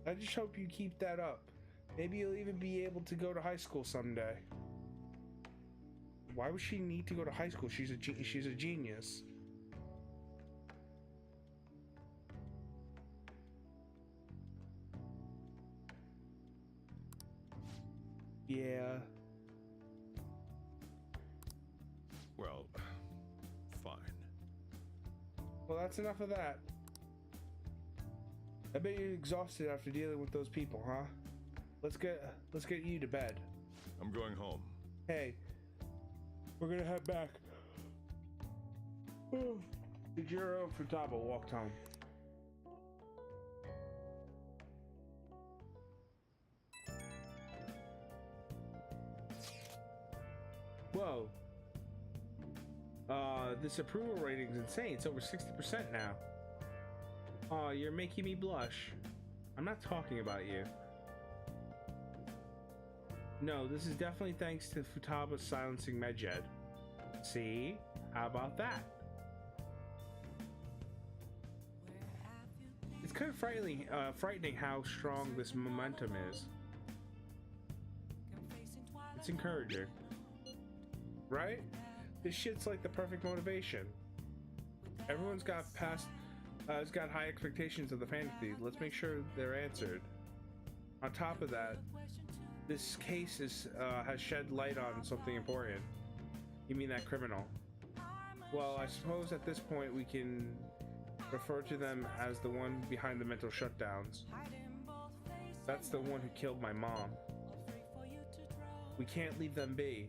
I just hope you keep that up. Maybe you'll even be able to go to high school someday. Why would she need to go to high school? She's a genius. Yeah. Well, fine. Well, that's enough of that. I bet you're exhausted after dealing with those people, huh? Let's get you to bed. I'm going home. Hey, we're gonna head back. Jiro Futaba walked home. Whoa. This approval rating's insane. It's over 60% now. Aw, you're making me blush. I'm not talking about you. No, this is definitely thanks to Futaba silencing Medjed. See? How about that? It's kind of frightening how strong this momentum is. It's encouraging. Right? This shit's like the perfect motivation. Everyone's got has got high expectations of the fantasy. Let's make sure they're answered. On top of that, this case has shed light on something important. You mean that criminal? Well, I suppose at this point we can refer to them as the one behind the mental shutdowns. That's the one who killed my mom. We can't leave them be.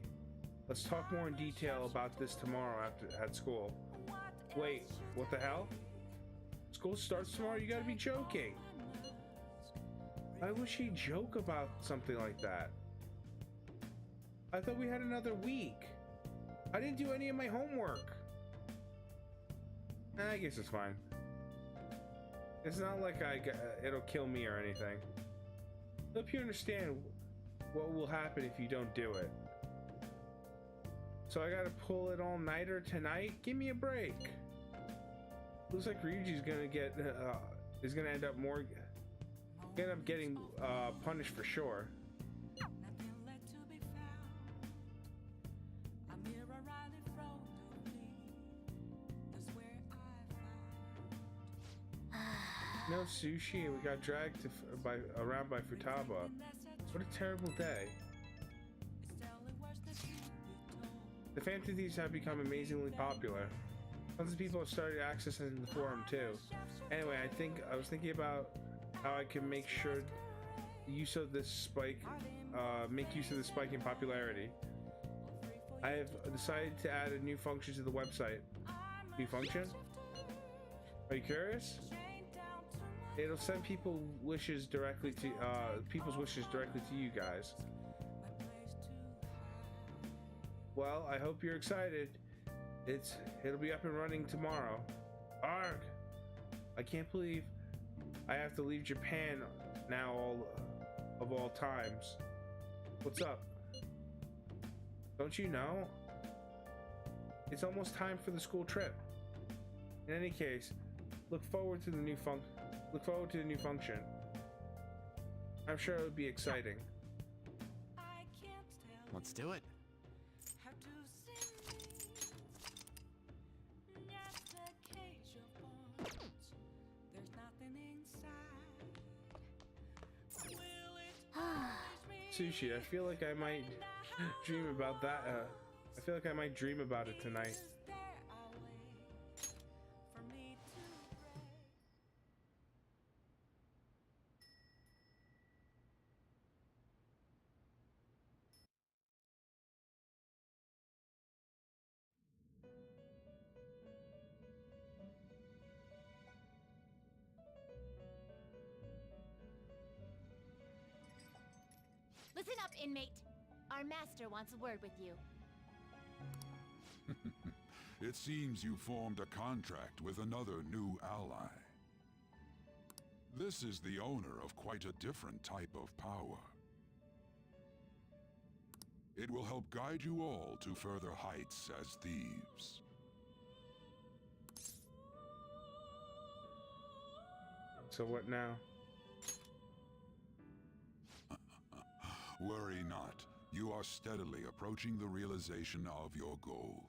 Let's talk more in detail about this tomorrow at school. Wait, what the hell? School starts tomorrow? You gotta be joking. Why would she joke about something like that? I thought we had another week. I didn't do any of my homework. I guess it's fine. It's not like it'll kill me or anything. Hope you understand what will happen if you don't do it. So I gotta pull it all-nighter tonight? Give me a break. Looks like Ryuji's gonna get is gonna end up getting punished for sure. No sushi, and we got dragged around by Futaba. What a terrible day. The Phantom Thieves have become amazingly popular. Tons of people have started accessing the forum too. Anyway, I was thinking about how I can make sure use of this spike, make use of the spike in popularity. I have decided to add a new function to the website. New function? Are you curious? It'll send people's wishes directly to you guys. Well, I hope you're excited. It'll be up and running tomorrow. Arg! I can't believe I have to leave Japan now of all times. What's up? Don't you know? It's almost time for the school trip. In any case, look forward to the new function. I'm sure it would be exciting. Let's do it. Sushi, I feel like I might dream about that. I feel like I might dream about it tonight. Listen up, inmate. Our master wants a word with you. It seems you formed a contract with another new ally. This is the owner of quite a different type of power. It will help guide you all to further heights as thieves. So what now? Worry not. You are steadily approaching the realization of your goal.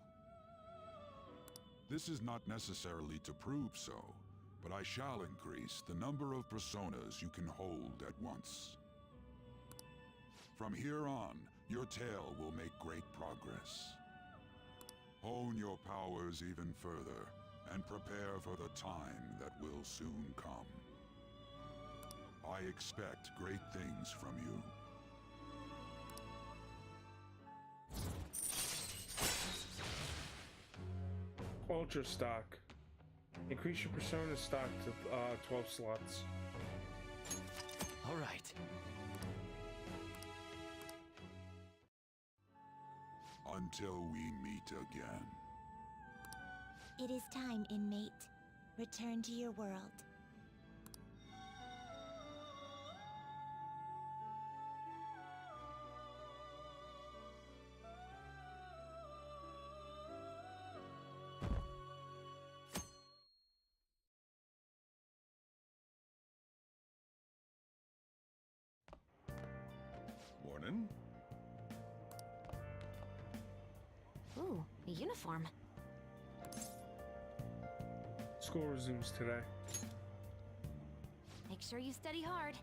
This is not necessarily to prove so, but I shall increase the number of personas you can hold at once. From here on, your tale will make great progress. Hone your powers even further, and prepare for the time that will soon come. I expect great things from you. Ultra stock. Increase your persona stock to 12 slots. All right. Until we meet again. It is time, inmate. Return to your world. Morning. Ooh, a uniform. School resumes today. Make sure you study hard.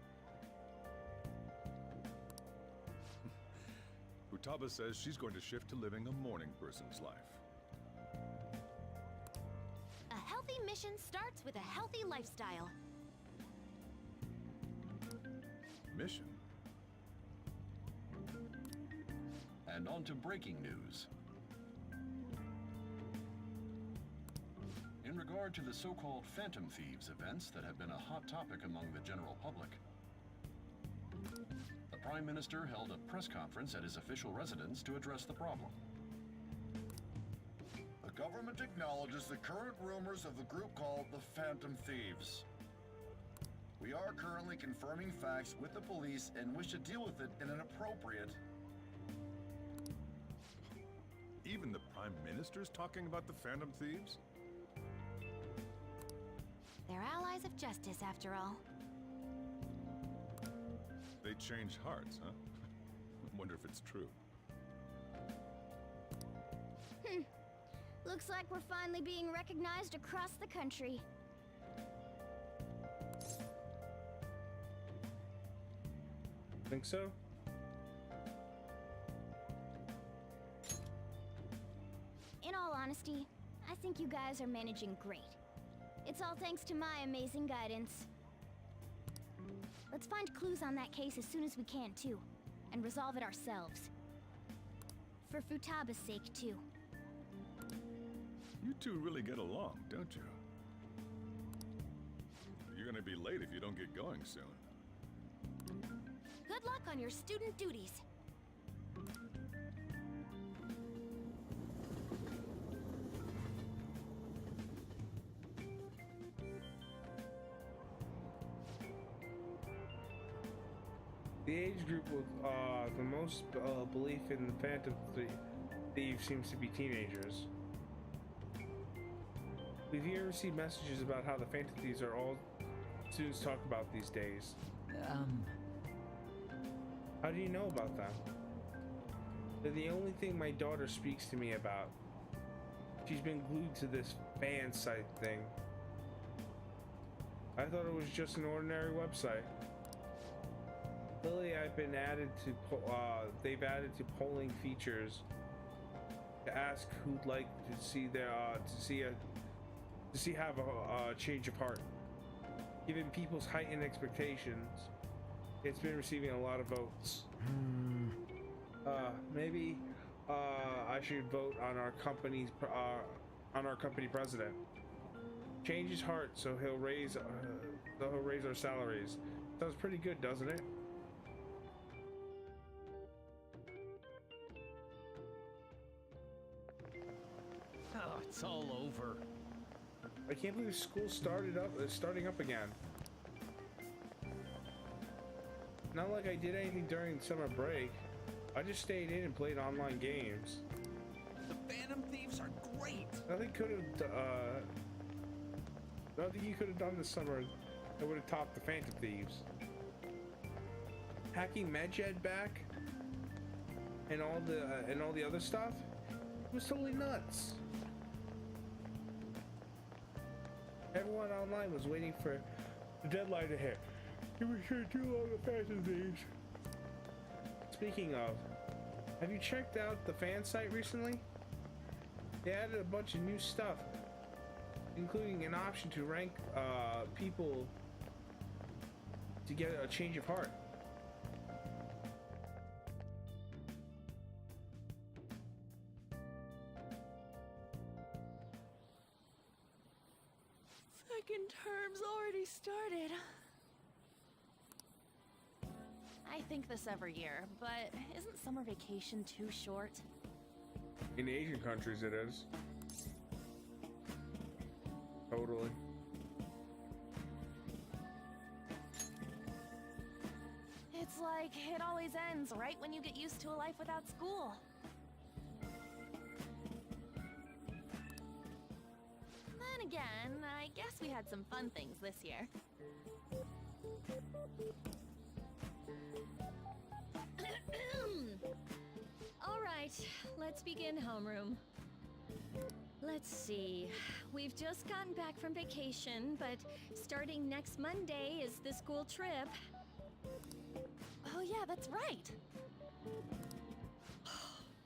Futaba says she's going to shift to living a morning person's life. A healthy mission starts with a healthy lifestyle. Mission? And on to breaking news. In regard to the so-called Phantom Thieves events that have been a hot topic among the general public, the Prime Minister held a press conference at his official residence to address the problem. The government acknowledges the current rumors of the group called the Phantom Thieves. We are currently confirming facts with the police and wish to deal with it in an appropriate... Even the Prime Minister's talking about the Phantom Thieves? They're allies of justice, after all. They change hearts, huh? Wonder if it's true. Looks like we're finally being recognized across the country. Think so? In all honesty, I think you guys are managing great. It's all thanks to my amazing guidance. Let's find clues on that case as soon as we can, too, and resolve it ourselves. For Futaba's sake, too. You two really get along, don't you? You're gonna be late if you don't get going soon. Good luck on your student duties. The age group with the most belief in the Phantom Thief seems to be teenagers. We've even received messages about how the Phantom Thieves are all students talk about these days. How do you know about them? They're the only thing my daughter speaks to me about. She's been glued to this fan site thing. I thought it was just an ordinary website. Lately, I've been added to. They've added to polling features to ask who'd like to see their have a change of heart. Given people's heightened expectations, it's been receiving a lot of votes. Maybe I should vote on our company president. Change his heart so he'll raise our salaries. Sounds pretty good, doesn't it? Oh, it's all over. I can't believe school starting up again. Not like I did anything during summer break. I just stayed in and played online games. The Phantom Thieves are great. Nothing you could have done this summer that would have topped the Phantom Thieves. Hacking Medjed back and all the other stuff, it was totally nuts. Everyone online was waiting for the deadline to hit. It was sure too long the Phantom Thieves. Speaking of, have you checked out the fan site recently? They added a bunch of new stuff, including an option to rank people to get a change of heart. Second term's already started. I think this every year, but isn't summer vacation too short? In Asian countries, it is. Totally. It's like it always ends right when you get used to a life without school. Then again, I guess we had some fun things this year. All right, let's begin homeroom. Let's see. We've just gotten back from vacation, but starting next Monday is the school trip. Oh yeah, that's right.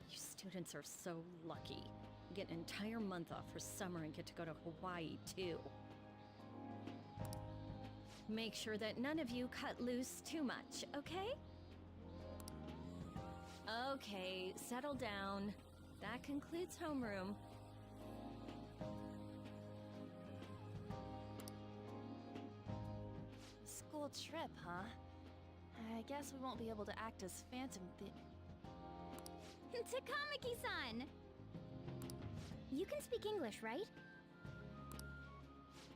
You students are so lucky. You get an entire month off for summer and get to go to Hawaii, too. Make sure that none of you cut loose too much, okay? Okay, settle down. That concludes homeroom. School trip, huh? I guess we won't be able to act as Phantom Takamaki-san! You can speak English, right?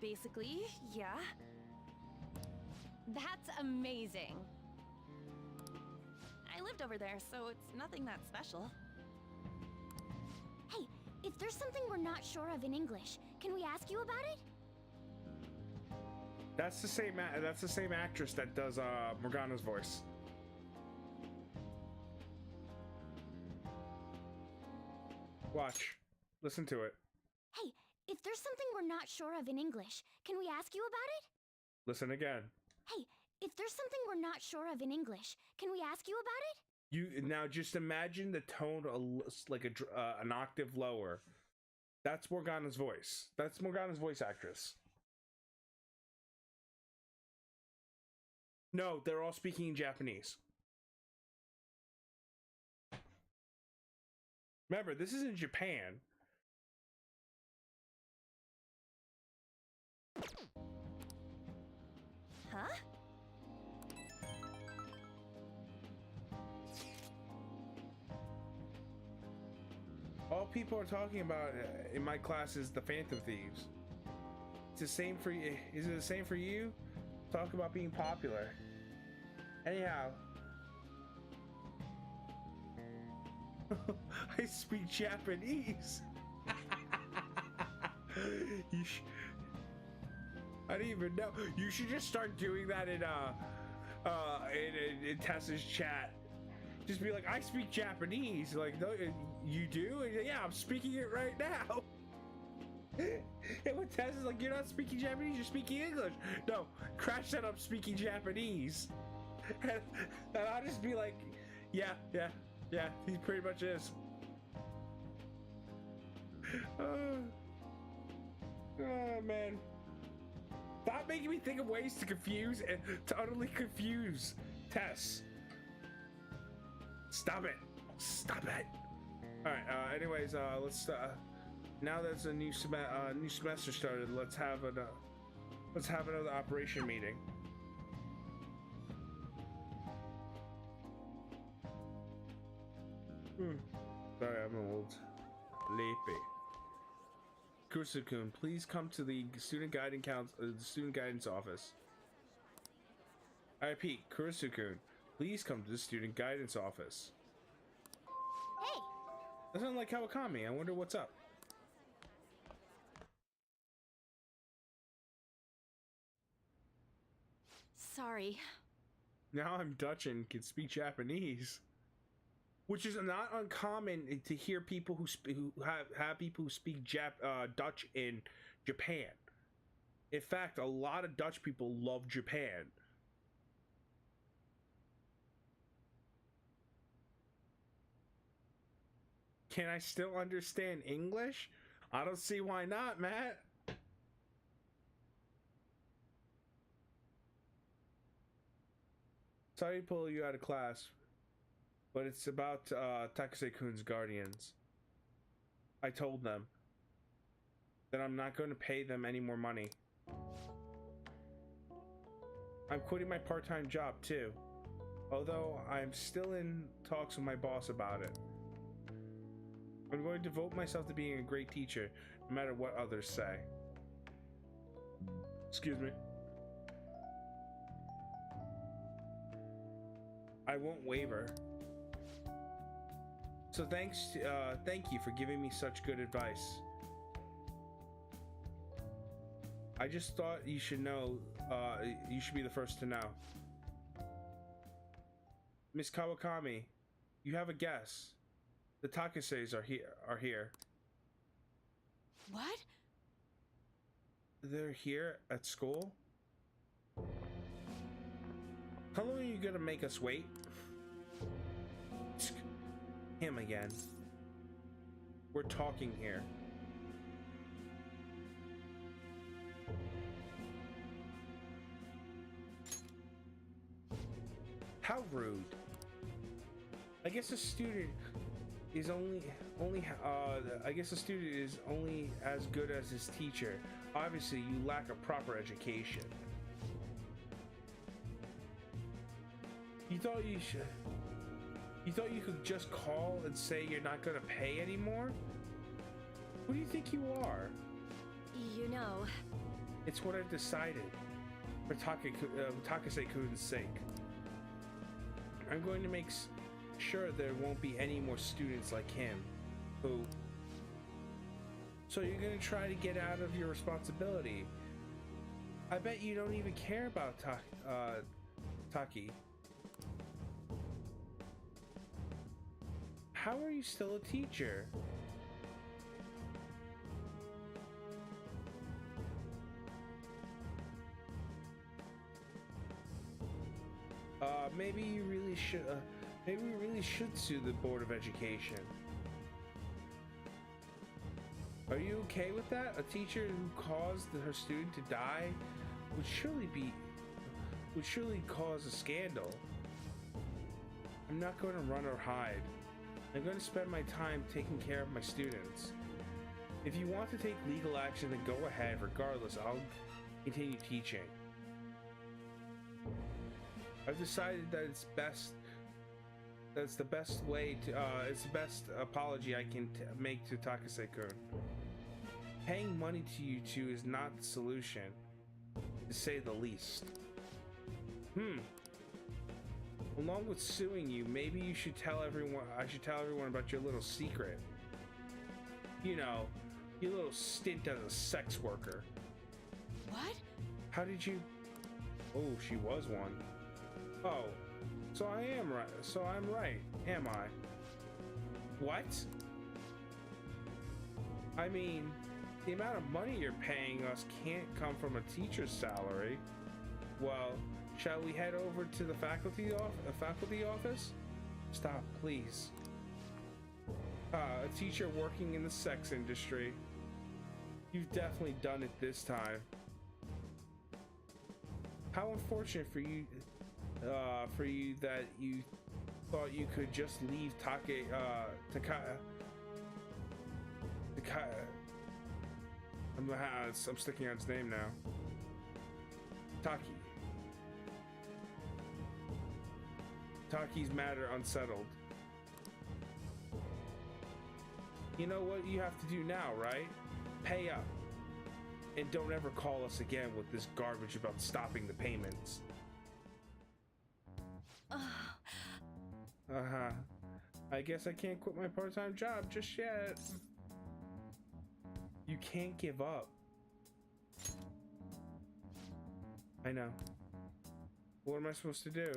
Basically, yeah. That's amazing. I lived over there, so it's nothing that special. Hey, if there's something we're not sure of in English, can we ask you about it? That's the same actress that does Morgana's voice. Watch. Listen to it. Hey, if there's something we're not sure of in English, can we ask you about it? Listen again. Hey, if there's something we're not sure of in English, can we ask you about it? You now just imagine the tone like an octave lower. That's Morgana's voice. That's Morgana's voice actress. No, they're all speaking in Japanese. Remember, this is in Japan. Huh? All people are talking about in my class is the Phantom Thieves. It's the same for you. Is it the same for you? Talk about being popular. Anyhow. I speak Japanese. I didn't even know. You should just start doing that in Tessa's chat. Just be like, I speak Japanese. Like, no, you do? And yeah, I'm speaking it right now. And when Tessa's like, you're not speaking Japanese, you're speaking English. No, Crash said I'm speaking Japanese. And I'll just be like, yeah, he pretty much is. Oh, man. Stop making me think of ways to confuse and to utterly confuse Tess. Stop it. Stop it. Alright, anyways, let's, now that's a new semester started, let's have another operation meeting. Sorry, I'm a little sleepy. Kurusu-kun, please come to the student guidance office. I repeat, Kurusu-kun, please come to the student guidance office. Hey! That sounds like Kawakami. I wonder what's up. Sorry. Now I'm Dutch and can speak Japanese, which is not uncommon to hear people who have people who speak Dutch in Japan. In fact, a lot of Dutch people love Japan. Can I still understand English? I don't see why not, Matt. Sorry to pull you out of class, but it's about Takase-kun's guardians. I told them that I'm not going to pay them any more money. I'm quitting my part-time job too, although I'm still in talks with my boss about it. I'm going to devote myself to being a great teacher, no matter what others say. Excuse me. I won't waver. So thank you for giving me such good advice. I just thought you should know, you should be the first to know. Miss Kawakami, you have a guess. The Takases are here. What? They're here at school? How long are you gonna make us wait? Him again. We're talking here. How rude. I guess a student is only as good as his teacher. Obviously, you lack a proper education. You thought you could just call and say you're not gonna pay anymore? Who do you think you are? You know... It's what I've decided. For Takase-kun's sake. I'm going to make sure there won't be any more students like him. Who... So you're gonna try to get out of your responsibility. I bet you don't even care about Taki. How are you still a teacher? Maybe you really should. Maybe we really should sue the Board of Education. Are you okay with that? A teacher who caused her student to die would surely cause a scandal. I'm not going to run or hide. I'm going to spend my time taking care of my students. If you want to take legal action, then go ahead. Regardless, I'll continue teaching. I've decided that it's best. That's the best way to. It's the best apology I can make to Takase-kun. Paying money to you two is not the solution, to say the least. Along with suing you, maybe you should tell everyone. I should tell everyone about your little secret. You know, your little stint as a sex worker. What? How did you? Oh, she was one. Oh, so I am right. So I'm right, am I? What? I mean, the amount of money you're paying us can't come from a teacher's salary. Well, shall we head over to the faculty office? Stop, please. A teacher working in the sex industry. You've definitely done it this time. How unfortunate for you that you thought you could just leave I'm sticking on his name now. Taki's mad or unsettled. You know what you have to do now, right? Pay up. And don't ever call us again with this garbage about stopping the payments. I guess I can't quit my part-time job just yet. You can't give up. I know. What am I supposed to do?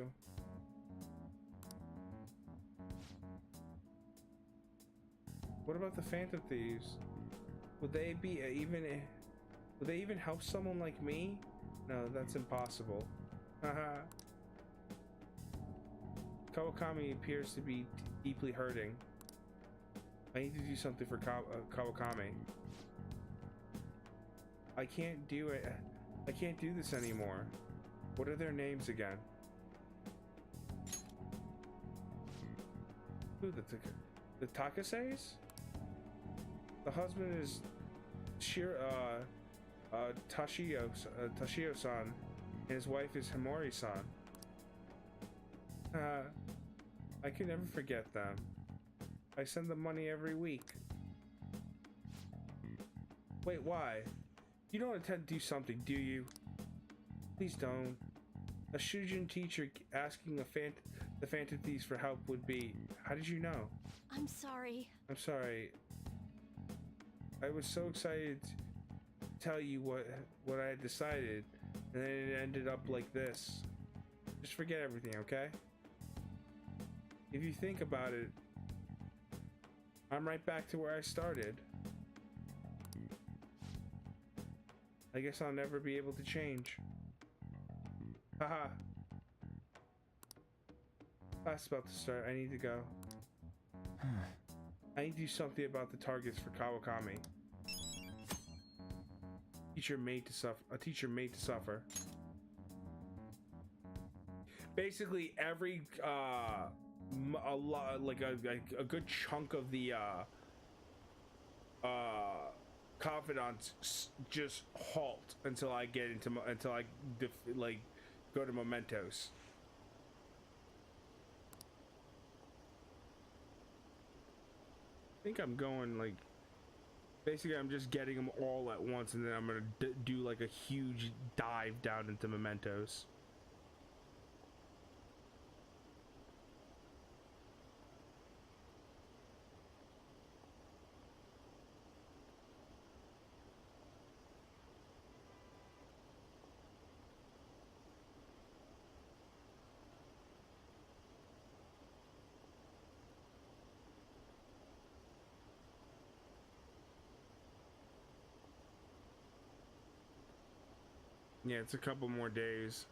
What about the Phantom Thieves? Would they be would they even help someone like me? No, that's impossible. Haha. Kawakami appears to be deeply hurting. I need to do something for Kawakami. I can't do it. I can't do this anymore. What are their names again? Who, the Takases? The husband is Tashio-san, and his wife is Himori-san. I can never forget them. I send them money every week. Wait, why? You don't intend to do something, do you? Please don't. A Shujin teacher asking the Phantom Thieves for help would be... How did you know? I'm sorry. I'm sorry. I was so excited to tell you what I had decided, and then it ended up like this. Just forget everything, okay? If you think about it, I'm right back to where I started. I guess I'll never be able to change. Haha. Class about to start. I need to go. I need to do something about the targets for Kawakami. A teacher made to suffer. Basically, every a good chunk of the confidants just halt until I get into go to Mementos. I think I'm going like basically I'm just getting them all at once, and then I'm gonna do like a huge dive down into Mementos. Yeah, it's a couple more days.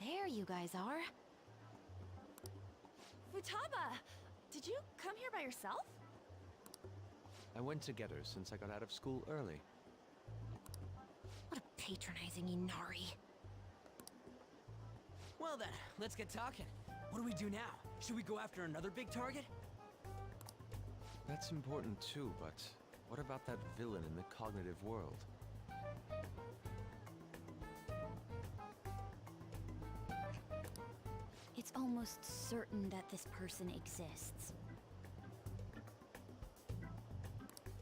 There you guys are. Futaba! Did you come here by yourself? I went to get her since I got out of school early. What a patronizing Inari. Well then, let's get talking. What do we do now? Should we go after another big target? That's important too, but what about that villain in the cognitive world? It's almost certain that this person exists.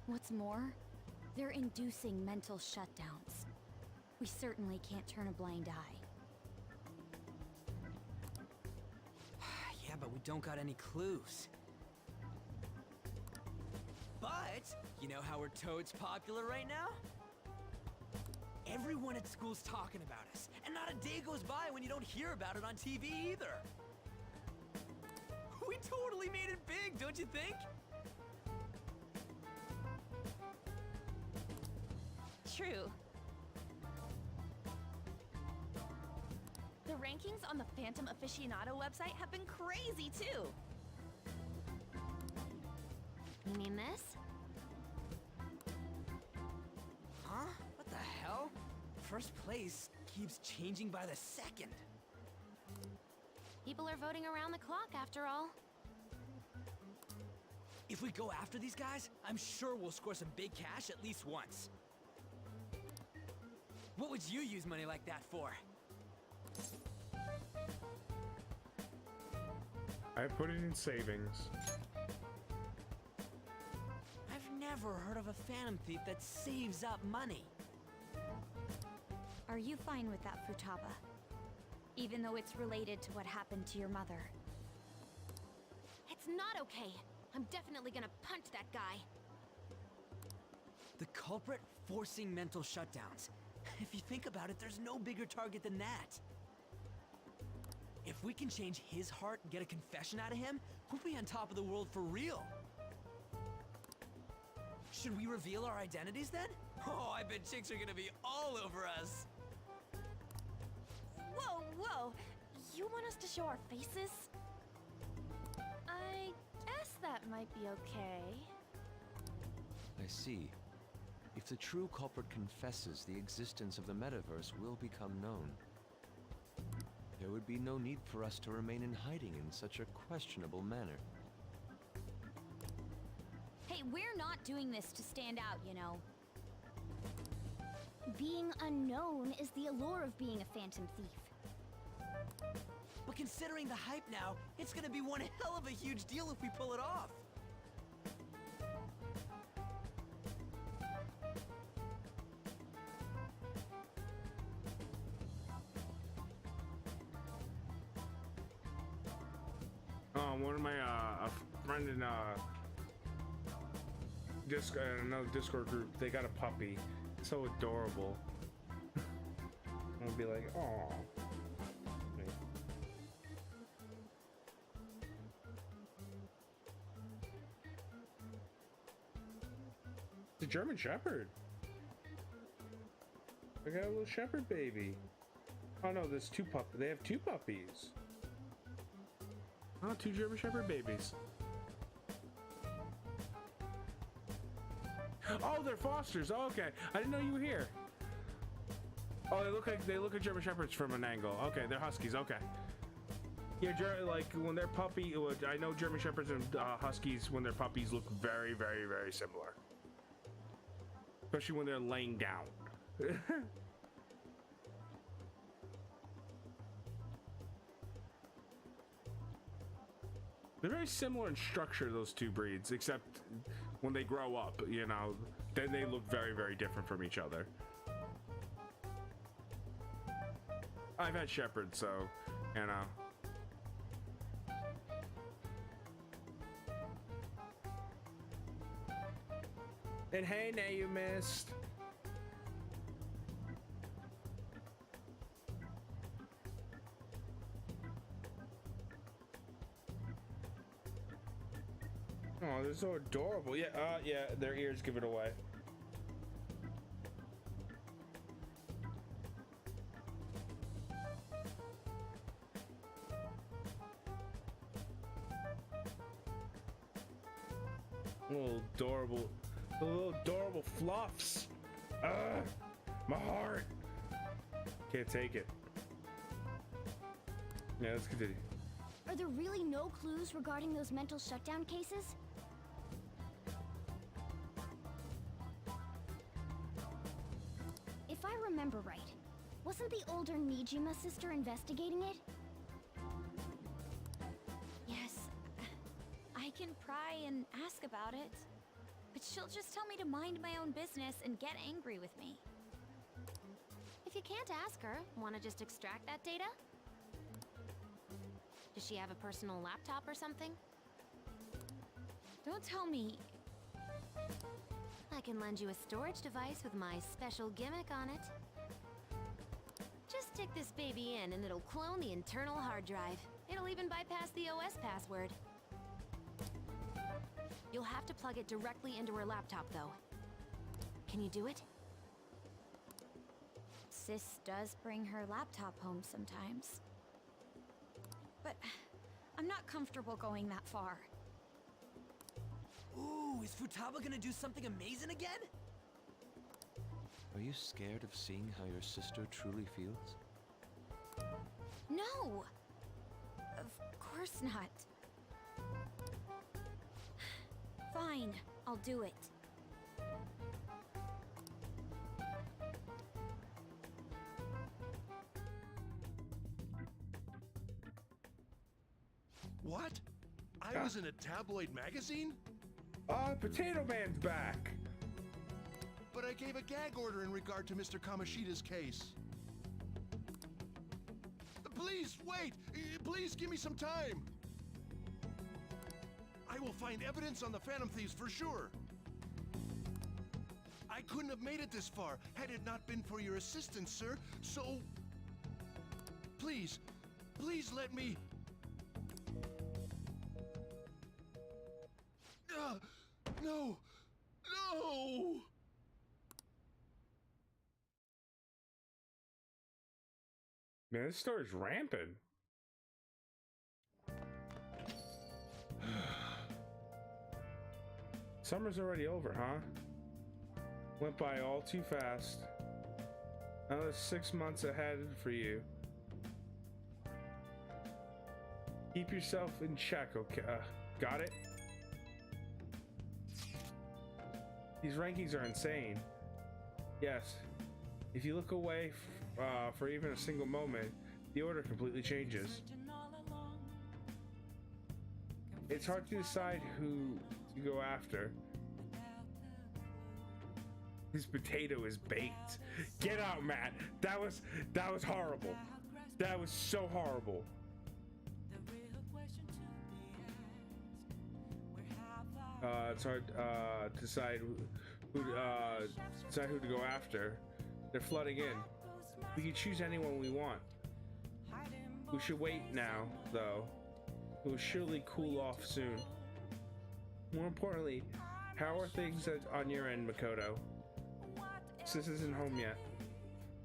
What's more, they're inducing mental shutdowns. We certainly can't turn a blind eye. Yeah, but we don't got any clues. But, you know how we're toads popular right now? Everyone at school's talking about us, and not a day goes by when you don't hear about it on TV either. We totally made it big, don't you think? True. The rankings on the Phantom Aficionado website have been crazy too. You mean this? Huh? What the hell? First place keeps changing by the second. People are voting around the clock after all. If we go after these guys, I'm sure we'll score some big cash at least once. What would you use money like that for? I put it in savings. I've never heard of a Phantom Thief that saves up money. Are you fine with that, Futaba? Even though it's related to what happened to your mother. It's not okay. I'm definitely gonna punch that guy. The culprit forcing mental shutdowns. If you think about it, there's no bigger target than that. If we can change his heart and get a confession out of him, we'll be on top of the world for real. Should we reveal our identities then? Oh, I bet chicks are gonna be all over us. Whoa, whoa! You want us to show our faces? I guess that might be okay. I see. If the true culprit confesses, the existence of the metaverse will become known. There would be no need for us to remain in hiding in such a questionable manner. Hey, we're not doing this to stand out, you know. Being unknown is the allure of being a Phantom Thief. But considering the hype now, it's gonna be one hell of a huge deal if we pull it off. One of my a friend in another Discord group, they got a puppy. It's so adorable. I'll be like, oh. It's a German Shepherd. I got a little Shepherd baby. Oh no, there's two puppies. They have two puppies. Oh, two German Shepherd babies. Oh, they're Fosters. Oh, okay, I didn't know you were here. Oh, they look like German Shepherds from an angle. Okay, they're Huskies. Okay. Yeah, like when they're puppy. I know German Shepherds and Huskies when they're puppies look very, very, very similar. Especially when they're laying down. They're very similar in structure, those two breeds, except when they grow up, you know, then they look very, very different from each other. I've had Shepherds, so, you know. And hey, now you missed. Oh, they're so adorable. Yeah, yeah, their ears give it away. Little adorable fluffs. My heart. Can't take it. Yeah, let's continue. Are there really no clues regarding those mental shutdown cases? If I remember right, wasn't the older Nijima sister investigating it? Yes, I can pry and ask about it, but she'll just tell me to mind my own business and get angry with me. If you can't ask her, want to just extract that data? Does she have a personal laptop or something? Don't tell me. I can lend you a storage device with my special gimmick on it. Just stick this baby in and it'll clone the internal hard drive. It'll even bypass the OS password. You'll have to plug it directly into her laptop, though. Can you do it? Sis does bring her laptop home sometimes. But I'm not comfortable going that far. Ooh, is Futaba gonna do something amazing again? Are you scared of seeing how your sister truly feels? No! Of course not. Fine, I'll do it. What? I was in a tabloid magazine? Potato Man's back! But I gave a gag order in regard to Mr. Kamoshida's case. Please, wait! Please give me some time! I will find evidence on the Phantom Thieves for sure. I couldn't have made it this far had it not been for your assistance, sir, so... Please, please let me... No! No! Man, this story's rampant. Summer's already over, huh? Went by all too fast. Another 6 months ahead for you. Keep yourself in check, okay? Got it? These rankings are insane. Yes, if you look away for even a single moment, the order completely changes. It's hard to decide who to go after. His potato is baked. Get out, Matt. That was horrible. That was so horrible. It's hard to decide who to go after. They're flooding in. We can choose anyone we want. We should wait now, though. It will surely cool off soon. More importantly, how are things on your end, Makoto? Sis isn't home yet.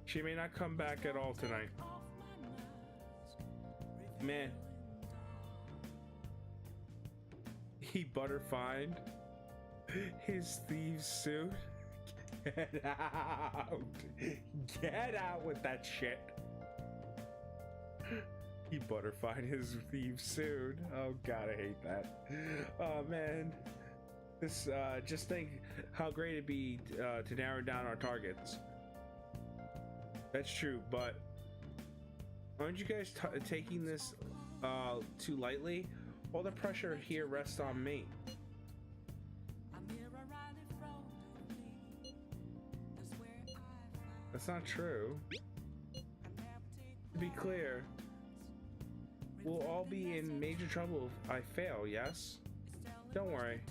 She may not come back at all tonight. Man. He butterfined his thieves suit. Get out. Get out with that shit. He butterfined his thieves suit. Oh god, I hate that. Oh man. This just think how great it'd be to narrow down our targets. That's true, but aren't you guys taking this too lightly? All the pressure here rests on me. That's not true. To be clear, we'll all be in major trouble if I fail, yes? Don't worry.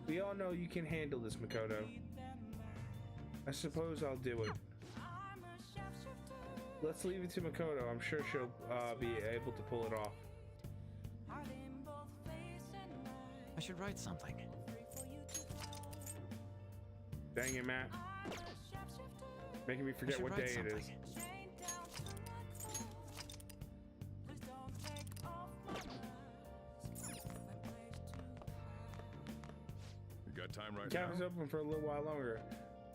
We all know you can handle this, Makoto. I suppose I'll do it. Let's leave it to Makoto. I'm sure she'll be able to pull it off. I should write something. Dang it, Matt. Making me forget what day it is. cafe's open for a little while longer.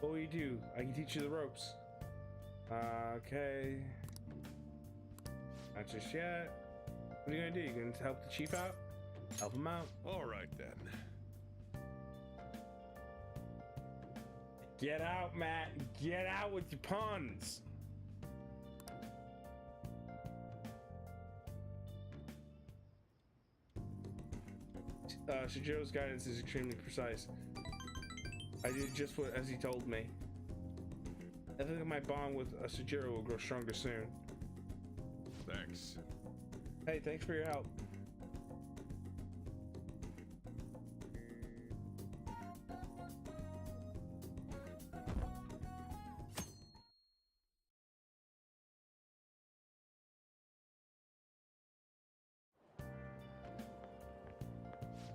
What will you do? I can teach you the ropes. Okay. Not just yet. What are you gonna do? You gonna help the chief out? Help him out. All right then. Get out, Matt. Get out with your puns. Shigeru's guidance is extremely precise. I did just what as he told me. I think my bond with Shigeru will grow stronger soon. Thanks. Hey, thanks for your help.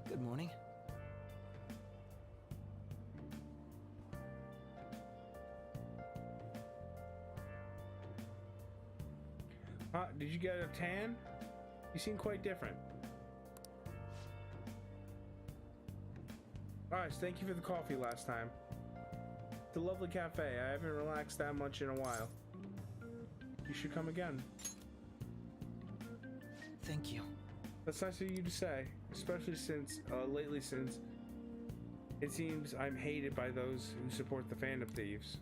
Good morning. Did you get a tan? You seem quite different. Alright, thank you for the coffee last time. It's a lovely cafe. I haven't relaxed that much in a while. You should come again. Thank you. That's nice of you to say, especially since, lately since it seems I'm hated by those who support the Phantom Thieves.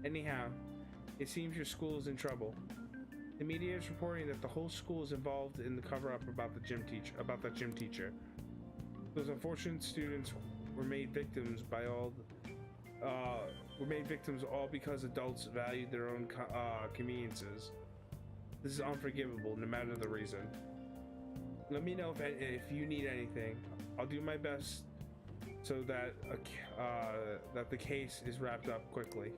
Anyhow, it seems your school is in trouble. The media is reporting that the whole school is involved in the cover-up about the gym teacher. Those unfortunate students were made victims by all because adults valued their own conveniences. This is unforgivable, no matter the reason. Let me know if you need anything. I'll do my best so that that the case is wrapped up quickly.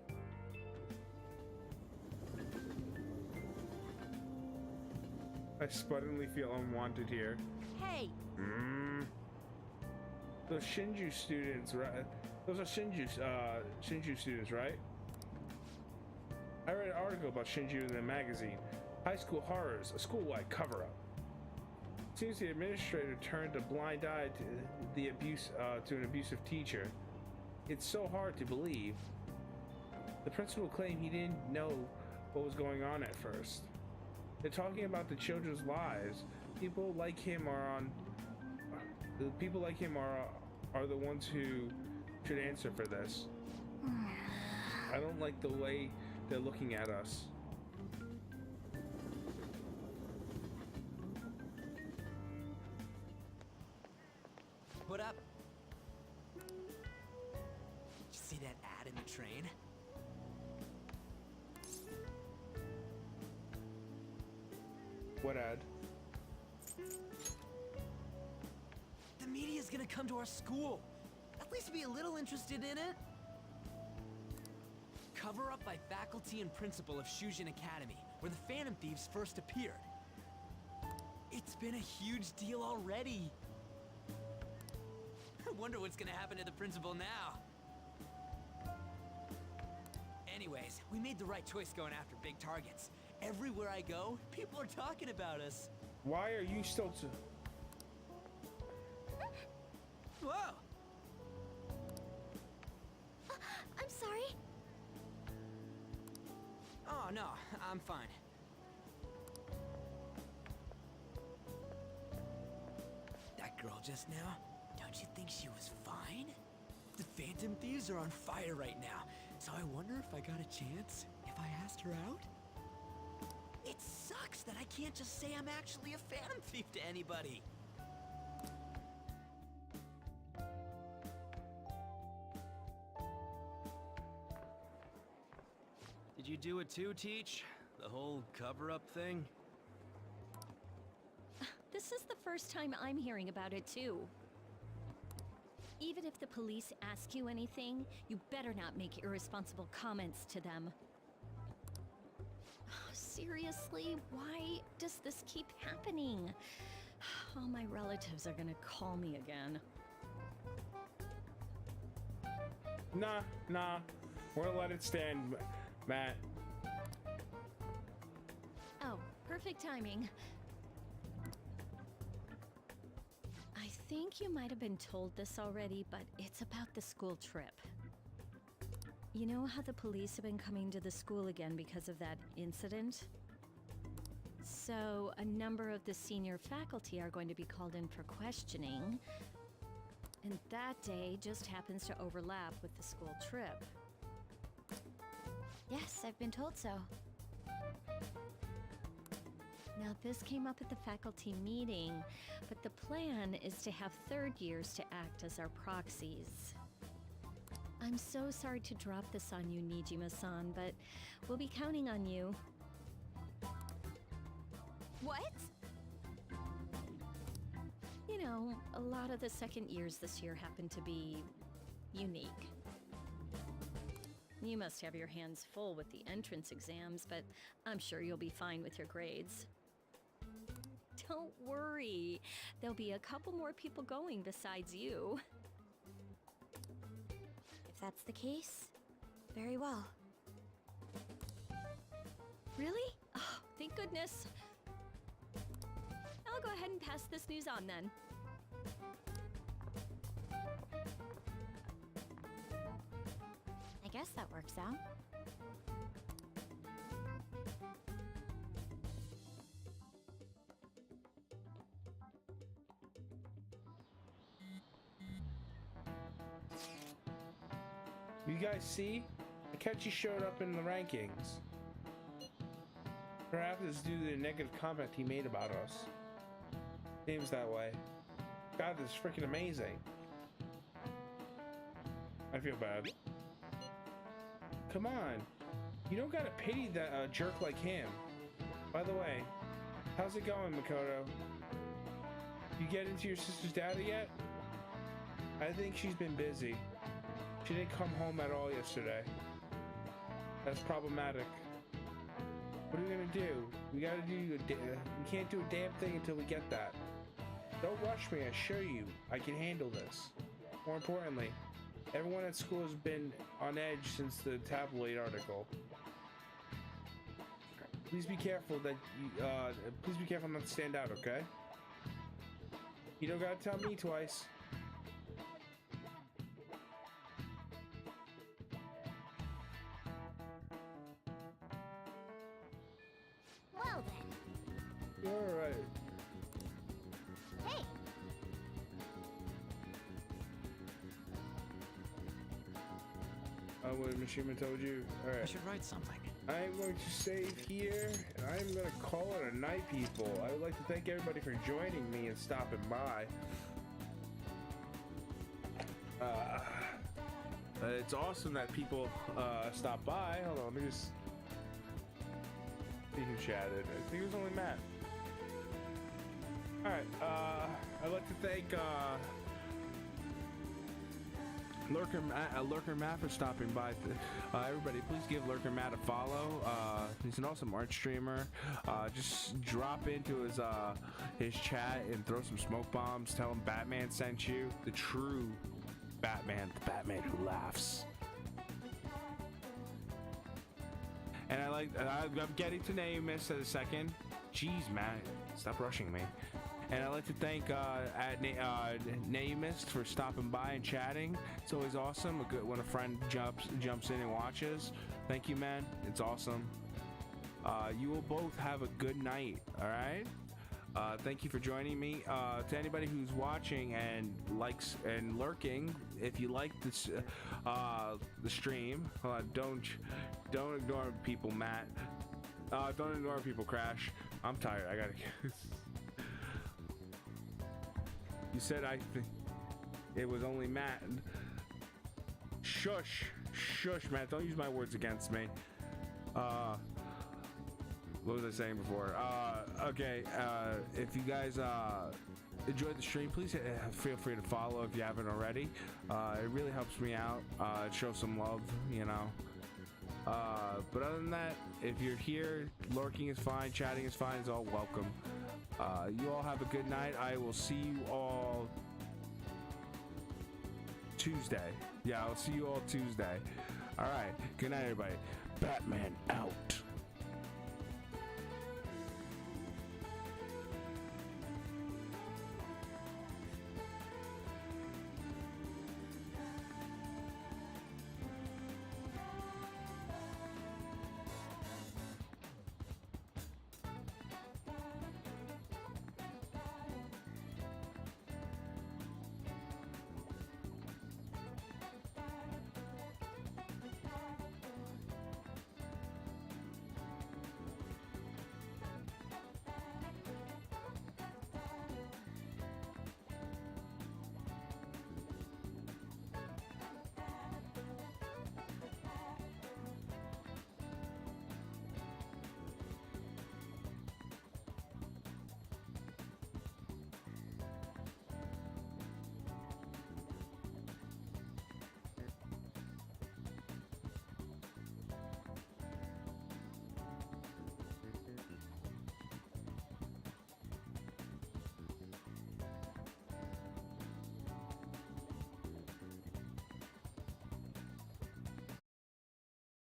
I suddenly feel unwanted here. Hey! Those Shinju students, right? Those are Shinju students, right? I read an article about Shinju in the magazine. High School Horrors, a school-wide cover-up. Seems the administrator turned a blind eye to the abuse to an abusive teacher. It's so hard to believe. The principal claimed he didn't know what was going on at first. They're talking about the children's lives. People like him are the ones who should answer for this. I don't like the way they're looking at us. What up? Did you see that ad in the train? What ad? The media's gonna come to our school. At least be a little interested in it. Cover up by faculty and principal of Shujin Academy, where the Phantom Thieves first appeared. It's been a huge deal already. I wonder what's gonna happen to the principal now. Anyways, we made the right choice going after big targets. Everywhere I go, people are talking about us. Why are you still Whoa! I'm sorry. Oh, no, I'm fine. That girl just now, don't you think she was fine? The Phantom Thieves are on fire right now, so I wonder if I got a chance if I asked her out? It sucks that I can't just say I'm actually a Phantom Thief to anybody. Did you do it too, Teach? The whole cover-up thing? This is the first time I'm hearing about it, too. Even if the police ask you anything, you better not make irresponsible comments to them. Seriously, why does this keep happening? All my relatives are gonna call me again. Nah. We're gonna let it stand, Matt. Oh, perfect timing. I think you might have been told this already, but it's about the school trip. You know how the police have been coming to the school again because of that incident? So, a number of the senior faculty are going to be called in for questioning, and that day just happens to overlap with the school trip. Yes, I've been told so. Now, this came up at the faculty meeting, but the plan is to have third years to act as our proxies. I'm so sorry to drop this on you, Nijima-san, but we'll be counting on you. What? You know, a lot of the second years this year happen to be unique. You must have your hands full with the entrance exams, but I'm sure you'll be fine with your grades. Don't worry, there'll be a couple more people going besides you. If that's the case, very well. Really? Oh, thank goodness. I'll go ahead and pass this news on then. I guess that works out. You guys see? Akechi showed up in the rankings. Perhaps it's due to the negative comment he made about us. Seems that way. God, this is freaking amazing. I feel bad. Come on. You don't gotta pity that jerk like him. By the way, how's it going, Makoto? You get into your sister's data yet? I think she's been busy. She didn't come home at all yesterday. That's problematic. What are we gonna do? We gotta do we can't do a damn thing until we get that. Don't rush me, I assure you. I can handle this. More importantly, everyone at school has been on edge since the tabloid article. Please be careful that please be careful not to stand out, okay? You don't gotta tell me twice. Well then. You're alright. Hey. What Mishima told you. Alright. I should write something. I'm going to save here, and I'm going to call it a night, people. I would like to thank everybody for joining me and stopping by. It's awesome that people stop by. Hold on, let me just see who chatted. I think it was only Matt. Alright, I'd like to thank Lurker Matt for stopping by. Everybody, please give Lurker Matt a follow. He's an awesome art streamer. Just drop into his chat and throw some smoke bombs. Tell him Batman sent you. The true Batman, the Batman who laughs. And I'm getting to name this in a second. Jeez, Matt, stop rushing me. And I'd like to thank Naemist for stopping by and chatting. It's always awesome when a friend jumps in and watches. Thank you, man. It's awesome. You will both have a good night. All right. Thank you for joining me. To anybody who's watching and likes and lurking, if you like this the stream, don't ignore people, Matt. Don't ignore people, Crash. I'm tired. I gotta. You said it was only Matt. Shush, Matt. Don't use my words against me. What was I saying before? Okay. If you guys enjoyed the stream, please feel free to follow if you haven't already. It really helps me out. Show some love, you know. But other than that, if you're here, lurking is fine, chatting is fine. It's all welcome. You all have a good night. I will see you all Tuesday. Yeah, I'll see you all Tuesday. All right. Good night, everybody. Batman out.